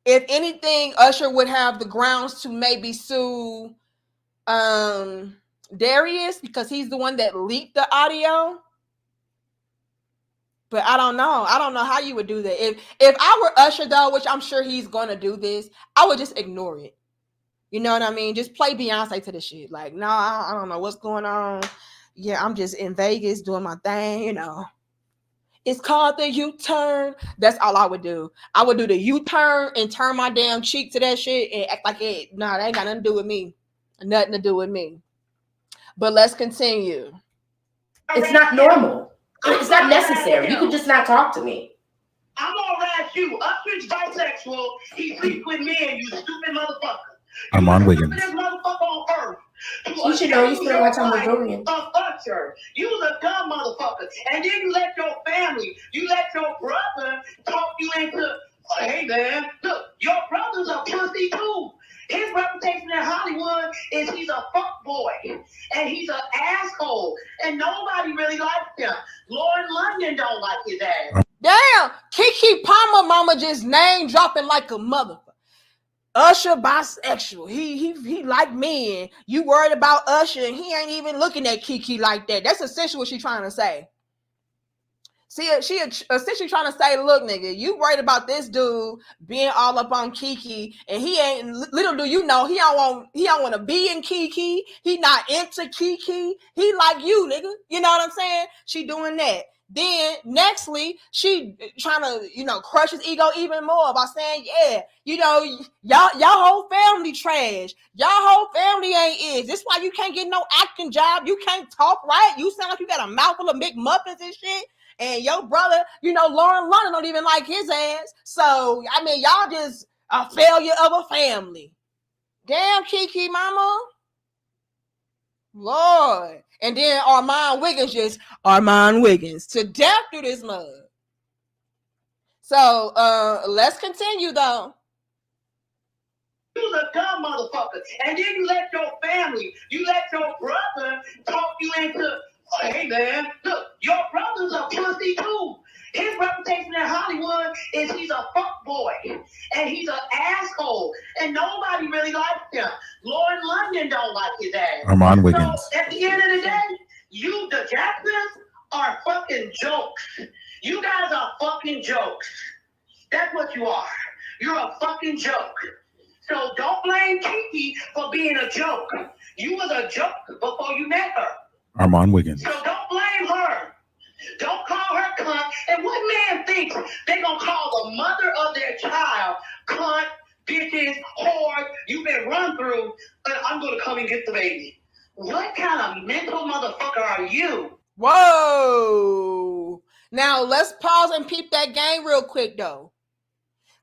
if anything, Usher would have the grounds to maybe sue Darius because he's the one that leaked the audio. But I don't know. I don't know how you would do that. If I were Usher, though, which I'm sure he's going to do this, I would just ignore it. You know what I mean? Just play Beyonce to the shit. Like, no, I don't know what's going on. Yeah, I'm just in Vegas doing my thing, you know. It's called the U-turn. That's all I would do. I would do the U-turn and turn my damn cheek to that shit and act like it. No, that ain't got nothing to do with me. Nothing to do with me. But let's continue. It's not normal. It's not necessary. You could just not talk to me. I'm gonna harass you. Usher's bisexual. He sleeps with men, you stupid motherfucker. Armand Wiggins. Motherfucker on earth. You should know you spend my time with Dorian. Usher. You was a dumb motherfucker. And then you let your family, you let your brother talk you into, hey man, look, your brother's a pussy too. His reputation in Hollywood is he's a fuck boy and he's an asshole and nobody really likes him. Lauren London don't like his ass. Damn, Keke Palmer mama just name dropping like a motherfucker. Usher bisexual. He like men. You worried about Usher and he ain't even looking at Keke like that. That's essentially what she's trying to say. She essentially trying to say, look, nigga, you worried about this dude being all up on Keke, and he ain't. Little do you know, he don't want to be in Keke. He not into Keke. He like you, nigga. You know what I'm saying? She doing that. Then nextly, she trying to, crush his ego even more by saying, yeah, y'all whole family trash. Y'all whole family ain't is. This why you can't get no acting job. You can't talk right. You sound like you got a mouthful of McMuffins and shit. And your brother, Lauren London don't even like his ass. So, I mean, y'all just a failure of a family. Damn, Keke mama. Lord. And then Armand Wiggins to death through this mud. So, let's continue though. You a dumb motherfucker. And then you let your family, you let your brother talk you into, hey man, look, your brother's a pussy too. His reputation in Hollywood is he's a fuckboy and he's an asshole and nobody really likes him. Lauren London don't like his ass. Armand Wiggins. So at the end of the day, you, the Jacksons, are fucking jokes. You guys are fucking jokes. That's what you are. You're a fucking joke. So don't blame Keke for being a joke. You was a joke before you met her. Armand Wiggins. So don't blame her. Don't call her cunt. And what man thinks they gonna call the mother of their child cunt, bitches, whore, you've been run through, and I'm gonna come and get the baby? What kind of mental motherfucker are you? Whoa. Now let's pause and peep that game real quick though.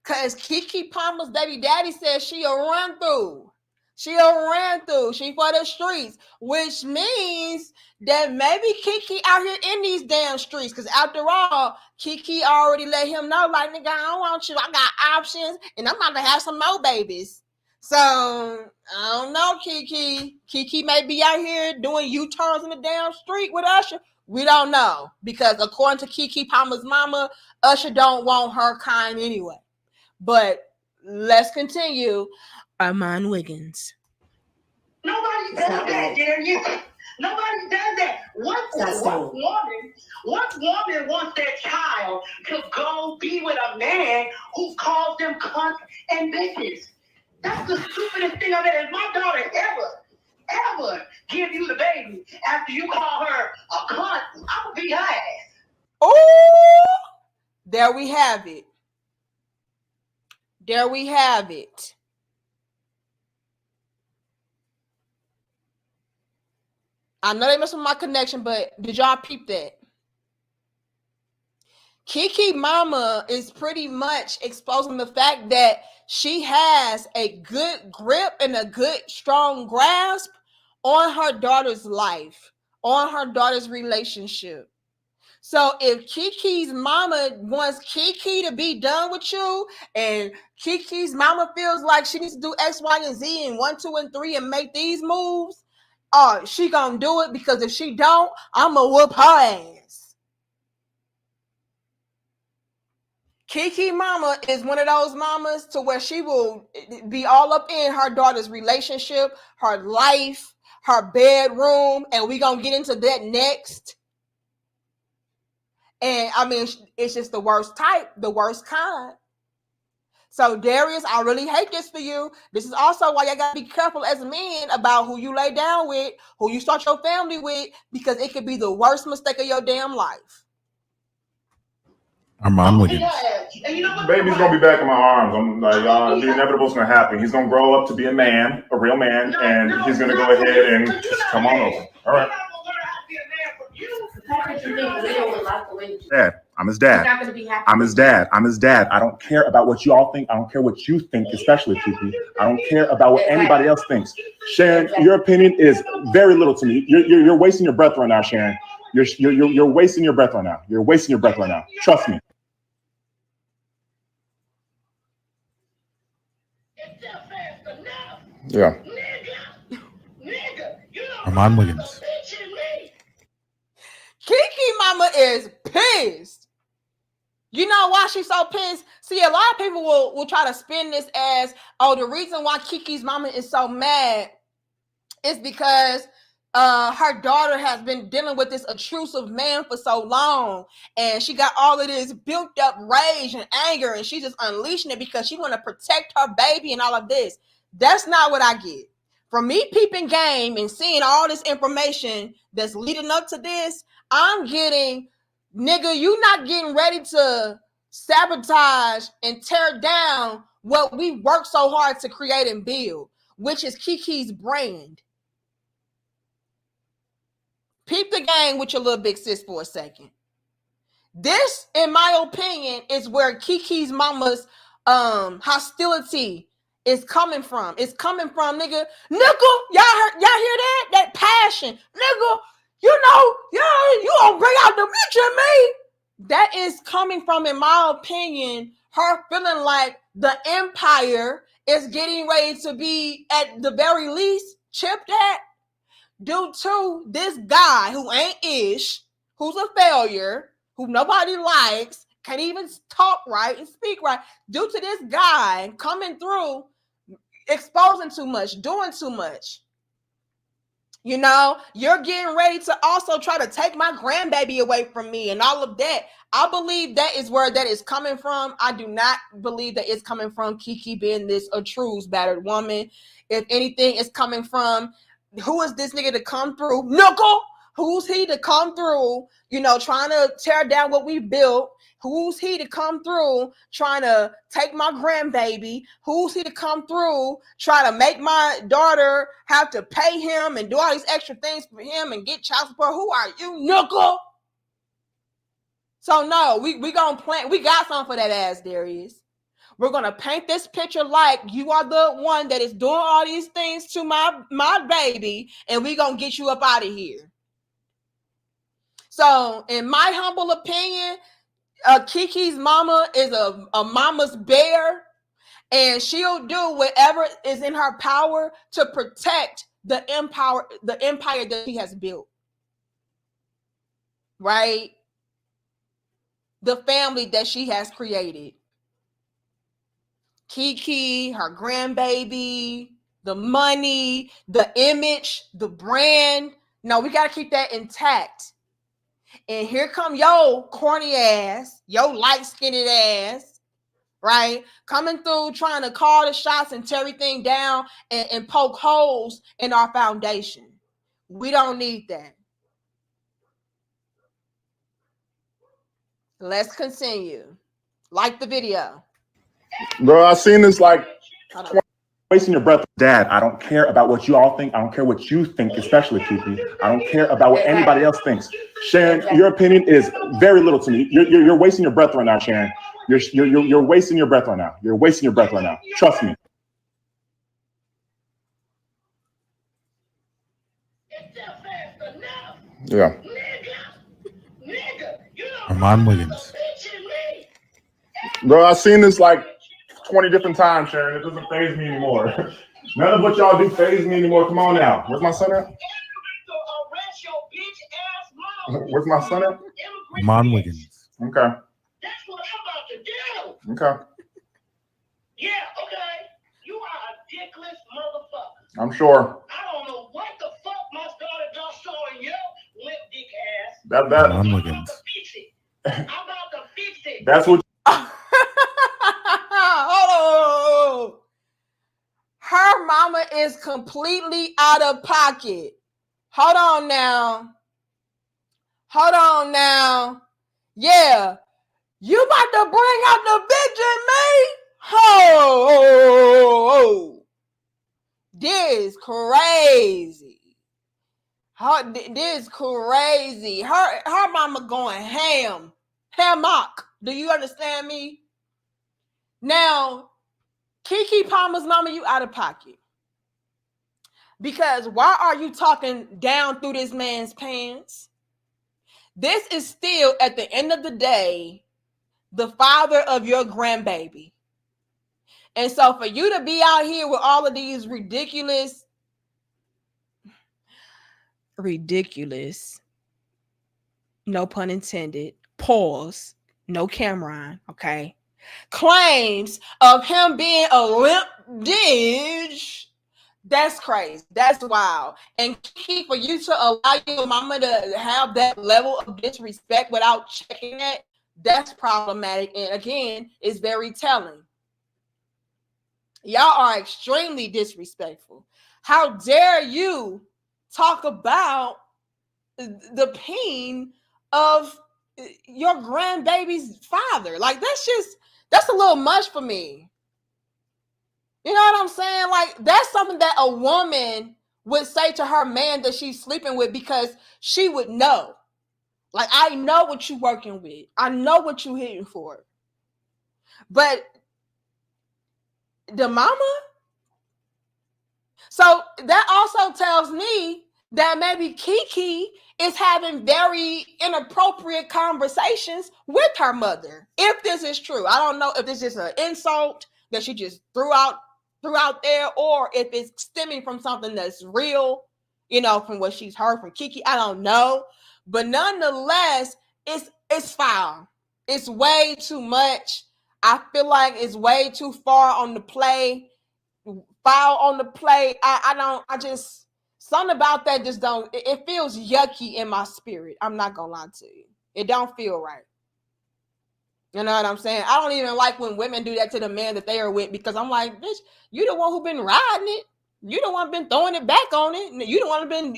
Cause Keke Palmer's baby daddy says she'll run through. She'll run through. She for the streets, which means that maybe Keke out here in these damn streets. Because after all, Keke already let him know, like, nigga, I don't want you. I got options, and I'm about to have some more babies. So, I don't know, Keke. Keke may be out here doing U-turns in the damn street with Usher. We don't know. Because according to Keke Palmer's mama, Usher don't want her kind anyway. But let's continue. Armand Wiggins. Nobody does that, Darius. Nobody does that. What woman wants their child to go be with a man who calls them cunts and bitches? That's the stupidest thing I've ever. If my daughter ever give you the baby after you call her a cunt, I'm gonna beat her ass. Oh, there we have it. There we have it. I know they messed with my connection, but did y'all peep that? Keke mama is pretty much exposing the fact that she has a good grip and a good strong grasp on her daughter's life, on her daughter's relationship. So if Keke's mama wants Keke to be done with you, and Keke's mama feels like she needs to do X, Y, and Z and 1, 2, and 3 and make these moves, she gonna do it, because if she don't, I'ma whoop her ass. Keke mama is one of those mamas to where she will be all up in her daughter's relationship, her life, her bedroom, and we gonna get into that next. And I mean, it's just the worst type, the worst kind. So Darius, I really hate this for you. This is also why you gotta be careful as men about who you lay down with, who you start your family with, because it could be the worst mistake of your damn life. Armand Wiggins. Baby's gonna be back in my arms. I'm like, the inevitable's gonna happen. He's gonna grow up to be a man, a real man, and he's gonna go ahead and just come on over. All right. Dad, I'm his dad. I'm his dad. I'm his dad. I don't care about what you all think. I don't care what you think, especially Keke. I don't care about what anybody else thinks. Sharon, your opinion is very little to me. You're wasting your breath right now, Sharon. You're wasting your breath right now. You're wasting your breath right now. Trust me. Yeah. Armand Wiggins. Keke mama is pissed. You know why she's so pissed? See, a lot of people will try to spin this as, oh, the reason why Keke's mama is so mad is because her daughter has been dealing with this intrusive man for so long, and she got all of this built up rage and anger, and she's just unleashing it because she want to protect her baby and all of this. That's not what I get. From me peeping game and seeing all this information that's leading up to this, I'm getting, nigga, you not getting ready to sabotage and tear down what we worked so hard to create and build, which is Keke's brand. Peep the game with your little big sis for a second. This, in my opinion, is where Keke's mama's hostility is coming from. It's coming from, nigga, y'all hear that? That passion. Nigga, you gonna bring out the bitch in me. That is coming from, in my opinion, her feeling like the empire is getting ready to be, at the very least, chipped at due to this guy who ain't ish, who's a failure, who nobody likes, can't even talk right and speak right, due to this guy coming through, exposing too much, doing too much. You know, you're getting ready to also try to take my grandbaby away from me and all of that. I believe that is where that is coming from. I do not believe that it's coming from Keke being this atruse, battered woman. If anything, it's coming from, who is this nigga to come through? Knuckle! Who's he to come through, you know, trying to tear down what we built? Who's he to come through trying to take my grandbaby? Who's he to come through try to make my daughter have to pay him and do all these extra things for him and get child support? Who are you, Knuckle? So no, we gonna plant. We got something for that ass, Darius. We're gonna paint this picture like you are the one that is doing all these things to my baby, and we gonna get you up out of here. So, in my humble opinion, Keke's mama is a mama's bear, and she'll do whatever is in her power to protect the empire that she has built. Right? The family that she has created. Keke, her grandbaby, the money, the image, the brand. No, we got to keep that intact. And here come yo corny ass, yo light-skinned ass, right? Coming through trying to call the shots and tear everything down and poke holes in our foundation. We don't need that. Let's continue. Like the video. Bro, I seen this like wasting your breath. Dad, I don't care about what you all think. I don't care what you think, especially Keke. I don't care about what anybody else thinks. Sharon, your opinion is very little to me. You're wasting your breath right now, Sharon. You're wasting your breath right now. You're wasting your breath right now. Trust me. Yeah. Armand Wiggins. Bro, I've seen this like 20 different times, Sharon. It doesn't faze me anymore. None of what y'all do faze me anymore. Come on now. Where's my son at? Where's my son at? Armand Wiggins. Okay. That's what I'm about to do. Okay. Yeah, okay. You are a dickless motherfucker. I'm sure. I don't know what the fuck my daughter just saw in your limp dick ass. That Armand Wiggins. I'm about to fix it. That's what. Oh, her mama is completely out of pocket. Hold on now. Yeah, you about to bring out the bitch in me? Oh, this crazy. This crazy. Her mama going ham. Hammock. Do you understand me? Now, Keke Palmer's mama, you out of pocket. Because why are you talking down through this man's pants? This is still, at the end of the day, the father of your grandbaby. And so for you to be out here with all of these ridiculous, no pun intended, pause, no Cameron, okay, claims of him being a limp dish. That's crazy. That's wild. And Keke, for you to allow your mama to have that level of disrespect without checking it, that's problematic. And again, it's very telling. Y'all are extremely disrespectful. How dare you talk about the pain of your grandbaby's father? Like, that's a little much for me. You know what I'm saying? Like, that's something that a woman would say to her man that she's sleeping with, because she would know. Like, I know what you're working with. I know what you're hitting for. But the mama? So that also tells me that maybe Keke is having very inappropriate conversations with her mother. If this is true, I don't know if this is an insult that she just threw out there, or if it's stemming from something that's real, from what she's heard from Keke. I don't know. But nonetheless, it's foul. It's way too much. I feel like it's way too far on the play. Foul on the play. Something about that just don't, it feels yucky in my spirit. I'm not gonna lie to you. It don't feel right. You know what I'm saying? I don't even like when women do that to the man that they are with, because I'm like, bitch, you the one who been riding it. You the one been throwing it back on it. You the one been,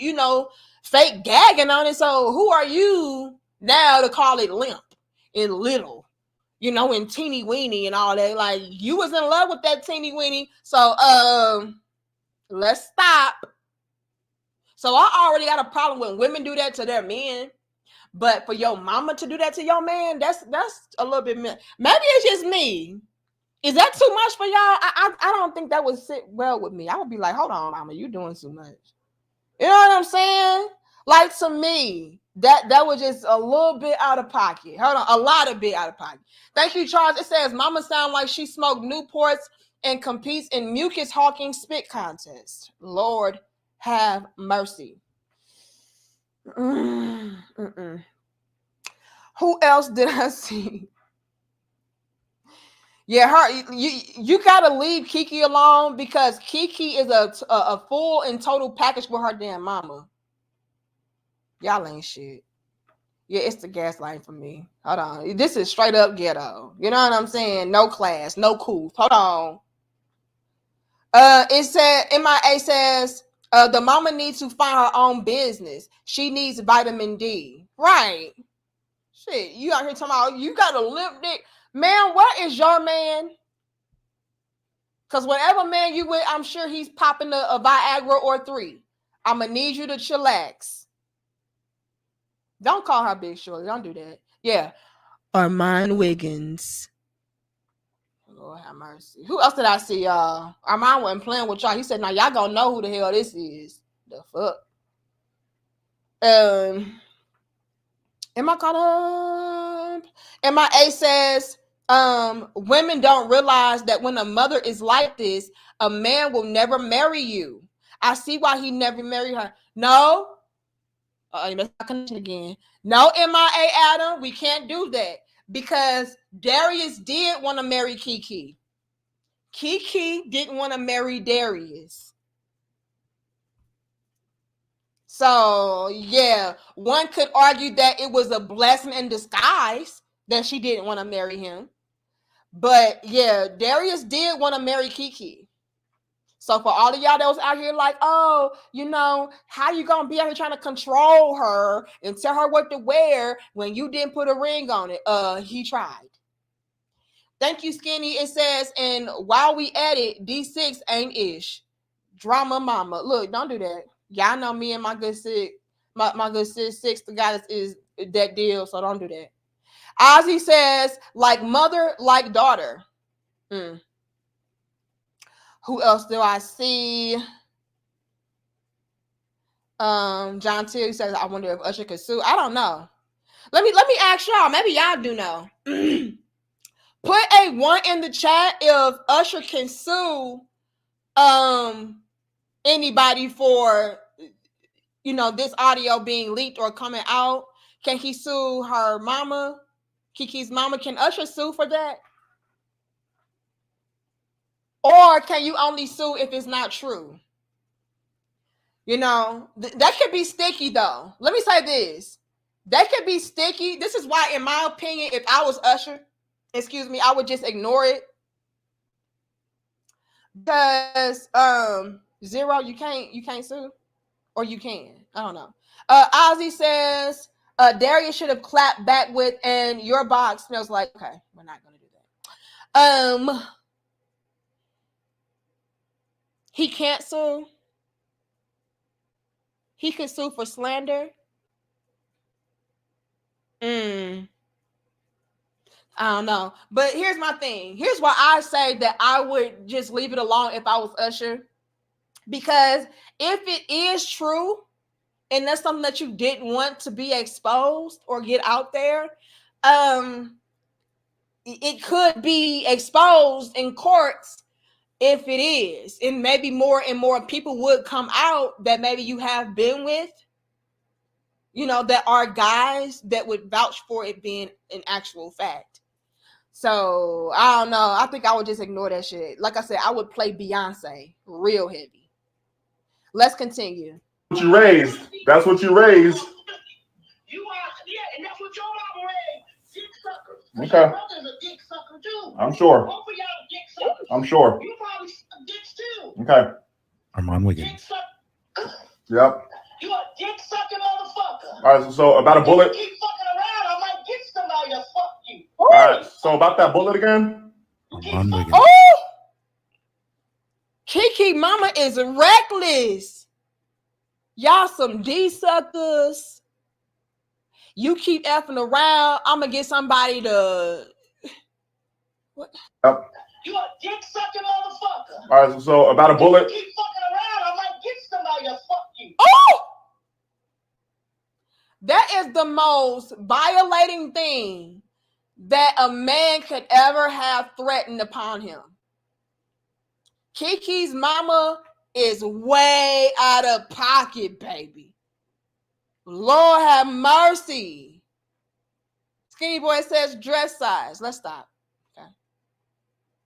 fake gagging on it. So who are you now to call it limp and little, and teeny weeny and all that? Like, you was in love with that teeny weeny. So let's stop. So I already got a problem when women do that to their men. But for your mama to do that to your man, that's a little bit. Maybe it's just me. Is that too much for y'all? I don't think that would sit well with me. I would be like, hold on, mama, you doing too much. You know what I'm saying? Like, to me, that was just a little bit out of pocket. Hold on, a lot of bit out of pocket. Thank you, Charles. It says, mama sound like she smoked Newports and competes in mucus hawking spit contest. Lord have mercy. Mm-mm. Who else did I see? Yeah, you gotta leave Keke alone, because Keke is a full and total package with her damn mama. Y'all ain't shit. Yeah, it's the gaslighting for me. Hold on. This is straight up ghetto. You know what I'm saying? No class, no cool. Hold on. It said, MIA says, the mama needs to find her own business. She needs vitamin D. Right. Shit, you out here talking about you got a limp dick. Man, what is your man? Because whatever man you with, I'm sure he's popping a Viagra or 3. I'm going to need you to chillax. Don't call her Big Shorty. Don't do that. Yeah. Armand Wiggins. Lord have mercy. Who else did I see, y'all? Armand wasn't playing with y'all. He said, now y'all gonna know who the hell this is. The fuck? Am I caught up? MIA says, women don't realize that when a mother is like this, a man will never marry you. I see why he never married her. No. That's my connection again. No, MIA Adam, we can't do that, because Darius did want to marry Keke. Keke didn't want to marry Darius. So, yeah, one could argue that it was a blessing in disguise that she didn't want to marry him. But, yeah, Darius did want to marry Keke. So for all of y'all that was out here like, oh, how you going to be out here trying to control her and tell her what to wear when you didn't put a ring on it? He tried. Thank you, Skinny. It says, and while we at it, D6 ain't ish. Drama mama. Look, don't do that. Y'all know me and my good sis, my good sis 6, the guy that is that deal, so don't do that. Ozzy says, like mother, like daughter. Who else do I see? John Till says, I wonder if Usher could sue. I don't know. Let me ask y'all. Maybe y'all do know. Put a 1 in the chat if Usher can sue anybody for this audio being leaked or coming out. Can he sue her mama? Keke's mama, can Usher sue for that? Or can you only sue if it's not true? You know, that could be sticky though. Let me say this. That could be sticky. This is why, in my opinion, if I was Usher, I would just ignore it. Because Zero, you can't sue. Or you can. I don't know. Ozzy says Darius should have clapped back with, and your box smells like. Okay, we're not gonna do that. He can't sue. He could sue for slander. I don't know. But here's my thing. Here's why I say that I would just leave it alone if I was Usher. Because if it is true, and that's something that you didn't want to be exposed or get out there, it could be exposed in courts if it is. And maybe more and more people would come out that maybe you have been with, you know, that are guys that would vouch for it being an actual fact. So I don't know. I think I would just ignore that shit. Like I said, I would play Beyonce real heavy. Let's continue. What you raised. That's what you raised. You are, yeah, and that's what your mama raised. Dick suckers. Okay. Your brother's a dick sucker too. I'm sure. Both of y'all dick suckers. I'm sure. You probably suck dicks too. Okay. Armand Wiggins. Dick suck. Yep. You a dick sucking motherfucker. All right. So about a bullet. If you keep fucking around, I might get somebody to fuck you. All right. So about that bullet again. Armand Wiggins. Oh, Keke mama is reckless. Y'all some D suckers. You keep effing around, I'm gonna get somebody to. What? Yep. You a dick sucking motherfucker. All right. So about a bullet. If you keep fucking around, I might get somebody to fuck you. Oh! That is the most violating thing that a man could ever have threatened upon him. Keke's mama is way out of pocket, baby. Lord have mercy. Skinny boy says dress size. Let's stop. Okay.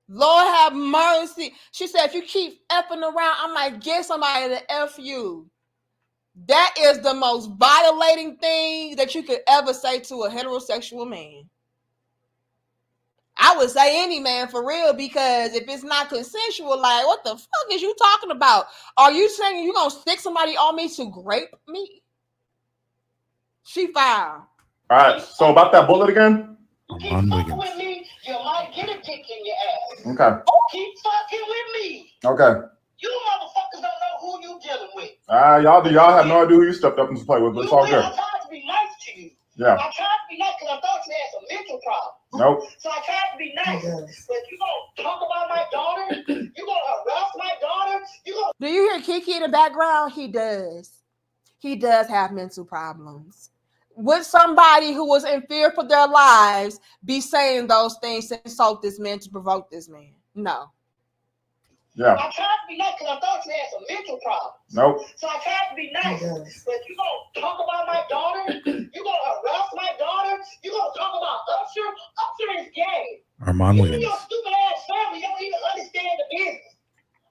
Lord have mercy. She said, if you keep effing around, I might get somebody to F you. That is the most violating thing that you could ever say to a heterosexual man. I would say any man for real, because if it's not consensual, like, what the fuck is you talking about? Are you saying you gonna stick somebody on me to grape me? She foul. All right. So about that bullet again. You keep fucking with me, you might get a dick in your ass. Okay. Keep fucking with me. Okay. You motherfuckers don't know who you dealing with. Y'all have no idea who you stepped up and play with, but it's all good. I tried to be nice to you. Yeah. I tried to be nice because I thought you had some mental problems. Nope. So I tried to be nice. But you gonna talk about my daughter? You gonna harass my daughter? Do you hear Keke in the background? He does. He does have mental problems. Would somebody who was in fear for their lives be saying those things to insult this man, to provoke this man? No. Yeah. I tried to be nice because I thought you had some mental problems. Nope. So I tried to be nice. But you gonna talk about my daughter? You gonna harass my daughter? You gonna talk about Usher? Usher is gay. Armand You Wiggins. and your stupid ass family don't even understand the business.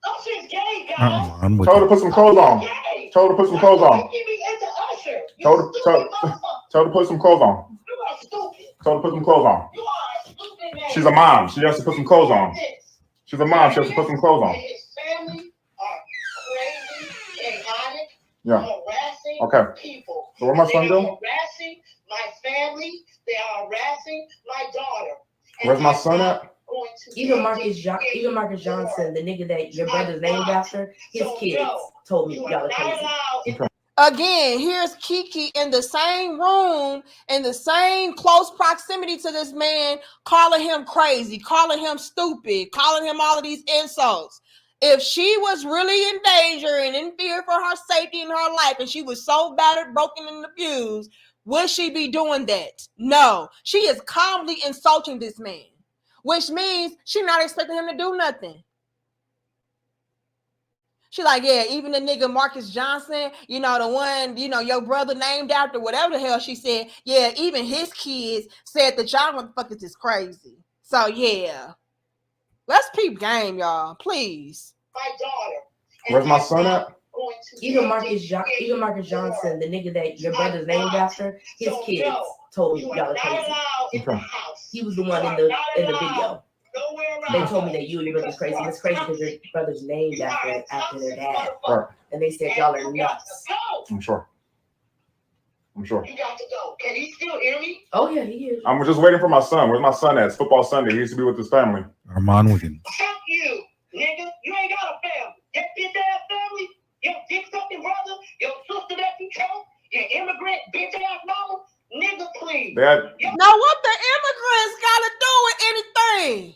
Usher is gay, guys. Armand Told her to Wiggins. put some clothes on. Gay. Told her to put some clothes on. You be into Usher. You Told her to put some clothes on. You are stupid. Told her to put some clothes on. You are a stupid man. She's a mom. She has to put some clothes on. She's a mom. She has to put some clothes on. His family are crazy, chaotic, Yeah. harassing people. So where my son They go? are harassing my family. They are harassing my daughter. And Where's my I'm son not at? going to Even take it Marcus Johnson, the nigga that your brother's named after, his So, kids no, told me you are y'all are not crazy. allowed. Again, here's Keke in the same room, in the same close proximity to this man, calling him crazy, calling him stupid, calling him all of these insults. If she was really in danger and in fear for her safety in her life, and she was so battered, broken, and abused, would she be doing that? No. She is calmly insulting this man, which means she's not expecting him to do nothing. She like, yeah, even the nigga Marcus Johnson, you know, the one, you know, your brother named after, whatever the hell she said. Yeah, even his kids said that y'all motherfuckers is crazy. So yeah. Let's peep game, y'all. Please. My daughter. Where's my son at? Even Marcus Johnson, the nigga that your brother's named after, his kids told me y'all are crazy. Okay. He was the one in the video. They told me that you and your brother's crazy. It's crazy because your brother's named after their dad. Right. And they said y'all are nuts. I'm sure. You got to go. Can he still hear me? Oh yeah, he is. I'm just waiting for my son. Where's my son at? It's football Sunday. He used to be with his family. Armand Wiggins. Fuck you, nigga. You ain't got a family. That bitch ass family, your dick sucking brother, your sister that you choke, your immigrant bitch ass mama, nigga, please. Now what the immigrants got to do with anything?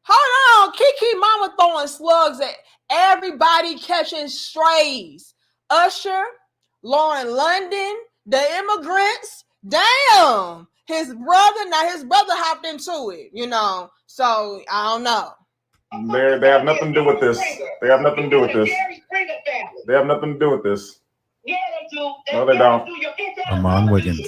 Hold on, Keke mama throwing slugs at everybody, catching strays. Usher, Lauren London, the immigrants. Damn, his brother hopped into it, you know. So I don't know. They have nothing to do with this. They have nothing to do with this. They have nothing to do with this. Yeah, they do. No, they don't. Armand Wiggins.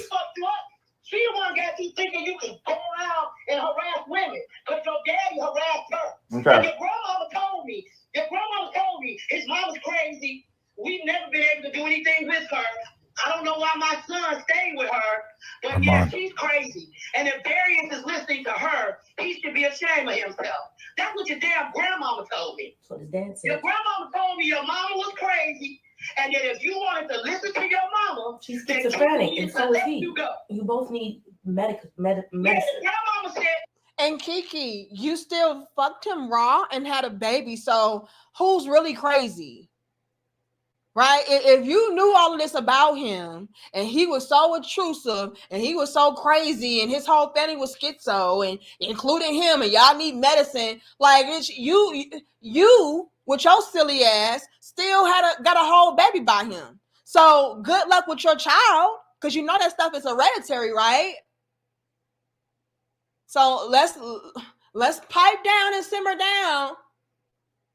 She the one got you thinking you can go around and harass women because your daddy harassed her. Okay. And your grandmama told me his mama's crazy. We've never been able to do anything with her. I don't know why my son stayed with her, but yeah, she's crazy. And if Darius is listening to her, he should be ashamed of himself. That's what your damn grandmama told me. That's what his dad said. Your grandmama told me your mama was crazy, and that if you wanted to listen to your mama, she's schizophrenic, and so is he. You both need medicine. Grandmama said. And Keke, you still fucked him raw and had a baby. So who's really crazy? Right? If you knew all of this about him and he was so intrusive and he was so crazy and his whole family was schizo and including him and y'all need medicine, like it's you with your silly ass still got a whole baby by him. So good luck with your child because you know that stuff is hereditary, right? So let's pipe down and simmer down.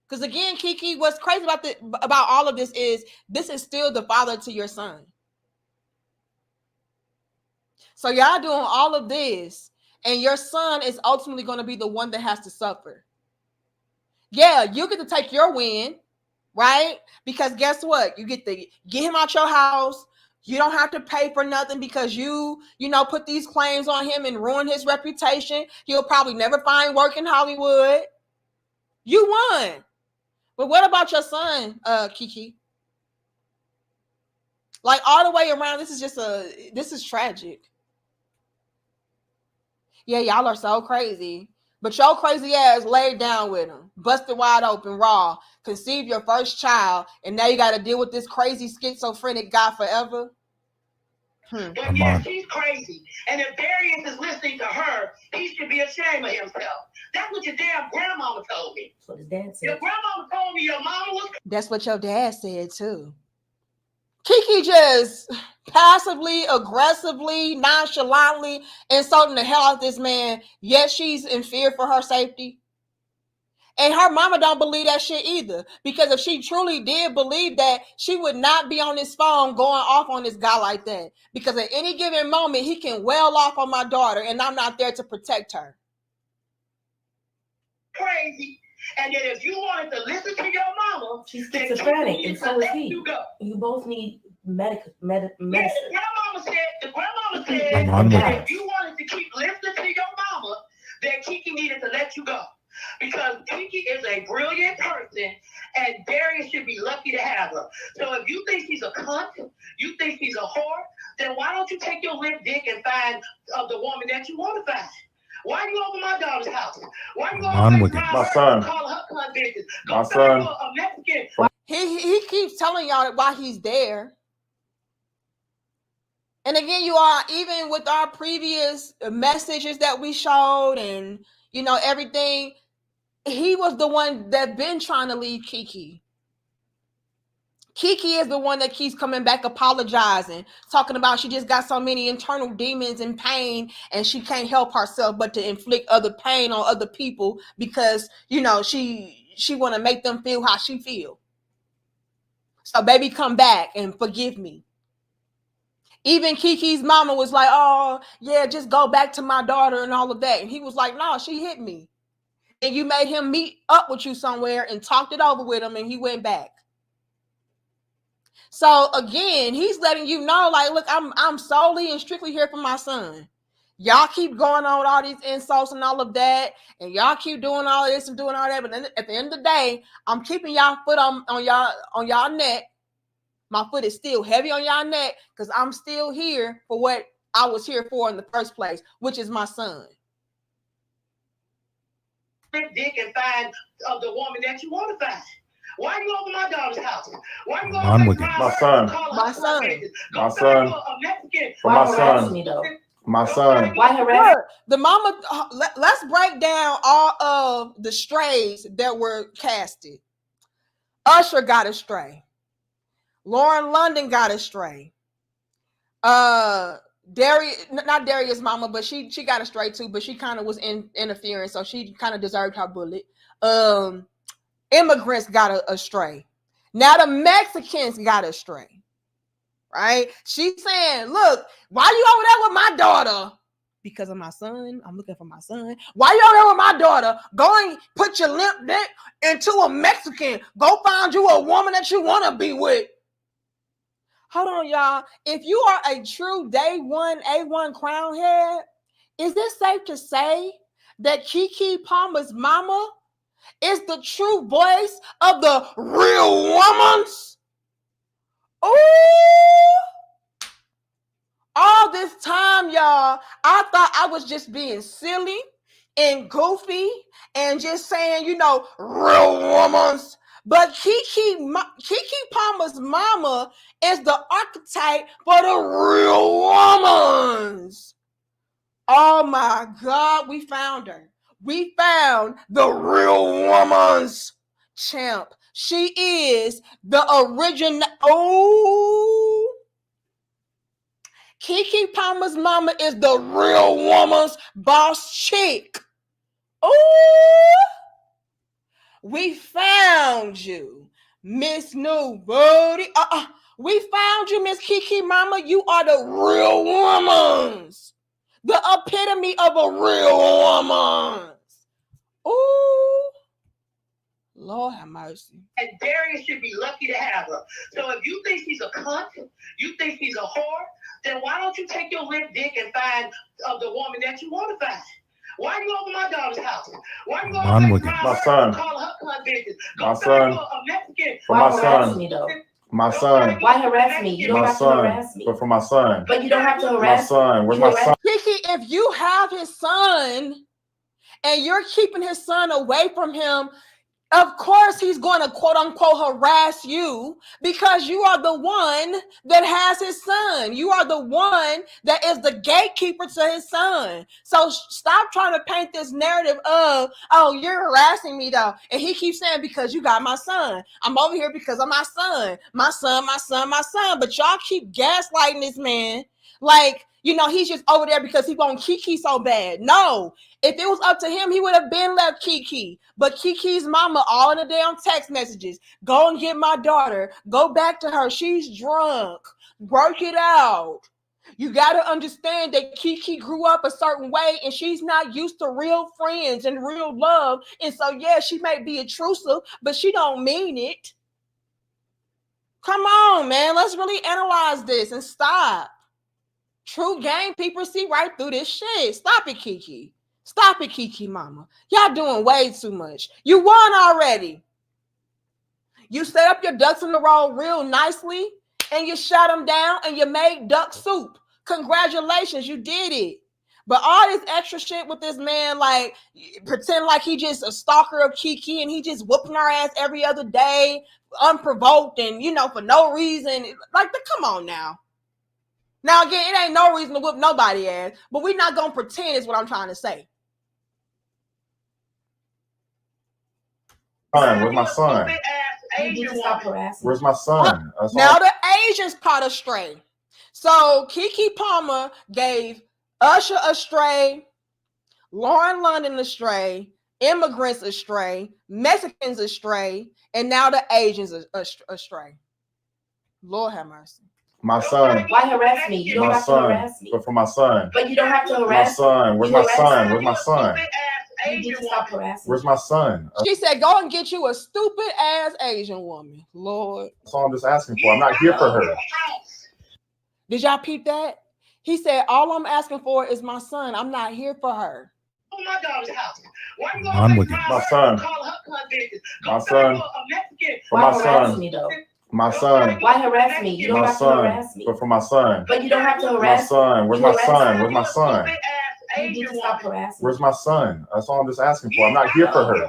Because again, Keke, what's crazy about all of this is still the father to your son. So y'all doing all of this, and your son is ultimately going to be the one that has to suffer. Yeah, you get to take your win, right? Because guess what? You get to get him out your house. You don't have to pay for nothing because you put these claims on him and ruin his reputation. He'll probably never find work in Hollywood. You won. But what about your son, Keke? Like all the way around, this is tragic. Yeah, y'all are so crazy. But your crazy ass laid down with him, busted wide open, raw, conceived your first child, and now you got to deal with this crazy schizophrenic guy forever. But yeah, she's crazy. And if Darius is listening to her, he should be ashamed of himself. That's what your damn grandmama told me. That's what his dad said. Your grandmama told me your mama was. That's what your dad said too. Keke just passively, aggressively, nonchalantly insulting the hell out of this man, yet she's in fear for her safety. And her mama don't believe that shit either. Because if she truly did believe that, she would not be on this phone going off on this guy like that. Because at any given moment, he can well off on my daughter, and I'm not there to protect her. Crazy. And then if you wanted to listen to your mama, she's schizophrenic, and so is he. You both need medicine. Yeah, the grandmama said that if you wanted to keep listening to your mama, then Keke needed to let you go. Because Keke is a brilliant person, and Darius should be lucky to have her. So if you think she's a cunt, you think she's a whore, then why don't you take your limp dick and find the woman that you want to find? Why you over my daughter's house? Why you over my son? Call her cunt bitches. My son. A Mexican. He keeps telling y'all why he's there. And again, you are, even with our previous messages that we showed and, everything, he was the one that been trying to leave Keke. Keke is the one that keeps coming back apologizing, talking about she just got so many internal demons and pain and she can't help herself but to inflict other pain on other people because, she want to make them feel how she feel. So baby, come back and forgive me. Even Keke's mama was like, oh, yeah, just go back to my daughter and all of that. And he was like, no, she hit me. And you made him meet up with you somewhere and talked it over with him, and he went back. So again, he's letting you know, like, look, I'm solely and strictly here for my son. Y'all keep going on with all these insults and all of that, and y'all keep doing all this and doing all that. But then at the end of the day, I'm keeping y'all foot on y'all neck. My foot is still heavy on y'all neck because I'm still here for what I was here for in the first place, which is my son. Dick and find the woman that you want to find. Why are you over my daughter's house? Why are you going my son. My son. My son. For my son. My son. Why harass? The mama. Let's break down all of the strays that were casted. Usher got a stray. Lauren London got a stray. Darius, not Darius' mama, but she got a stray too, but she kind of was interfering, so she kind of deserved her bullet. Immigrants got a stray. Now the Mexicans got a stray, right? She's saying, look, why you over there with my daughter? Because of my son. I'm looking for my son. Why you over there with my daughter? Go and put your limp dick into a Mexican. Go find you a woman that you want to be with. Hold on, y'all. If you are a true day one A1 crown head, is it safe to say that Keke Palmer's mama is the true voice of the real woman's? Ooh! All this time, y'all, I thought I was just being silly and goofy and just saying, real woman's. But Keke Palmer's mama is the archetype for the real woman's. Oh my God, we found her. We found the real woman's champ. She is the original. Oh, Keke Palmer's mama is the real woman's boss chick. Oh, we found you, Miss Nobody. We found you, Miss Keke mama. You are the real woman's. The epitome of a real woman. Ooh, Lord have mercy. And Darius should be lucky to have her. So if you think she's a cunt, you think she's a whore, then why don't you take your limp dick and find the woman that you want to find? Why are you over my daughter's house? Why are you going to my son. Call her cunt bitches? My son. A Mexican. For my son. Me, though? My son. Why harass me? You don't have to harass me. But for my son. But you don't have to harass my son. Where's my son? Keke, if you have his son and you're keeping his son away from him, of course he's going to quote unquote harass you because you are the one that has his son. You are the one that is the gatekeeper to his son. So stop trying to paint this narrative of, oh, you're harassing me though. And he keeps saying, because you got my son. I'm over here because of my son. My son, my son, my son. But y'all keep gaslighting this man. Like, he's just over there because he wants Keke so bad. No, if it was up to him, he would have been left Keke. But Keke's mama, all in the damn text messages, go and get my daughter. Go back to her. She's drunk. Work it out. You got to understand that Keke grew up a certain way and she's not used to real friends and real love. And so, yeah, she may be intrusive, but she don't mean it. Come on, man. Let's really analyze this and stop. True game people see right through this shit. Stop it, Keke. Stop it, Keke mama. Y'all doing way too much. You won already. You set up your ducks in the row real nicely and you shut them down and you made duck soup. Congratulations, you did it. But all this extra shit with this man, like pretend like he just a stalker of Keke and he just whooping our ass every other day, unprovoked and for no reason. Like, come on now. Now, again, it ain't no reason to whoop nobody ass, but we're not going to pretend is what I'm trying to say. Where's my son? Where's my son? Now the Asians caught a stray. So Keke Palmer gave Usher a stray, Lauren London a stray, immigrants a stray, Mexicans a stray, and now the Asians a stray. Lord have mercy. My son. Why harass me? You don't have to harass me. But for my son. But you don't have to harass my son. Where's my son? Where's my son? You need to stop harassing. Where's my son? She said, go and get you a stupid ass Asian woman. Lord. That's all I'm just asking for. I'm not here for her. Did y'all peep that? He said, all I'm asking for is my son. I'm not here for her. My daughter's house. Why you I'm with you. My son. My son. For my son. My son. Why harass me? You don't have to harass me. But for my son. But you don't have to harass my son. Where's my son? Where's my son? You need to stop harassing. Where's my son? That's all I'm just asking for. I'm not here for her.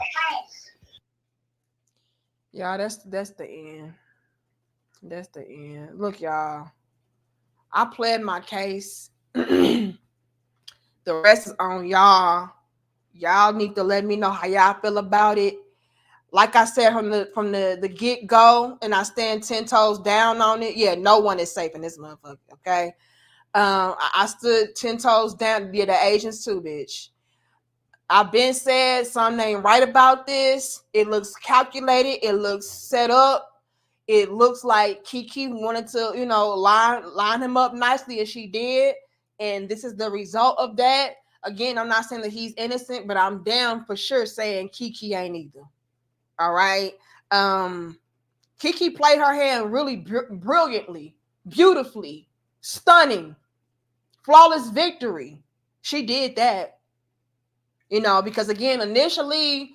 Y'all, that's the end. That's the end. Look, y'all. I pled my case. The rest is on y'all. Y'all need to let me know how y'all feel about it. Like I said from the get-go, and I stand 10 toes down on it. Yeah, no one is safe in this motherfucker, okay? I stood 10 toes down. Yeah, the Asians too, bitch. I've been said something ain't right about this. It looks calculated. It looks set up. It looks like Keke wanted to, line him up nicely as she did. And this is the result of that. Again, I'm not saying that he's innocent, but I'm down for sure saying Keke ain't either. All right. Keke played her hand really brilliantly, beautifully, stunning, flawless victory. She did that, because again, initially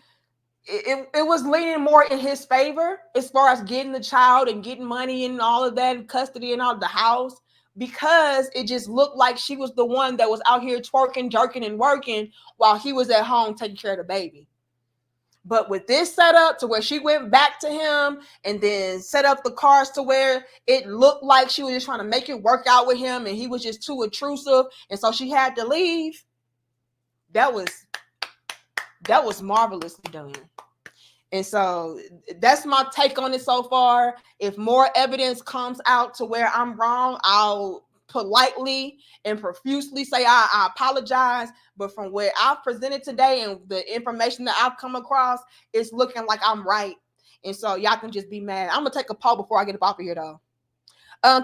it was leaning more in his favor as far as getting the child and getting money and all of that, and custody and all of the house, because it just looked like she was the one that was out here twerking, jerking, and working while he was at home taking care of the baby. But with this setup to where she went back to him and then set up the cars to where it looked like she was just trying to make it work out with him and he was just too intrusive, and so she had to leave. That was marvelously done. And so that's my take on it so far. If more evidence comes out to where I'm wrong, I'll politely and profusely say I apologize. But from where I've presented today and the information that I've come across, it's looking like I'm right. And so y'all can just be mad. I'm going to take a poll before I get up off of here, though.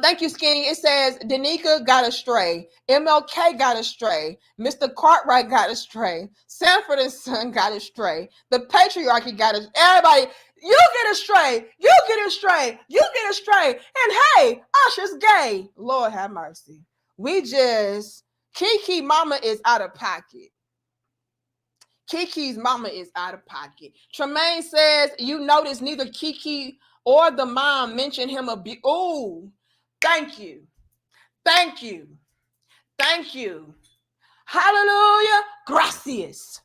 Thank you, Skinny. It says Danica got astray. MLK got astray. Mr. Cartwright got astray. Sanford and Son got astray. The patriarchy got astray. Everybody, you get astray. You get astray. You get astray. And hey, Usher's gay. Lord have mercy. Keke mama is out of pocket. Keke's mama is out of pocket. Tremaine says, you notice neither Keke or the mom mentioned him Ooh. Thank you. Thank you. Thank you. Hallelujah. Gracias.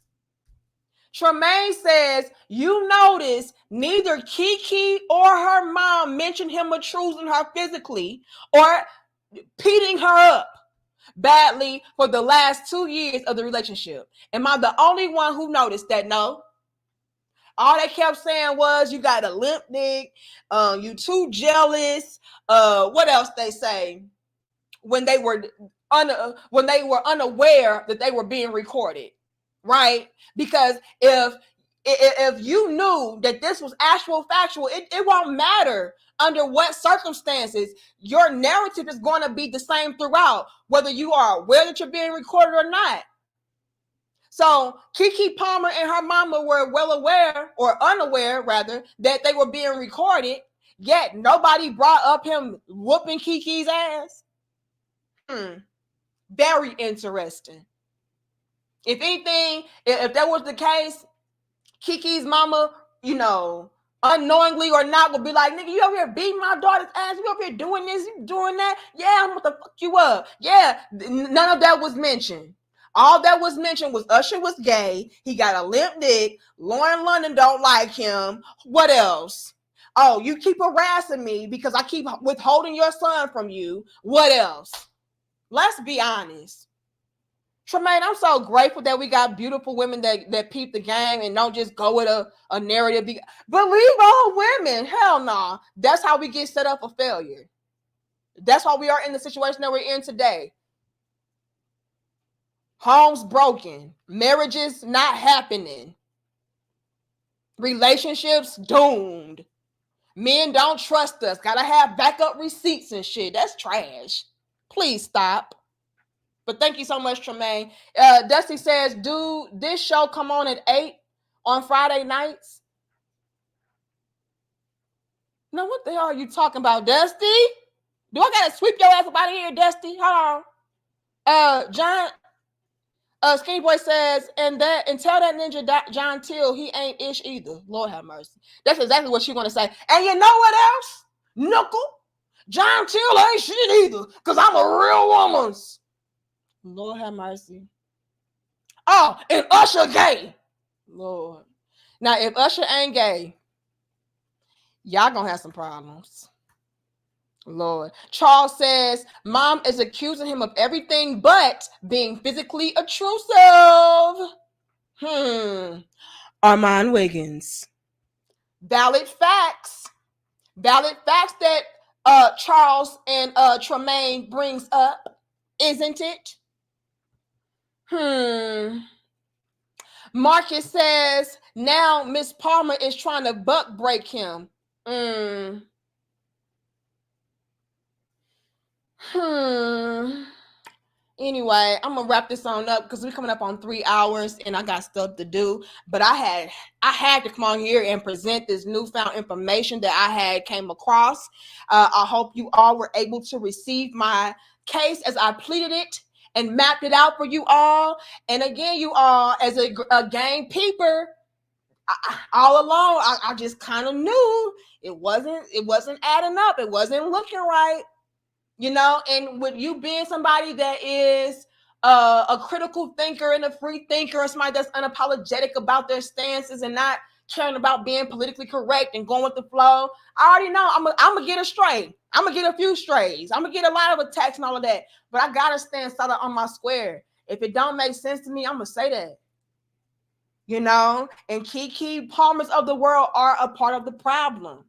Tremaine says, you notice neither Keke or her mom mentioned him abusing her physically or beating her up badly for the last 2 years of the relationship. Am I the only one who noticed that? No. All they kept saying was, you got a limp dick, you too jealous. What else they say? When they were unaware that they were being recorded, right? Because if you knew that this was actual factual, it won't matter under what circumstances. Your narrative is going to be the same throughout, whether you are aware that you're being recorded or not. So Keke Palmer and her mama were well aware, or unaware rather, that they were being recorded, yet nobody brought up him whooping Keke's ass. Very interesting. If anything, if that was the case, Keke's mama, unknowingly or not, would be like, nigga, you over here beating my daughter's ass? You over here doing this? You doing that? Yeah, I'm gonna fuck you up. Yeah, none of that was mentioned. All that was mentioned was Usher was gay. He got a limp dick. Lauren London don't like him. What else? Oh, you keep harassing me because I keep withholding your son from you. What else? Let's be honest. Tremaine, I'm so grateful that we got beautiful women that peep the game and don't just go with a narrative. Believe all women. Hell no. That's how we get set up for failure. That's why we are in the situation that we're in today. Homes broken, marriages not happening, relationships doomed, Men don't trust us. Gotta have backup receipts and shit. That's trash. Please stop. But thank you so much, Tremaine. Dusty says, do this show come on at 8 on Friday nights? No, what the hell are you talking about, Dusty? Do I gotta sweep your ass up out of here, Dusty? Hold on. John, Skinny Boy says, and tell that ninja John Till he ain't ish either. Lord have mercy. That's exactly what she's gonna say. And you know what else? Knuckle. John Till ain't shit either, because I'm a real woman. Lord have mercy. Oh, and Usher gay. Lord. Now, if Usher ain't gay, y'all gonna have some problems. Lord. Charles says, Mom is accusing him of everything but being physically intrusive. Armand Wiggins. Valid facts. Valid facts that Charles and Tremaine brings up, isn't it? Marcus says, now Miss Palmer is trying to buck break him. Anyway, I'm gonna wrap this on up because we're coming up on 3 hours and I got stuff to do. But I had to come on here and present this newfound information that I had came across. I hope you all were able to receive my case as I pleaded it and mapped it out for you all. And again, you all, as a game peeper, all along, I just kind of knew it wasn't adding up. It wasn't looking right. You know, and with you being somebody that is a critical thinker and a free thinker and somebody that's unapologetic about their stances and not caring about being politically correct and going with the flow, I already know I'm gonna get a stray. I'm gonna get a few strays. I'm gonna get a lot of attacks and all of that. But I gotta stand solid on my square. If it don't make sense to me, I'm gonna say that. You know, and Keke Palmers of the world are a part of the problem.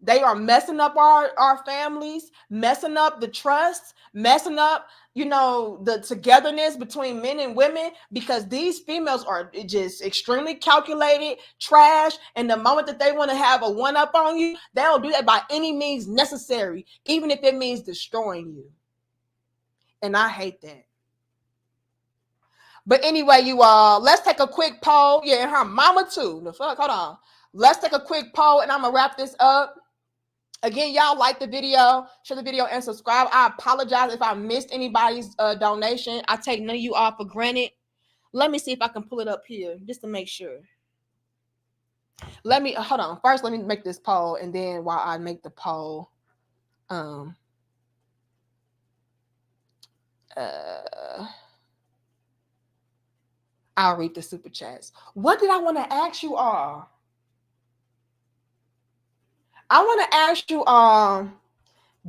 They are messing up our families, messing up the trust, messing up, you know, the togetherness between men and women, because these females are just extremely calculated, trash. And the moment that they want to have a one-up on you, they'll do that by any means necessary, even if it means destroying you. And I hate that. But anyway, you all, let's take a quick poll. Yeah, and her mama too. The fuck, hold on. Let's take a quick poll and I'm gonna wrap this up. Again, y'all like the video, share the video, and subscribe. I apologize if I missed anybody's donation. I take none of you all for granted. Let me see if I can pull it up here just to make sure. Hold on. First, let me make this poll, and then while I make the poll, I'll read the super chats. What did I want to ask you all? I want to ask you,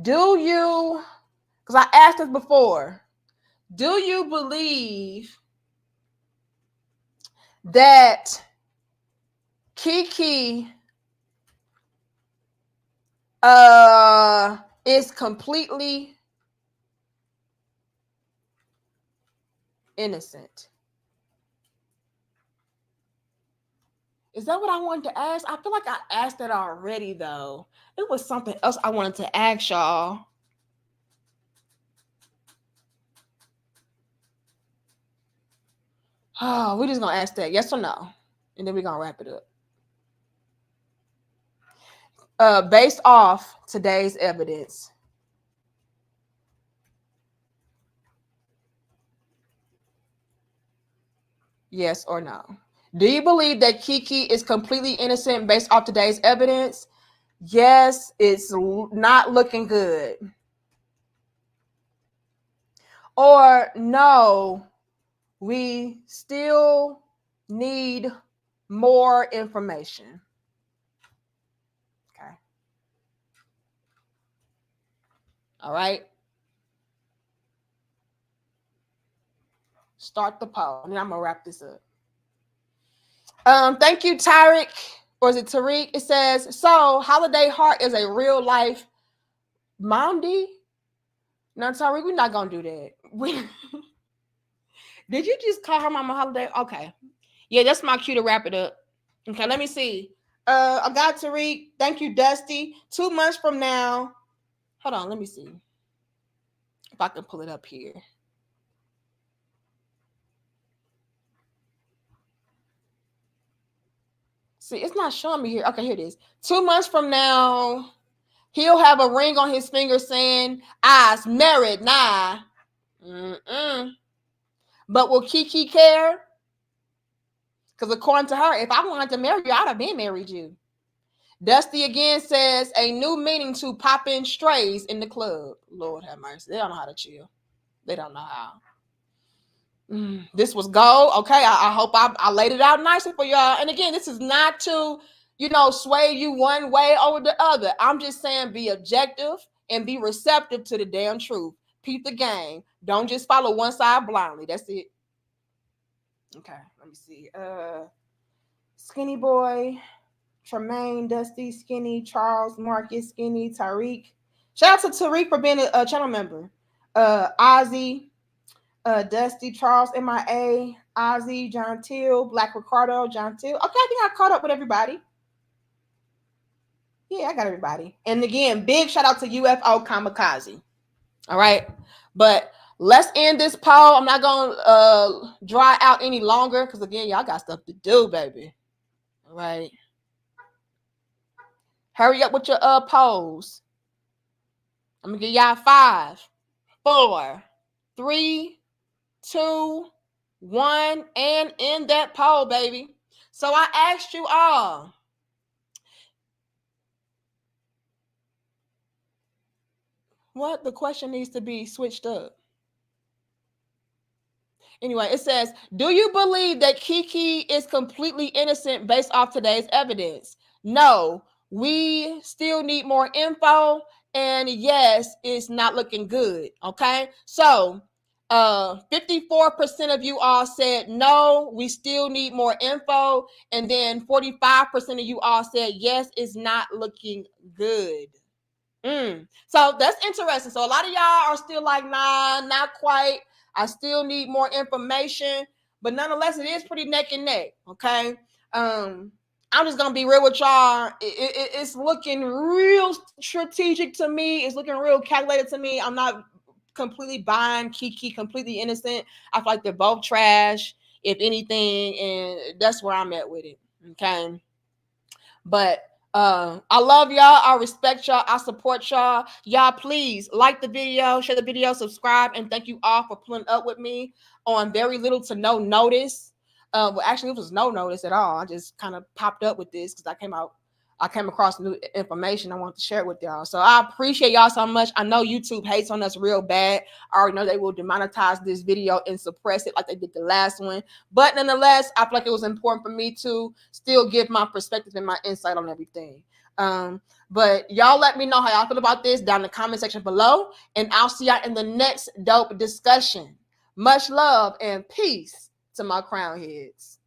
do you, because I asked this before, do you believe that Keke is completely innocent? Is that what I wanted to ask? I feel like I asked that already, though. It was something else I wanted to ask y'all. Oh, we're just going to ask that, yes or no? And then we're going to wrap it up. Based off today's evidence, yes or no? Do you believe that Keke is completely innocent based off today's evidence? Yes, it's not looking good. Or no, we still need more information. Okay. All right. Start the poll, and I'm going to wrap this up. Thank you, Tyrick, or is it Tariq? It says, so Holiday Heart is a real life Momdy? No, Tyriq, we're not gonna do that. Did you just call her Mama Holiday? Okay. Yeah, that's my cue to wrap it up. Okay, let me see. I got Tariq. Thank you, Dusty. 2 months from now. Hold on, let me see if I can pull it up here. See, it's not showing me here. Okay, here it is. 2 months from now, he'll have a ring on his finger saying, "I's married now." But will Keke care? Because according to her, if I wanted to marry you, I'd have been married you. Dusty again says a new meaning to popping strays in the club. Lord have mercy. They don't know how to chill. They don't know how. This was gold. Okay, I hope I laid it out nicely for y'all. And again, this is not to, sway you one way over the other. I'm just saying be objective and be receptive to the damn truth. Peep the game. Don't just follow one side blindly. That's it. Okay, let me see. Skinny Boy, Tremaine, Dusty, Skinny, Charles, Marcus, Skinny, Tariq. Shout out to Tariq for being a channel member. Ozzy, Dusty, Charles, MIA, Ozzy, John Till, Black Ricardo, John Till. Okay, I think I caught up with everybody. Yeah, I got everybody. And again, big shout out to UFO Kamikaze. All right, but let's end this poll. I'm not gonna dry out any longer because again, y'all got stuff to do, baby. All right, hurry up with your polls. I'm gonna give y'all 5, 4, 3, 2, 1, and end that poll, baby. So I asked you all, what the question needs to be switched up. Anyway, it says, do you believe that Keke is completely innocent based off today's evidence? No, we still need more info. And yes, it's not looking good. Okay. So 54% of you all said no, we still need more info. And then 45% of you all said yes, it's not looking good. So that's interesting. So a lot of y'all are still like, nah, not quite. I still need more information, but nonetheless, it is pretty neck and neck. Okay. I'm just gonna be real with y'all. It's looking real strategic to me. It's looking real calculated to me. I'm not completely buying Keke completely innocent. I feel like they're both trash, if anything, and that's where I'm at with it. Okay. But I love y'all. I respect y'all. I support y'all. Y'all, please like the video, share the video, subscribe, and thank you all for pulling up with me on very little to no notice. Well, actually, it was no notice at all. I just kind of popped up with this because I came across new information. I wanted to share it with y'all. So I appreciate y'all so much. I know YouTube hates on us real bad. I already know they will demonetize this video and suppress it like they did the last one. But nonetheless, I feel like it was important for me to still give my perspective and my insight on everything. But y'all let me know how y'all feel about this down in the comment section below. And I'll see y'all in the next dope discussion. Much love and peace to my crown heads.